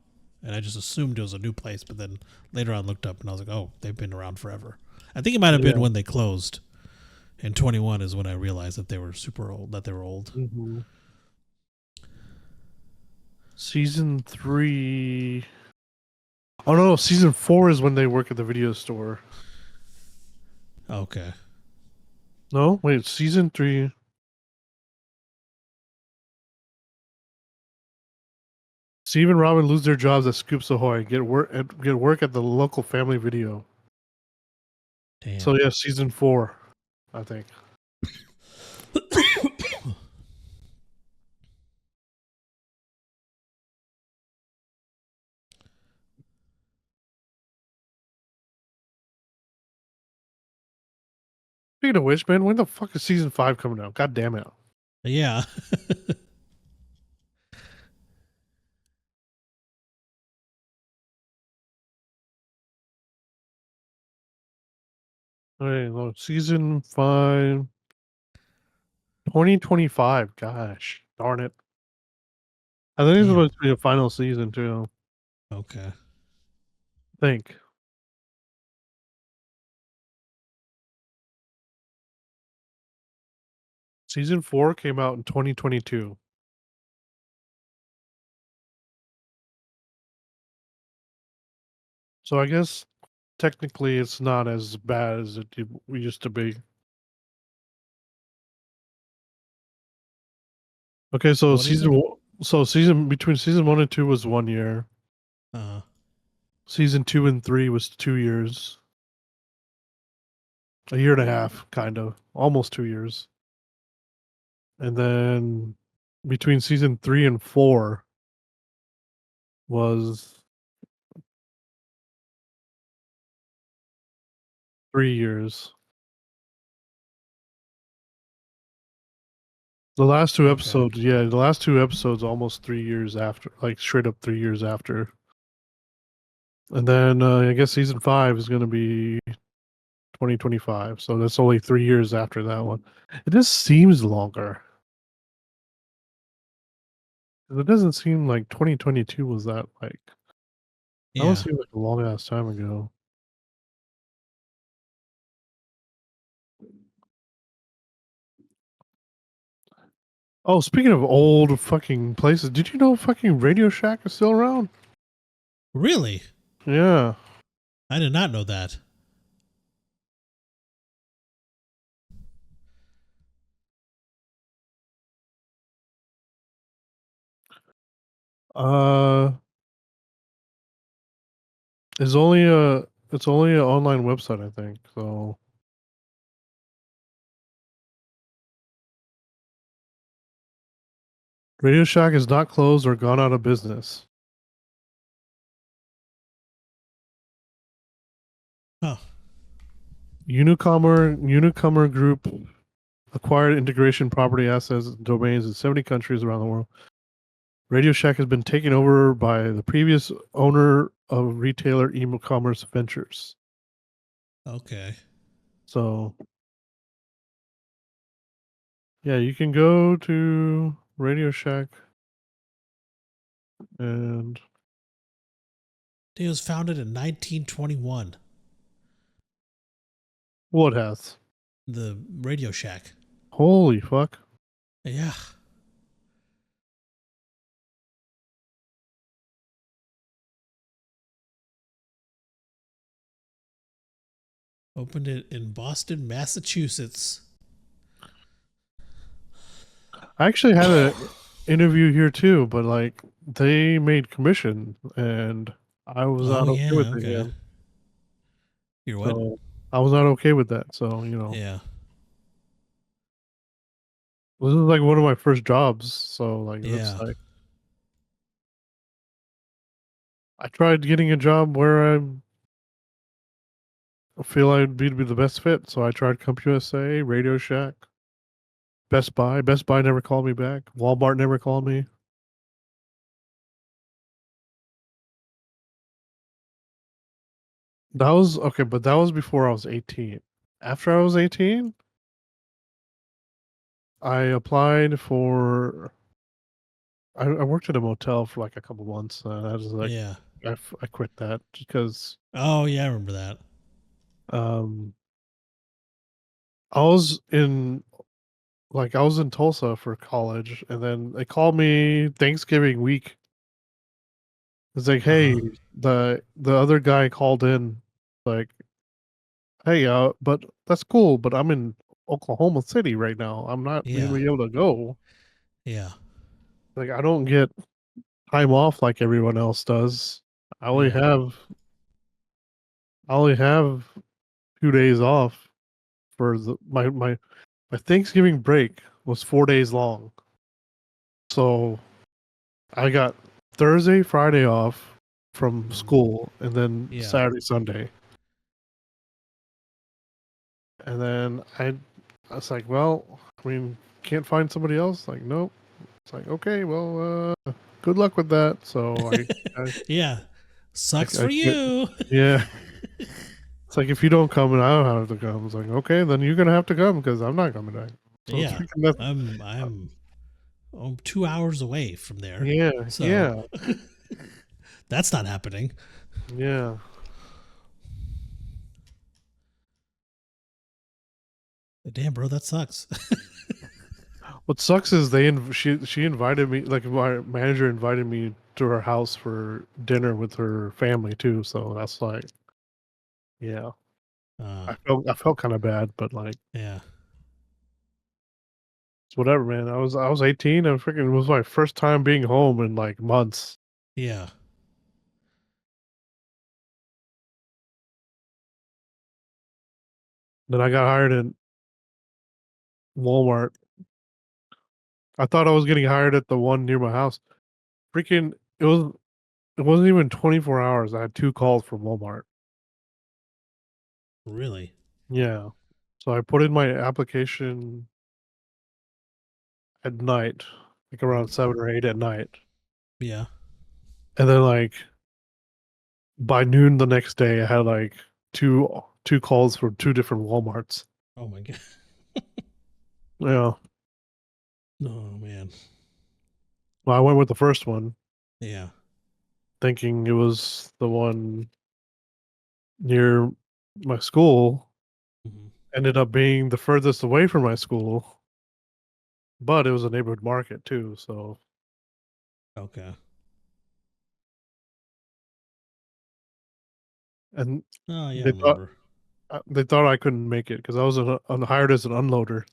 And I just assumed it was a new place, but then later on looked up and I was like, oh, they've been around forever. I think it might have been Yeah. when they closed. And 21 is when I realized that they were super old, that they were old. Hmm. Season 3. Oh no, season 4 is when they work at the video store. Okay. No, wait, season 3. Steve and Robin lose their jobs at Scoops Ahoy. Get work at the local Family Video. Damn. So yeah, season 4, I think. Speaking of which, man, when the fuck is season 5 coming out? God damn it! Yeah. Okay, well, season 5, 2025. Gosh, darn it! I think it's Damn. supposed to be a final season too. Okay. I think. Season 4 came out in 2022. So I guess technically it's not as bad as it used to be. Okay, so What is it? season between season 1 and 2 was 1 year. Uh, Season 2 and 3 was 2 years. A year and a half, kind of. Almost 2 years. And then between season 3 and 4 was 3 years. The last two Okay. episodes, yeah, the last 2 episodes almost 3 years after, like straight up 3 years after. And then I guess season 5 is going to be 2025. So that's only 3 years after that one. It just seems longer. It doesn't seem like 2022 was that like that one Yeah. seemed like a long ass time ago. Oh, speaking of old fucking places, did you know fucking Radio Shack is still around? Really? Yeah. I did not know that. Uh it's only an online website, I think. So Radio Shack is not closed or gone out of business. Huh. Unicomer Group acquired integration property assets and domains in 70 countries around the world. Radio Shack has been taken over by the previous owner of retailer e-commerce ventures. Okay. So yeah, you can go to Radio Shack and It was founded in 1921. what has? The Radio Shack. Holy fuck. Yeah. Opened it in Boston, Massachusetts. I actually had an interview here too, but like they made commission and I was not Oh okay yeah. with it, Okay. man. You're what? So I was not okay with that. So, Yeah. this is like one of my first jobs. So like that's Yeah. like I tried getting a job where I feel I'd be the best fit. So I tried CompUSA, Radio Shack, Best Buy. Best Buy never called me back. Walmart never called me. That was okay, but that was before I was 18. After I was 18, I applied for. I worked at a motel for like a couple months. And I was like, Yeah. I quit that because Oh yeah, I remember that. um, I was in I was in Tulsa for college, and then they called me Thanksgiving week. It's like, Uh hey, huh. the other guy called in, like, hey, but that's cool, but I'm in Oklahoma City right now. I'm not gonna Yeah. be able to go. Yeah. Like, I don't get time off like everyone else does. I only Yeah. have I only have 2 days off for my Thanksgiving break was 4 days long. So I got Thursday, Friday off from Mhm. school, and then Yeah. Saturday, Sunday. And then I was like, well, I mean, can't find somebody else. Like, nope. It's like, okay, well, good luck with that. So I, Yeah. Sucks I for quit. you. Yeah. It's like if you don't come and I don't have to come. It's like, okay, then you're gonna have to come because I'm not coming back. So it's Yeah. freaking that. I'm 2 hours away from there. Yeah, So yeah, that's not happening. yeah. Damn, bro, that sucks. What sucks is she invited me, like my manager invited me to her house for dinner with her family too. So that's like, yeah, uh, I felt kind of bad, but like yeah. it's whatever, man. I was 18 and freaking it was my first time being home in like months. Yeah. Then I got hired at Walmart I thought I was getting hired at the one near my house. Freaking, it wasn't even 24 hours. I had 2 calls from Walmart. Really? Yeah. So I put in my application at night, like around 7 or 8 at night. Yeah. And then like by noon the next day I had like two calls from 2 different Walmarts. Oh my god. Yeah. Oh man. Well, I went with the first one, Yeah. thinking it was the one near my school. Hmm. Ended up being the furthest away from my school, but it was a neighborhood market too. So, Okay. and Oh yeah, I they thought remember. they thought I couldn't make it because I was hired as an unloader.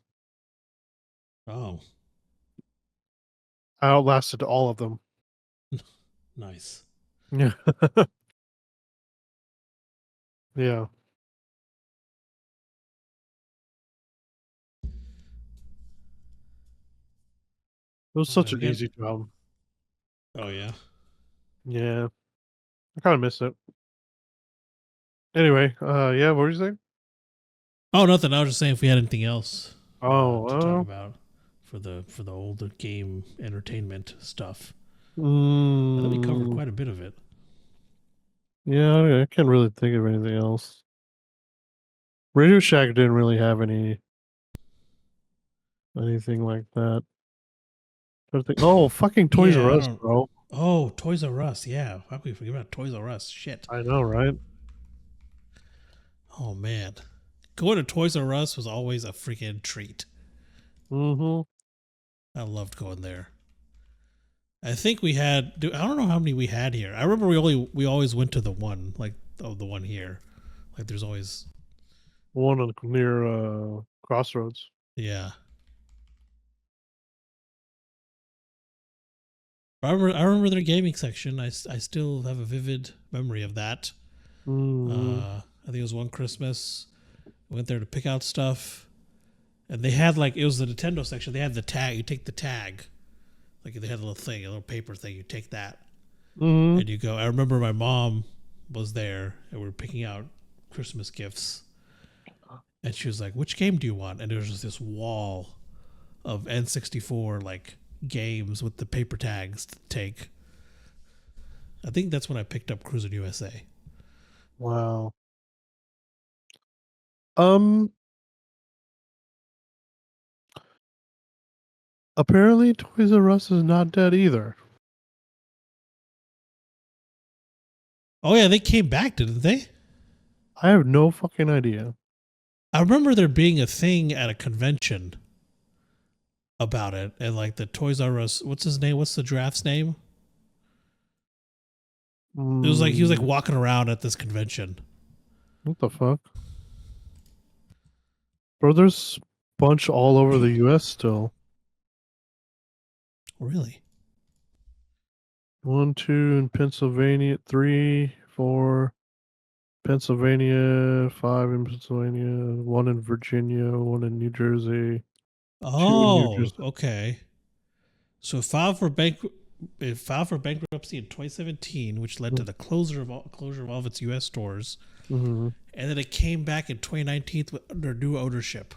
Oh, I outlasted all of them. nice. Yeah, yeah. It was Oh such man, we an got. easy job. Oh yeah. Yeah, I kind of miss it. Anyway, yeah. What were you saying? Oh, nothing. I was just saying if we had anything else Oh, to talk about for the older game entertainment stuff. I thought we covered mm, quite a bit of it. yeah. I can't really think of anything else. Radio Shack didn't really have anything like that. Oh, fucking Toys R Yeah, I Us, don't. bro. Oh, Toys R Us. Yeah, how could we forget about Toys R Us? Shit. I know, right? Oh man, going to Toys R Us was always a freaking treat. Mm-hmm. I loved going there. I think we had. I don't know how many we had here. I remember we always went to the one like the one here. Like there's always One near Crossroads. yeah. I remember their gaming section. I still have a vivid memory of that. Mm-hmm. I think it was one Christmas. I went there to pick out stuff, and they had like it was the Nintendo section. They had the tag. You take the tag, like they had a little thing, a little paper thing. You take that, Mm-hmm. and you go. I remember my mom was there, and we were picking out Christmas gifts, and she was like, "Which game do you want?" And there was just this wall of N64 like games with the paper tags to take. I think that's when I picked up Cruis'n USA. Wow. Um. Apparently, Toys R Us is not dead either. Oh yeah, they came back, didn't they? I have no fucking idea. I remember there being a thing at a convention about it, and like the Toys R Us. What's his name? What's the giraffe's name? It was like he was like Mm, walking around at this convention. what the fuck, bro? There's bunch all over the U.S. still. Really? 1, 2 in Pennsylvania, 3, 4 Pennsylvania, 5 in Pennsylvania, 1 in Virginia, 1 in New Jersey, 2 in New Oh, Jersey. okay. So it filed for bankruptcy in 2017, which led to the closure of all of its U.S. stores, Mm-hmm. and then it came back in 2019 under new ownership,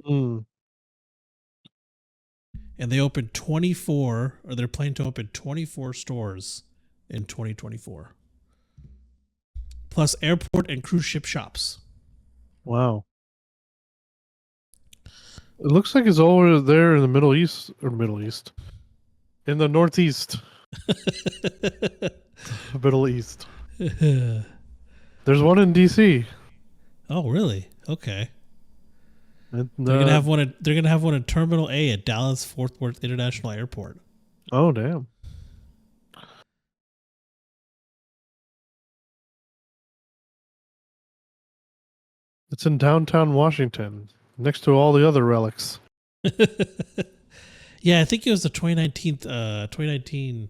Mm. and they opened 24, or they're planning to open 24 stores in 2024, plus airport and cruise ship shops. Wow. It looks like it's over there in the Middle East, in the Northeast, Middle East. There's one in D.C. Oh, really? Okay. And, They're gonna have one in Terminal A at Dallas Fort Worth International Airport. oh damn. It's in downtown Washington, next to all the other relics. Yeah, I think it was the 2019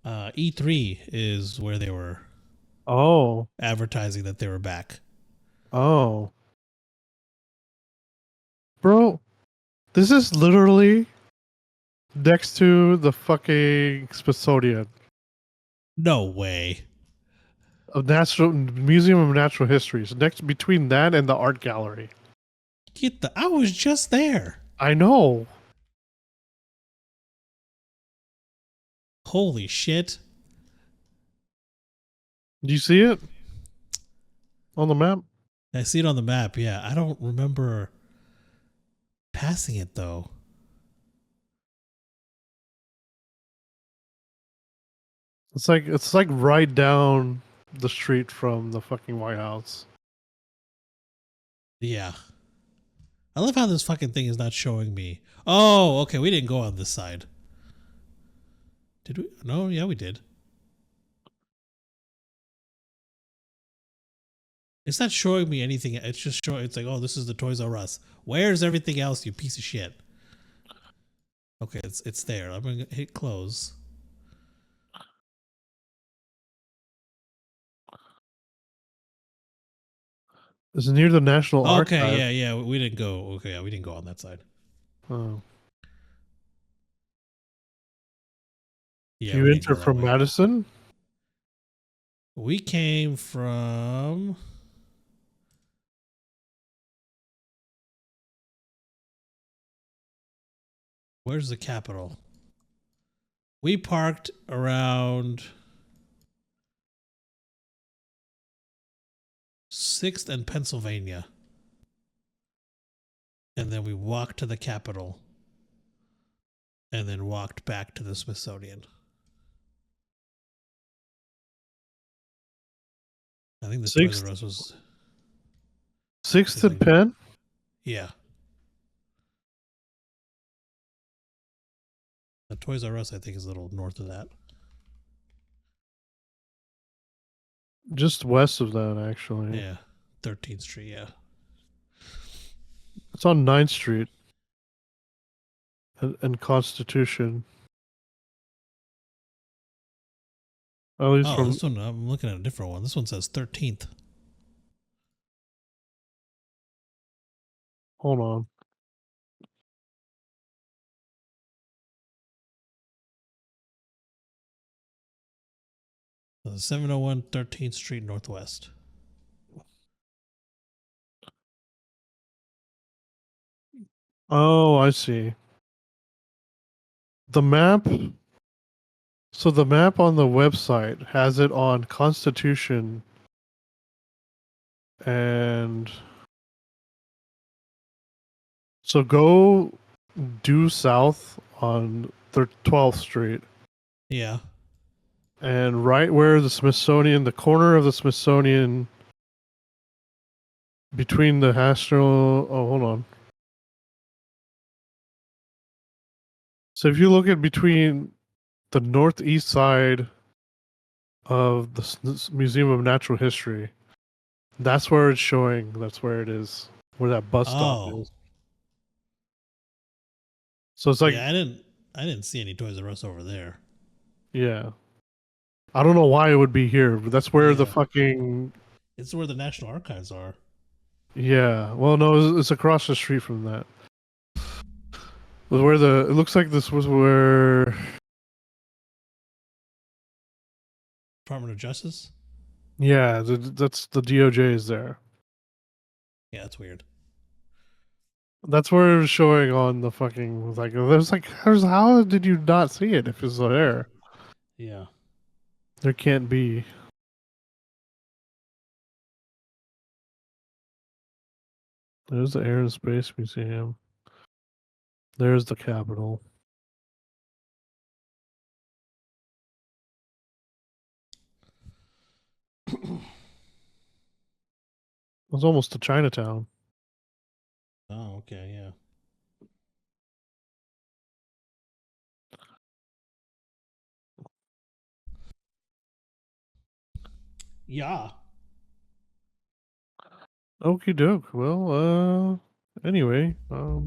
E3 is where they were Oh, advertising that they were back. oh, bro, This is literally next to the fucking Smithsonian No way. of Natural Museum of Natural History. It's next between that and the art gallery. I was just there. I know. Holy shit. Do you see it on the map? I see it on the map, yeah. I don't remember passing it though. It's like right down the street from the fucking White House. Yeah. I love how this fucking thing is not showing me. Oh, okay. We didn't go on this side. Did we? No, yeah, we did. It's not showing me anything. It's just showing. It's like, oh, this is the Toys R Us. Where's everything else, you piece of shit? Okay, it's there. I'm gonna hit close. It's near the National Archive. Okay, yeah. We didn't go. Okay, yeah, we didn't go on that side. Oh. Yeah, You enter from Madison? We came from. Where's the Capitol? We parked around 6th and Pennsylvania. And then we walked to the Capitol. And then walked back to the Smithsonian. I think the Toys R Us was 6th and Penn? Yeah. The Toys R Us, I think, is a little north of that. Just west of that, actually. Yeah. 13th Street, yeah. It's on 9th Street and Constitution. At least from this one, I'm looking at a different one. This one says 13th. Hold on. So 701 13th Street Northwest. Oh, I see. The map. So the map on the website has it on Constitution and so go due south on 12th Street. Yeah. And right where the Smithsonian, the corner of the Smithsonian between the National. Oh, hold on. So if you look at between the northeast side of the Museum of Natural History, that's where it's showing. That's where it is. Where that bus stop is. So it's like, yeah, I didn't see any Toys R Us over there. Yeah. I don't know why it would be here, but that's where the fucking. It's where the National Archives are. Yeah. Well, no, it's across the street from that. Where it looks like this was where. Department of Justice? Yeah, that's the DOJ is there. Yeah, that's weird. That's where it was showing on the fucking how did you not see it if it's there? Yeah. There can't be. There's the Air and Space Museum. There's the Capitol. It's almost to Chinatown. Oh, okay, yeah. Yeah. Okie doke. Well, anyway, I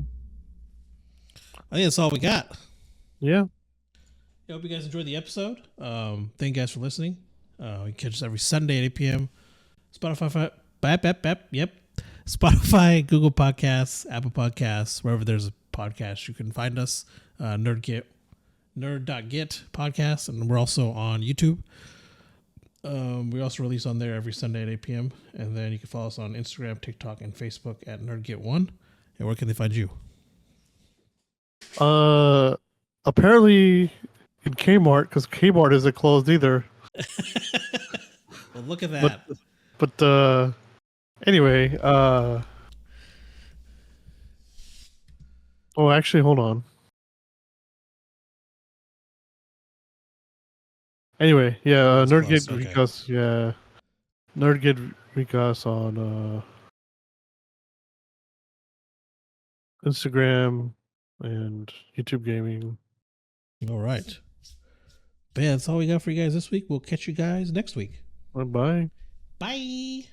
think that's all we got. Yeah. I hope you guys enjoyed the episode. Thank you guys for listening. We catch us every Sunday at 8 p.m. Spotify, Google Podcasts, Apple Podcasts, wherever there's a podcast. You can find us nerd.get podcast, and we're also on YouTube. We also release on there every Sunday at 8 p.m. And then you can follow us on Instagram, TikTok, and Facebook at nerdget1. And where can they find you? Apparently in Kmart, because Kmart isn't closed either. Well, look at that. But anyway, oh, actually, hold on. Anyway, yeah, NerdGet Recus, yeah, NerdGet Recus on Instagram and YouTube Gaming. All right. But yeah, that's all we got for you guys this week. We'll catch you guys next week. Bye. Bye.